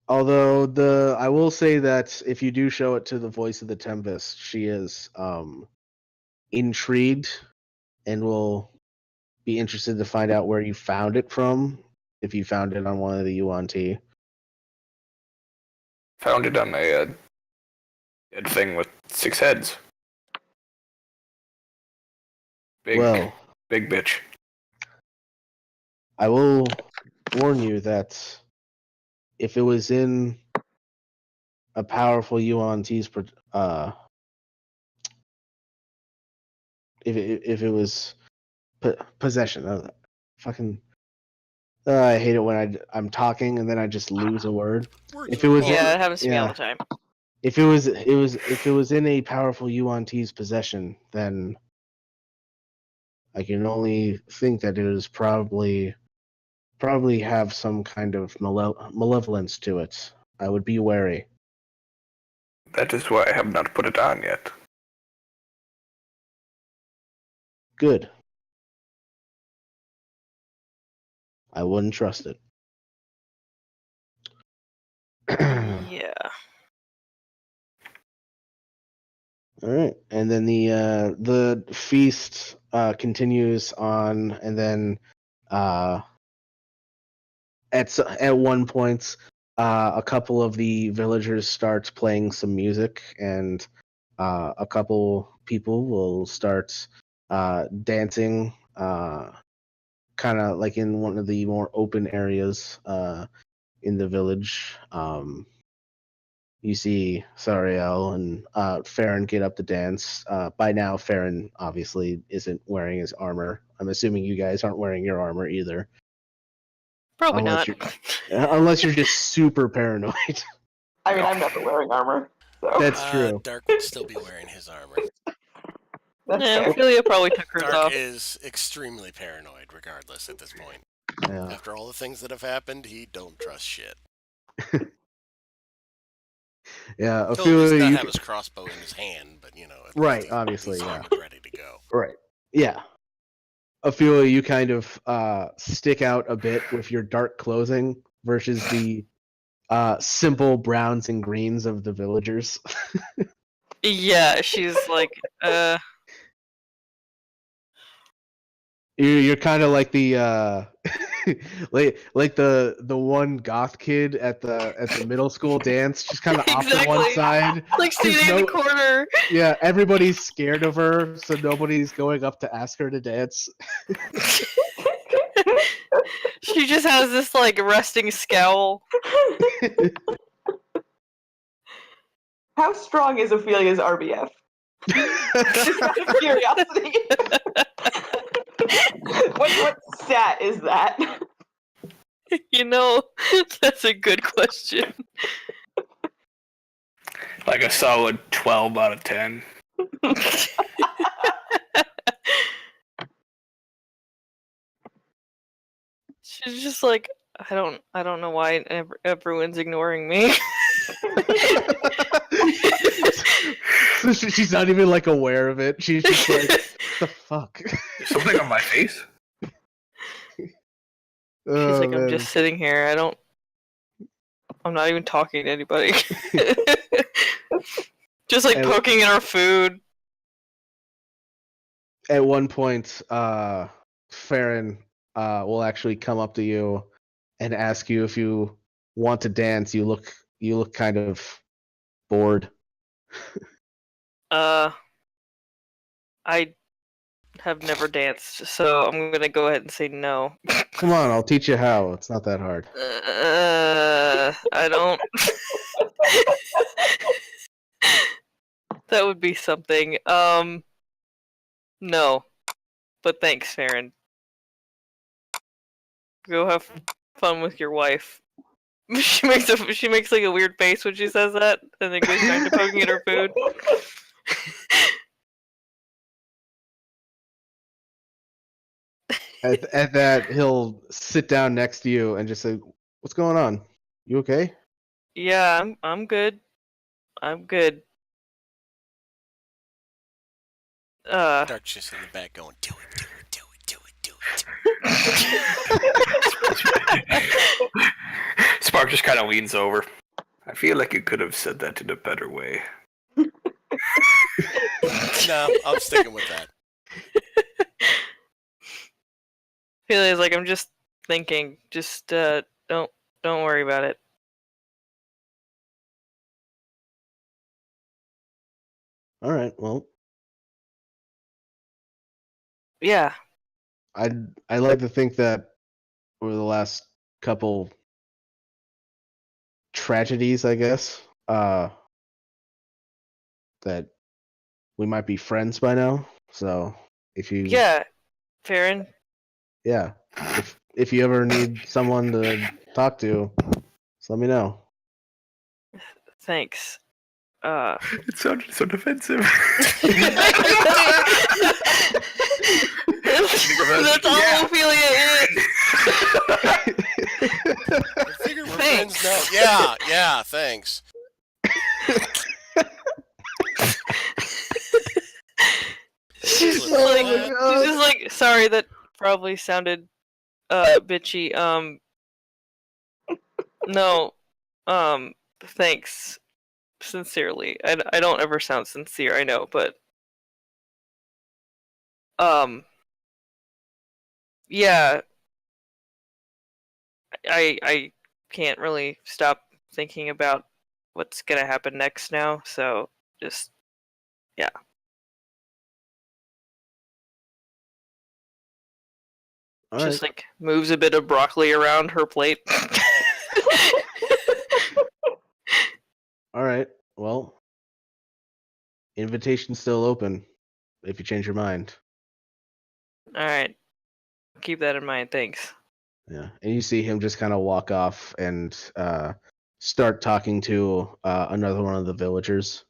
Speaker 1: Although I will say that if you do show it to the voice of the Tempest, she is intrigued and will be interested to find out where you found it from. If you found it on one of the UNT.
Speaker 2: Found it on a dead thing with 6 heads. Big bitch.
Speaker 1: I will warn you that if it was in a powerful UNT's if it was possession, I hate it when I'm talking and then I just lose a word. If it was
Speaker 4: Yeah, it happens to me all
Speaker 1: yeah.
Speaker 4: the time.
Speaker 1: If it was in a powerful UNT's possession, then I can only think that it was probably have some kind of malevolence to it. I would be wary.
Speaker 2: That is why I have not put it on yet.
Speaker 1: Good. I wouldn't trust it.
Speaker 4: Yeah.
Speaker 1: All right, and then the feast continues on, and then at one point, a couple of the villagers start playing some music, and a couple people will start dancing, kind of like in one of the more open areas in the village. You see Sariel and Farron get up to dance. By now, Farron obviously isn't wearing his armor. I'm assuming you guys aren't wearing your armor either.
Speaker 4: Probably
Speaker 1: Unless
Speaker 4: not.
Speaker 1: Unless you're just super paranoid.
Speaker 3: I mean, I'm never wearing armor. So.
Speaker 1: That's true.
Speaker 5: Dark would still be wearing his armor.
Speaker 3: That's
Speaker 4: Yeah,
Speaker 3: fair.
Speaker 4: Ophelia probably took hers
Speaker 5: Dark
Speaker 4: off.
Speaker 5: is extremely paranoid, regardless, at this point.
Speaker 1: Yeah.
Speaker 5: After all the things that have happened, he don't trust shit.
Speaker 1: Yeah.
Speaker 5: He'll at least
Speaker 1: Ophelia,
Speaker 5: not
Speaker 1: you
Speaker 5: have his crossbow in his hand, but, at
Speaker 1: Right,
Speaker 5: least
Speaker 1: obviously,
Speaker 5: he's
Speaker 1: yeah.
Speaker 5: armed and ready to go.
Speaker 1: Right. Yeah. Ophelia, you kind of stick out a bit with your dark clothing versus the simple browns and greens of the villagers.
Speaker 4: Yeah, she's like,
Speaker 1: You're kind of like the like the one goth kid at the middle school dance, just kind of off to one
Speaker 4: Exactly.
Speaker 1: side.
Speaker 4: like
Speaker 1: 'Cause
Speaker 4: standing in the corner.
Speaker 1: Yeah, everybody's scared of her, so nobody's going up to ask her to dance.
Speaker 4: She just has this like resting scowl.
Speaker 3: How strong is Ophelia's RBF? Just out of curiosity. what stat is that?
Speaker 4: That's a good question.
Speaker 2: Like a solid 12 out of 10.
Speaker 4: She's just like, I don't know why everyone's ignoring me.
Speaker 1: So she's not even like aware of it. She's just like, what the fuck?
Speaker 2: There's something on my face?
Speaker 4: She's
Speaker 1: Oh,
Speaker 4: like, I'm
Speaker 1: man.
Speaker 4: just sitting here. I'm not even talking to anybody. Just like
Speaker 1: And-
Speaker 4: poking in her food.
Speaker 1: At one point, Farron will actually come up to you and ask you if you want to dance. You look kind of bored.
Speaker 4: I have never danced, so I'm gonna go ahead and say no.
Speaker 1: Come on, I'll teach you how. It's not that hard.
Speaker 4: I don't. That would be something. No. But thanks, Farron. Go have fun with your wife. She makes like a weird face when she says that, and then goes back to poking at her food.
Speaker 1: At that, he'll sit down next to you and just say, "What's going on? You okay?"
Speaker 4: Yeah, I'm good. I'm good.
Speaker 5: Dark's just in the back going, do it, do it, do it, do it, do it.
Speaker 2: Spark just kind of leans over. I feel like you could have said that in a better way.
Speaker 5: No, I'm sticking with that.
Speaker 4: Philia's like, I'm just thinking. Just don't worry about it.
Speaker 1: All right. Well,
Speaker 4: Yeah.
Speaker 1: I like to think that over the last couple tragedies, I guess, that we might be friends by now. So if you,
Speaker 4: Yeah, Farron.
Speaker 1: yeah, if you ever need someone to talk to, just let me know.
Speaker 4: Thanks.
Speaker 2: It sounded so defensive.
Speaker 4: That's all Ophelia is.
Speaker 5: I figure we're
Speaker 4: Thanks.
Speaker 5: friends now. Yeah, thanks.
Speaker 4: She's
Speaker 5: Oh
Speaker 4: like,
Speaker 5: my
Speaker 4: she's just like, sorry, that probably sounded bitchy. No, thanks. Sincerely. I don't ever sound sincere, I know, but yeah, I can't really stop thinking about what's gonna happen next now, so just yeah.
Speaker 1: All
Speaker 4: Just
Speaker 1: right.
Speaker 4: like moves a bit of broccoli around her plate.
Speaker 1: All right. Well, invitation's still open if you change your mind.
Speaker 4: Alright. Keep that in mind, thanks.
Speaker 1: Yeah. And you see him just kind of walk off and start talking to another one of the villagers.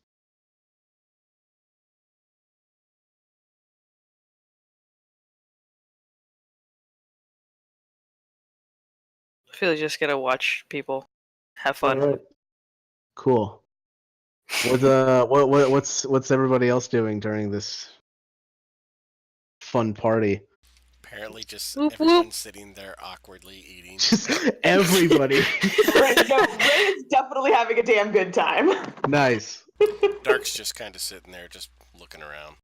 Speaker 4: feel like just gonna watch people have fun.
Speaker 1: All right. Cool. What's everybody else doing during this fun party?
Speaker 5: Apparently, just
Speaker 4: Whoop,
Speaker 5: everyone
Speaker 4: whoop.
Speaker 5: sitting there awkwardly eating.
Speaker 1: Just everybody.
Speaker 3: Ray is definitely having a damn good time.
Speaker 1: Nice.
Speaker 5: Dark's just kind of sitting there, just looking around.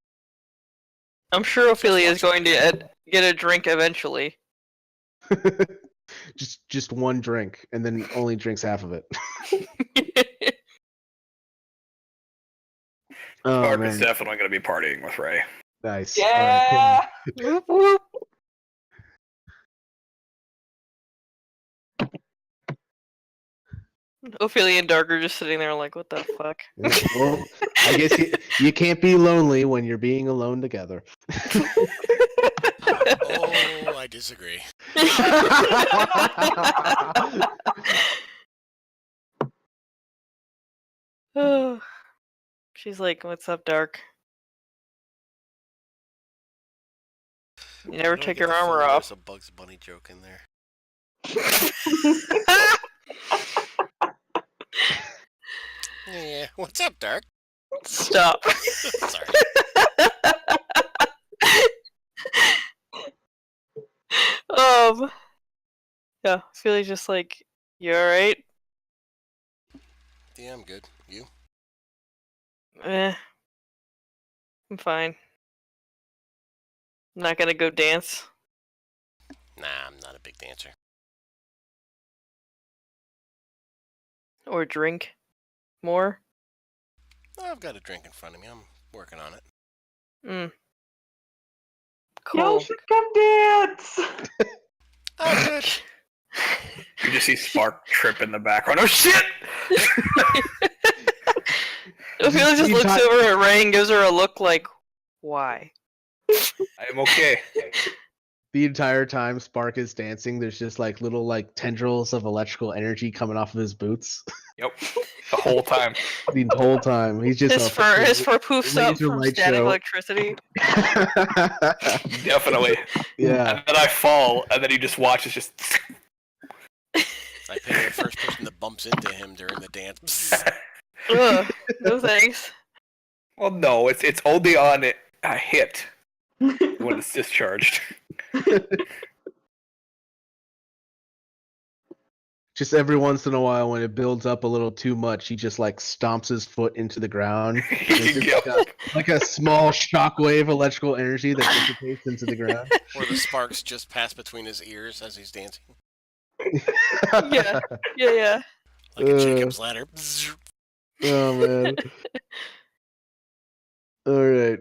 Speaker 4: I'm sure Ophelia is
Speaker 5: watching
Speaker 4: going to get a drink eventually.
Speaker 1: just one drink, and then only drinks half of it. Oh
Speaker 2: Spark is
Speaker 1: man,
Speaker 2: definitely going to be partying with Ray.
Speaker 1: nice.
Speaker 3: Yeah.
Speaker 4: Whoop, whoop. Ophelia and Dark are just sitting there like, what the fuck?
Speaker 1: Yeah, well, I guess you can't be lonely when you're being alone together.
Speaker 5: Oh, I disagree.
Speaker 4: She's like, what's up, Dark? You never
Speaker 5: I don't
Speaker 4: take
Speaker 5: get
Speaker 4: your
Speaker 5: the
Speaker 4: armor
Speaker 5: feeling
Speaker 4: off.
Speaker 5: There's a Bugs Bunny joke in there. Yeah, what's up, Dark?
Speaker 4: Stop.
Speaker 5: Sorry.
Speaker 4: Yeah, Ophelia's just like, you alright?
Speaker 5: Yeah, I'm good. You?
Speaker 4: I'm fine. I'm not gonna go dance.
Speaker 5: Nah, I'm not a big dancer.
Speaker 4: Or drink more.
Speaker 5: I've got a drink in front of me. I'm working on it.
Speaker 3: Y'all
Speaker 4: Cool.
Speaker 3: should come dance.
Speaker 5: Oh, good.
Speaker 2: You just see Spark trip in the background. Oh shit!
Speaker 4: Ophelia just looks over at Ray and gives her a look like, why?
Speaker 2: I am okay.
Speaker 1: The entire time Spark is dancing, there's just like little like tendrils of electrical energy coming off of his boots.
Speaker 2: Yep. The whole time.
Speaker 1: The whole time he's just
Speaker 4: His fur poofs up
Speaker 1: laser
Speaker 4: from
Speaker 1: light
Speaker 4: static
Speaker 1: show.
Speaker 4: electricity.
Speaker 2: Definitely.
Speaker 1: Yeah.
Speaker 2: And then I fall, and then he just watches just.
Speaker 5: I pity the first person that bumps into him during the dance.
Speaker 4: Ugh, no thanks.
Speaker 2: Well, no, it's only on a hit when it's discharged.
Speaker 1: Just every once in a while, when it builds up a little too much, he just like stomps his foot into the ground. There's just
Speaker 2: Yep.
Speaker 1: like a small shockwave electrical energy that dissipates into the ground.
Speaker 5: Or the sparks just pass between his ears as he's dancing.
Speaker 4: Yeah. Yeah.
Speaker 5: Like a Jacob's ladder.
Speaker 1: Oh man. All right.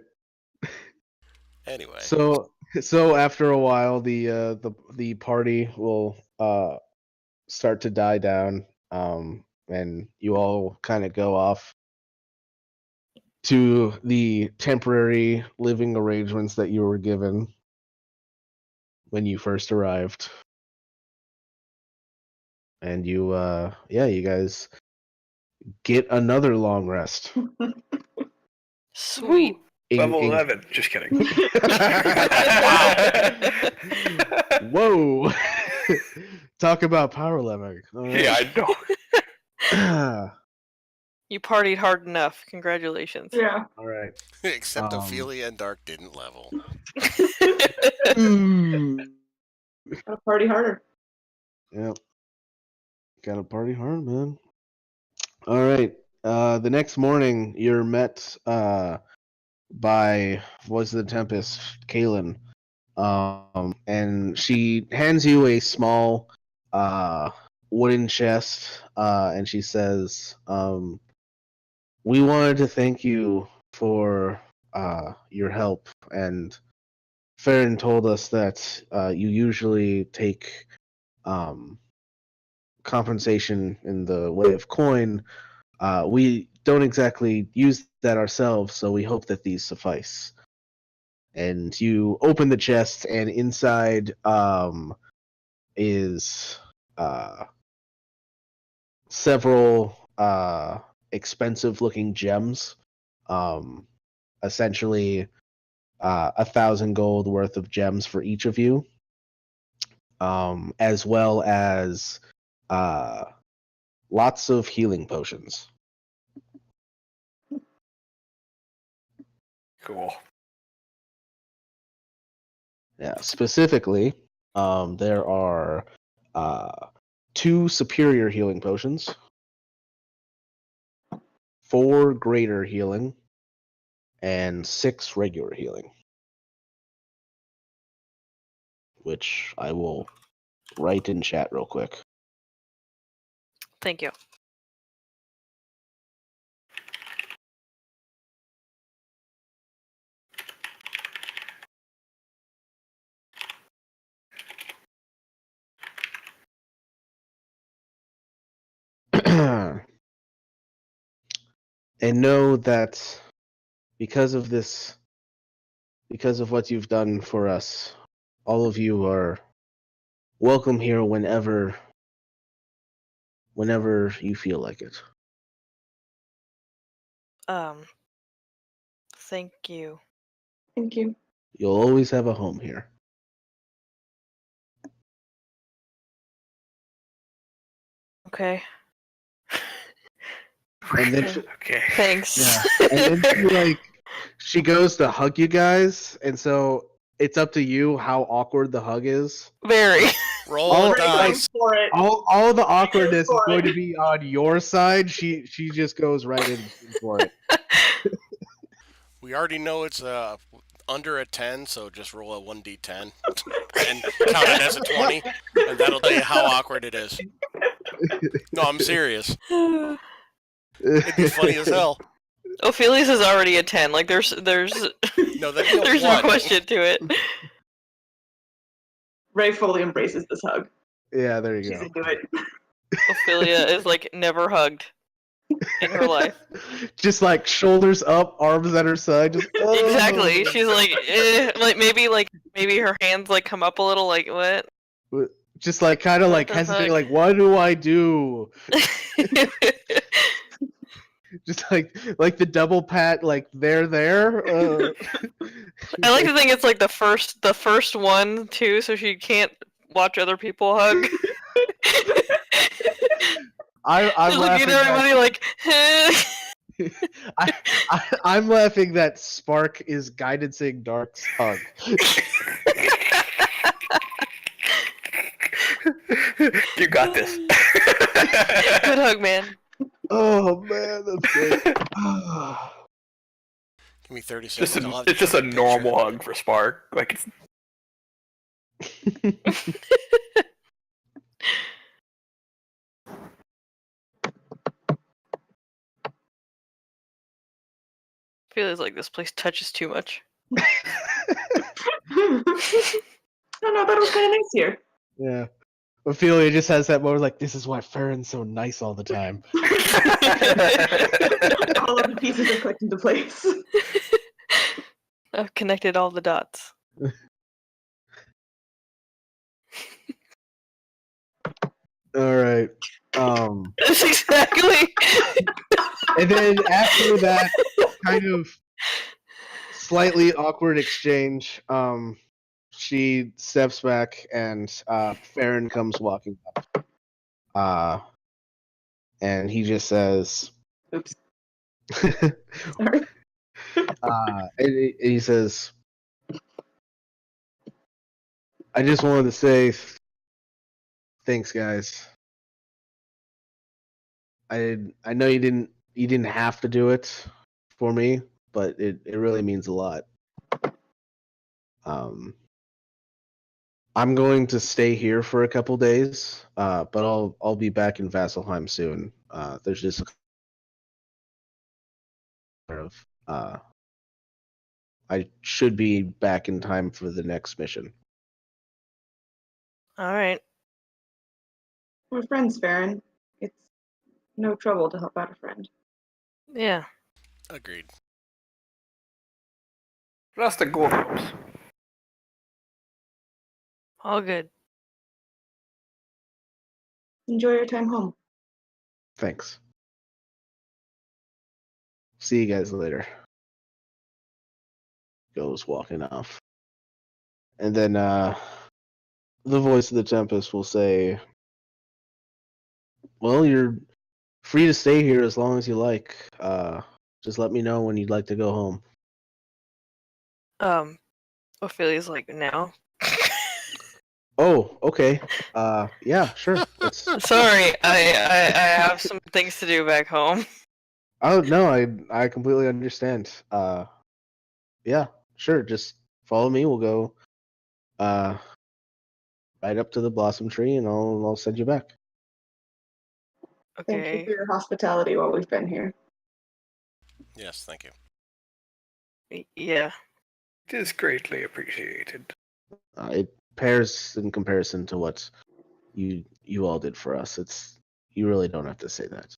Speaker 5: Anyway.
Speaker 1: So after a while, the party will start to die down, and you all kind of go off to the temporary living arrangements that you were given when you first arrived. And you guys get another long rest.
Speaker 4: Sweet.
Speaker 2: Level 11. Just kidding.
Speaker 1: Whoa. Talk about power leveling. All right.
Speaker 2: Yeah, I know.
Speaker 4: You partied hard enough. Congratulations.
Speaker 3: Yeah.
Speaker 1: All right.
Speaker 5: Except Ophelia and Dark didn't level.
Speaker 3: Gotta party harder.
Speaker 1: Yep. Gotta party hard, man. All right. The next morning, you're met by Voice of the Tempest, Kaylin. And she hands you a small wooden chest, and she says, we wanted to thank you for your help, and Farron told us that you usually take compensation in the way of coin. We don't exactly use that ourselves, so we hope that these suffice. And you open the chest, and inside is several expensive-looking gems. Essentially, 1,000 gold worth of gems for each of you. as well as lots of healing potions.
Speaker 2: Cool.
Speaker 1: Yeah, specifically, there are 2 superior healing potions, 4 greater healing, and 6 regular healing, which I will write in chat real quick.
Speaker 4: Thank you.
Speaker 1: And know that because of this, because of what you've done for us, all of you are welcome here whenever you feel like it.
Speaker 4: Thank you.
Speaker 3: Thank you.
Speaker 1: You'll always have a home here.
Speaker 4: Okay.
Speaker 1: And then
Speaker 2: Okay.
Speaker 4: Thanks.
Speaker 1: yeah, and then she goes to hug you guys, and so it's up to you how awkward the hug is.
Speaker 4: Very.
Speaker 5: Roll
Speaker 1: Oh,
Speaker 5: a
Speaker 3: Ray
Speaker 5: dice.
Speaker 3: goes for it.
Speaker 1: All the awkwardness is
Speaker 3: For
Speaker 1: going
Speaker 3: it.
Speaker 1: to be on your side. She just goes right in for it.
Speaker 5: We already know it's under a 10, so just roll a 1d10 and count it as a 20, and that'll tell you how awkward it is. No, I'm serious. It'd be funny as hell.
Speaker 4: Ophelia's is already a 10. Like there's
Speaker 5: No, that'd be a
Speaker 4: there's no
Speaker 5: 1.
Speaker 4: question to it.
Speaker 3: Ray fully embraces this hug.
Speaker 1: Yeah, there you
Speaker 3: She's
Speaker 1: go.
Speaker 3: into it.
Speaker 4: Ophelia is like never hugged in her life.
Speaker 1: Just like shoulders up, arms at her side. Just,
Speaker 4: Exactly.
Speaker 1: oh.
Speaker 4: She's like maybe her hands like come up a little like what?
Speaker 1: Just like kind of
Speaker 4: What
Speaker 1: like
Speaker 4: the
Speaker 1: hesitating,
Speaker 4: fuck?
Speaker 1: like what do I do? Just like the double pat, like there.
Speaker 4: I like to think it's like the first one too, so she can't watch other people hug.
Speaker 1: I'm
Speaker 4: Just
Speaker 1: laughing.
Speaker 4: looking at everybody like
Speaker 1: I'm laughing that Spark is guidancing Dark's hug.
Speaker 2: You got this.
Speaker 4: good hug, man.
Speaker 1: Oh man, that's great.
Speaker 5: Give me 30
Speaker 2: Just
Speaker 5: seconds.
Speaker 2: it's just a normal hug for Spark. Like it's
Speaker 4: Feels like this place touches too much.
Speaker 3: Oh no, that was kind of nice here.
Speaker 1: Yeah. Ophelia just has that moment like, this is why Farron's so nice all the time.
Speaker 3: All of the pieces are clicked into place.
Speaker 4: I've connected all the dots.
Speaker 1: Alright.
Speaker 4: That's exactly.
Speaker 1: And then after that kind of slightly awkward exchange, she steps back and Farron comes walking up. And he just says,
Speaker 3: Oops. Sorry.
Speaker 1: and he says, I just wanted to say thanks, guys. I know you didn't have to do it for me, but it really means a lot. I'm going to stay here for a couple days, but I'll be back in Vasselheim soon. There's just I should be back in time for the next mission.
Speaker 4: All right.
Speaker 3: We're friends, Farron. It's no trouble to help out a friend.
Speaker 4: Yeah.
Speaker 5: Agreed.
Speaker 2: just a glimpse.
Speaker 4: All good.
Speaker 3: Enjoy your time home.
Speaker 1: Thanks. See you guys later. Goes walking off. And then the voice of the Tempest will say, "Well, you're free to stay here as long as you like. Just let me know when you'd like to go home."
Speaker 4: Ophelia's like, now?
Speaker 1: Oh, okay. Yeah, sure. Let's.
Speaker 4: Sorry, I have some things to do back home.
Speaker 1: Oh no, I completely understand. Yeah, sure. Just follow me. We'll go. Right up to the blossom tree, and I'll send you back.
Speaker 3: Thank you
Speaker 4: Okay.
Speaker 3: for your hospitality while we've been here.
Speaker 5: Yes, thank you.
Speaker 4: Yeah.
Speaker 2: It is greatly appreciated.
Speaker 1: It pairs in comparison to what you all did for us. It's you really don't have to say that.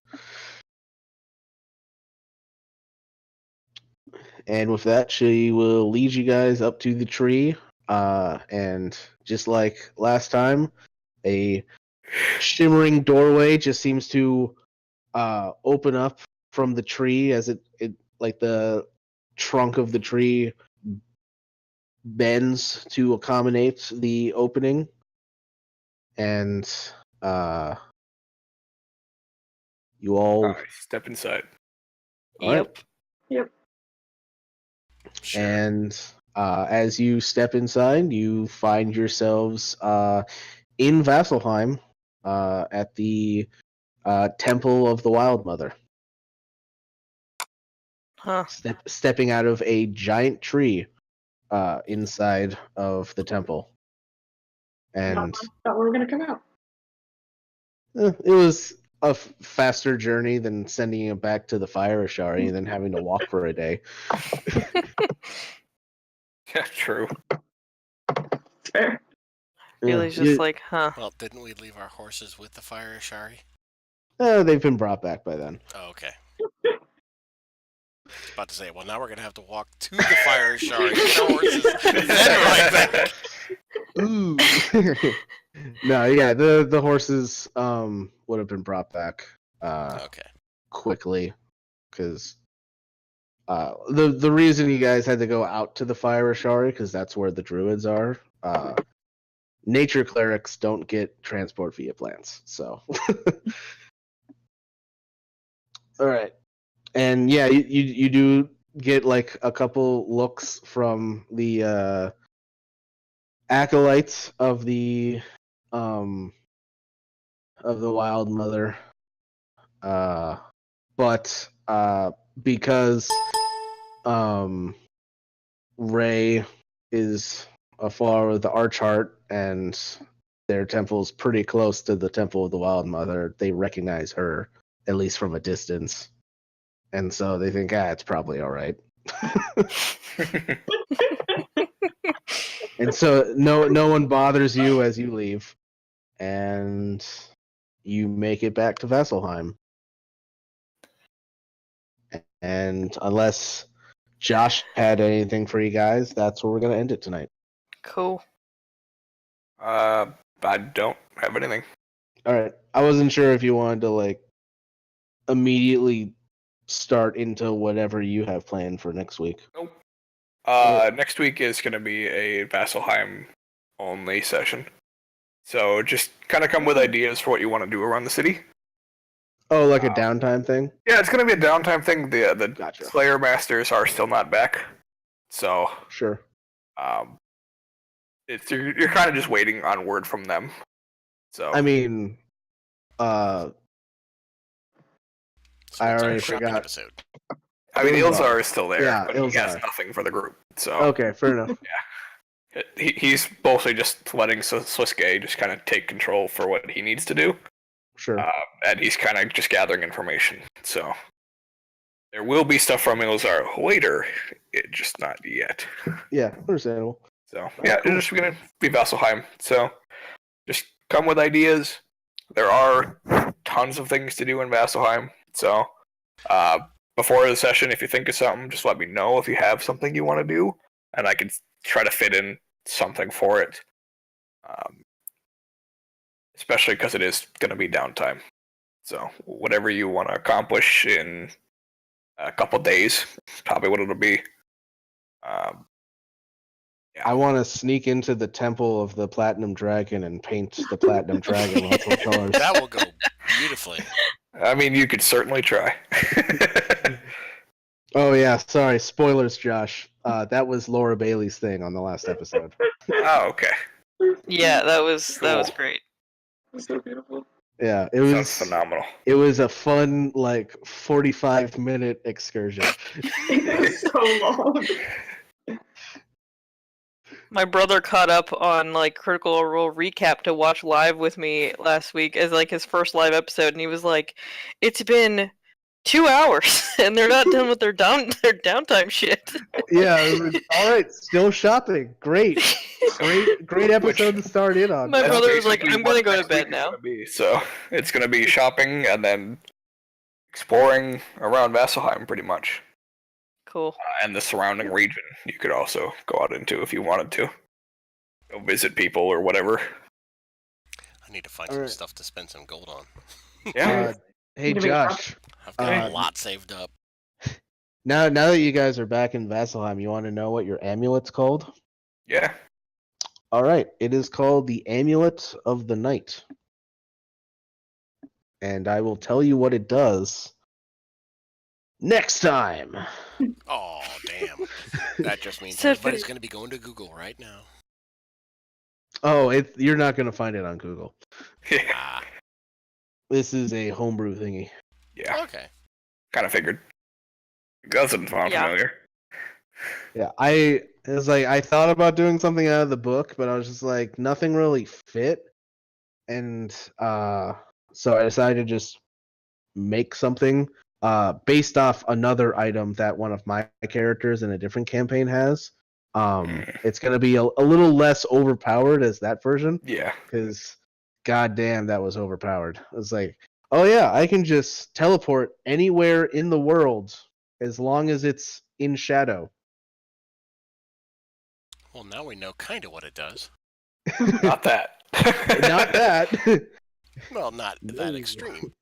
Speaker 1: And with that, she will lead you guys up to the tree. And just like last time, a shimmering doorway just seems to open up from the tree as it like the trunk of the tree bends to accommodate the opening, and you all
Speaker 2: I step inside.
Speaker 1: all right.
Speaker 4: Yep.
Speaker 3: Yep.
Speaker 5: Sure.
Speaker 1: And as you step inside, you find yourselves in Vasselheim at the Temple of the Wild Mother.
Speaker 4: Huh.
Speaker 1: Stepping out of a giant tree inside of the temple. And
Speaker 3: Thought we were gonna come out.
Speaker 1: it was a faster journey than sending it back to the Fire Ashari and then having to walk for a day.
Speaker 2: Yeah, true.
Speaker 3: Fair.
Speaker 4: Ophelia's
Speaker 1: Yeah,
Speaker 4: just like, huh.
Speaker 5: Well, didn't we leave our horses with the fire Ashari?
Speaker 1: they've been brought back by then.
Speaker 5: Oh, okay. I was about to say, well, now we're going to have to walk to the fire Ashari with our horses, then right back.
Speaker 1: Ooh. No, yeah, the horses would have been brought back
Speaker 5: Okay.
Speaker 1: quickly because the reason you guys had to go out to the Fire Ashari because that's where the druids are. Nature clerics don't get transport via plants, so. All right, and yeah, you do get like a couple looks from the acolytes of the Wild Mother, but because Ray is a follower of the Archheart and their temple's pretty close to the Temple of the Wild Mother, they recognize her at least from a distance, and so they think, it's probably all right. And so no one bothers you as you leave, and you make it back to Vasselheim. And unless Josh had anything for you guys, that's where we're gonna end it tonight.
Speaker 4: Cool.
Speaker 2: I don't have anything.
Speaker 1: All right. I wasn't sure if you wanted to like immediately start into whatever you have planned for next week.
Speaker 2: Nope. Next week is going to be a Vasselheim only session. So just kind of come with ideas for what you want to do around the city.
Speaker 1: Oh, like a downtime thing?
Speaker 2: Yeah, it's going to be a downtime thing. The
Speaker 1: Gotcha.
Speaker 2: Slayer Masters are still not back. So
Speaker 1: Sure.
Speaker 2: you're kind of just waiting on word from them. So
Speaker 1: I mean,
Speaker 5: So
Speaker 1: I
Speaker 5: what's our
Speaker 1: already
Speaker 5: shopping
Speaker 1: forgot.
Speaker 5: episode?
Speaker 2: I mean,
Speaker 1: Ilzar.
Speaker 2: Ilzar is still there,
Speaker 1: Yeah,
Speaker 2: but he has
Speaker 1: Ilzar.
Speaker 2: nothing for the group. So
Speaker 1: Okay, fair enough.
Speaker 2: he's mostly just letting Swiske just kind of take control for what he needs to do.
Speaker 1: Sure.
Speaker 2: And he's kind of just gathering information. So there will be stuff from Ilzar later, just not yet.
Speaker 1: Yeah, understandable.
Speaker 2: So yeah,
Speaker 1: cool.
Speaker 2: it's just gonna be Vasselheim. So just come with ideas. There are tons of things to do in Vasselheim. So before the session, if you think of something, just let me know if you have something you want to do, and I can try to fit in something for it. Especially because it is going to be downtime. So whatever you want to accomplish in a couple days, is probably what it'll be.
Speaker 1: I want to sneak into the temple of the Platinum Dragon and paint the Platinum Dragon multiple colors.
Speaker 5: That will go beautifully.
Speaker 2: I mean, you could certainly try.
Speaker 1: Oh yeah, sorry, spoilers, Josh. That was Laura Bailey's thing on the last episode.
Speaker 2: Oh, okay.
Speaker 4: Yeah, that was
Speaker 2: Cool.
Speaker 4: great.
Speaker 3: It's so beautiful.
Speaker 1: Yeah, it
Speaker 2: Sounds
Speaker 1: was
Speaker 2: phenomenal.
Speaker 1: It was a fun 45-minute excursion.
Speaker 3: It was so long.
Speaker 4: My brother caught up on Critical Role recap to watch live with me last week as his first live episode, and he was like, "It's been 2 hours and they're not done with their downtime shit."
Speaker 1: Yeah, it was, all right. Still shopping. Great episode to start in on.
Speaker 4: My
Speaker 2: That's
Speaker 4: brother was like,
Speaker 2: basically
Speaker 4: "I'm gonna
Speaker 2: what
Speaker 4: go to
Speaker 2: next
Speaker 4: bed
Speaker 2: week is
Speaker 4: now."
Speaker 2: gonna be. So it's gonna be shopping and then exploring around Vasselheim, pretty much,
Speaker 4: Cool.
Speaker 2: and the surrounding region. You could also go out into if you wanted to, go visit people or whatever.
Speaker 5: I need to find
Speaker 1: All
Speaker 5: some
Speaker 1: right.
Speaker 5: stuff to spend some gold on.
Speaker 2: Yeah.
Speaker 1: Hey
Speaker 3: Need to make
Speaker 1: Josh,
Speaker 5: I've got
Speaker 1: Uh,
Speaker 5: a lot saved up.
Speaker 1: now that you guys are back in Vasselheim, you want to know what your amulet's called?
Speaker 2: Yeah.
Speaker 1: All right, it is called the Amulet of the Night, and I will tell you what it does next time.
Speaker 5: Oh, damn. That just means
Speaker 4: So
Speaker 5: everybody's
Speaker 4: for-
Speaker 5: going to be going to Google right now.
Speaker 1: Oh, you're not gonna find it on Google.
Speaker 2: Yeah.
Speaker 5: Ah,
Speaker 1: This is a homebrew thingy.
Speaker 2: Yeah.
Speaker 5: okay.
Speaker 2: Kind of figured. It doesn't sound
Speaker 4: Yeah.
Speaker 2: familiar.
Speaker 1: Yeah, I thought about doing something out of the book, but I was just like, nothing really fit, and so I decided to just make something based off another item that one of my characters in a different campaign has. It's gonna be a little less overpowered as that version,
Speaker 2: Yeah.
Speaker 1: because goddamn, that was overpowered. It's like, oh yeah, I can just teleport anywhere in the world as long as it's in shadow.
Speaker 5: Well, now we know kind of what it does.
Speaker 2: Not that.
Speaker 1: Not that.
Speaker 5: Well, not that extreme.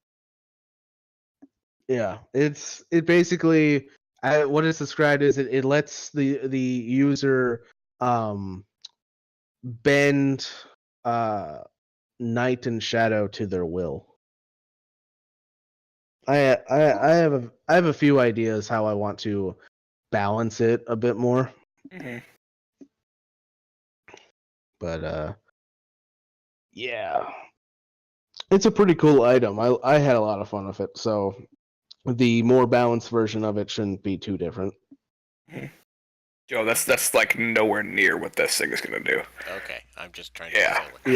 Speaker 1: Yeah, it basically what it's described is it lets the user bend night and shadow to their will. I have a few ideas how I want to balance it a bit more,
Speaker 2: Mhm.
Speaker 1: but yeah, it's a pretty cool item. I had a lot of fun with it, so the more balanced version of it shouldn't be too different.
Speaker 2: Joe, that's like nowhere near what this thing is gonna do.
Speaker 5: Okay, I'm just trying to
Speaker 2: Yeah.
Speaker 5: follow it.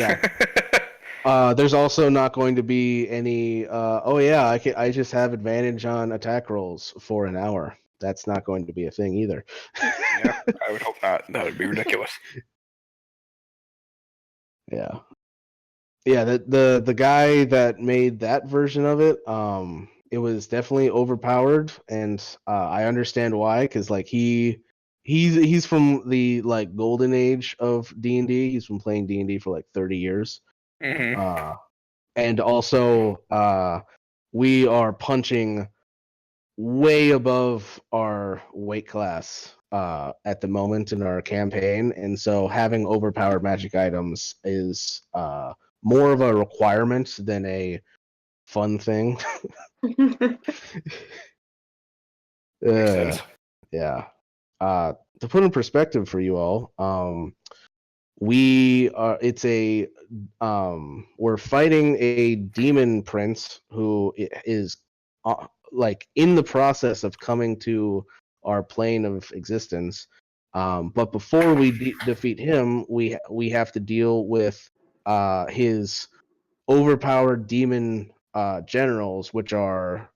Speaker 1: Yeah. There's also not going to be any. Oh yeah, I just have advantage on attack rolls for an hour. That's not going to be a thing either.
Speaker 2: Yeah, I would hope not. That would be ridiculous.
Speaker 1: Yeah. Yeah, the guy that made that version of it, it was definitely overpowered, and I understand why, because he's from the golden age of D&D. He's been playing D&D for 30 years.
Speaker 2: Hmm.
Speaker 1: And also we are punching way above our weight class at the moment in our campaign, and so having overpowered magic items is more of a requirement than a fun thing.
Speaker 2: Makes sense.
Speaker 1: Yeah. To put in perspective for you all, we are we're fighting a demon prince who is in the process of coming to our plane of existence, but before we defeat him, we have to deal with his overpowered demon generals, which are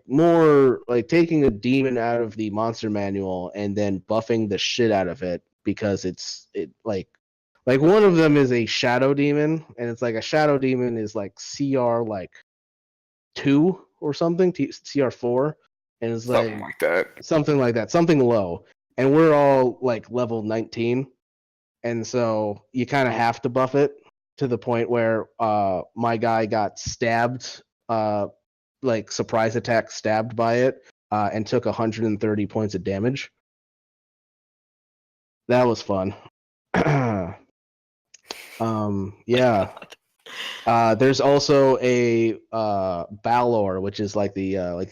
Speaker 1: more taking a demon out of the monster manual and then buffing the shit out of it, because one of them is a shadow demon, and it's a shadow demon is CR 2 or something, CR 4, and it's
Speaker 2: Something like that.
Speaker 1: something low, and we're all level 19, and so you kind of have to buff it to the point where my guy got stabbed, surprise attack stabbed by it, and took 130 points of damage. That was fun. Yeah. There's also a Balor, which is like the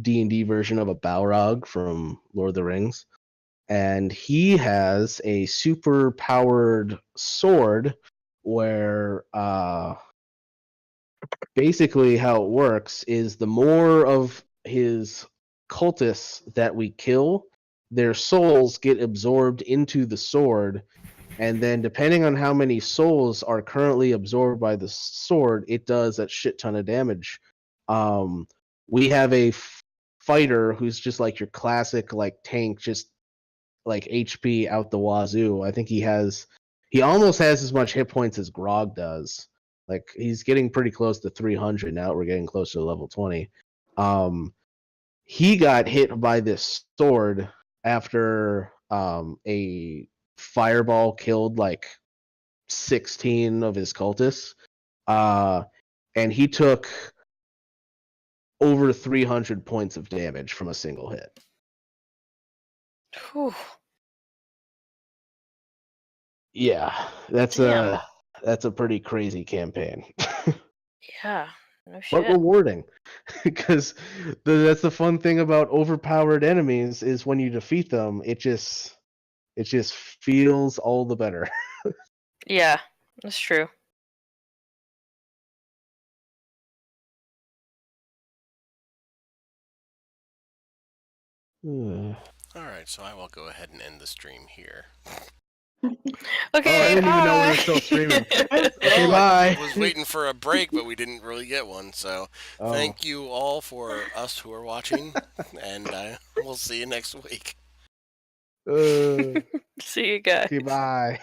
Speaker 1: D&D version of a Balrog from Lord of the Rings, and he has a super powered sword where basically how it works is the more of his cultists that we kill, their souls get absorbed into the sword, and then depending on how many souls are currently absorbed by the sword, it does a shit ton of damage. We have a fighter who's just like your classic like tank, just like HP out the wazoo. I think he almost has as much hit points as Grog does. Like he's getting pretty close to 300 now. We're getting close to level 20. He got hit by this sword after a fireball killed like 16 of his cultists, and he took over 300 points of damage from a single hit.
Speaker 4: Whew.
Speaker 1: Yeah, that's
Speaker 4: Damn.
Speaker 1: a pretty crazy campaign.
Speaker 4: Yeah. No
Speaker 1: But
Speaker 4: shit.
Speaker 1: rewarding, because that's the fun thing about overpowered enemies is when you defeat them, it just feels all the better.
Speaker 4: Yeah, that's true.
Speaker 5: Alright, so I will go ahead and end the stream here.
Speaker 4: Okay,
Speaker 1: I didn't even know we were
Speaker 4: bye.
Speaker 1: still streaming. Okay,
Speaker 5: Well,
Speaker 1: bye.
Speaker 5: I was waiting for a break, but we didn't really get one, so
Speaker 1: Oh.
Speaker 5: thank you all for us who are watching, and we'll see you next week.
Speaker 1: Okay,
Speaker 4: See you guys.
Speaker 1: bye.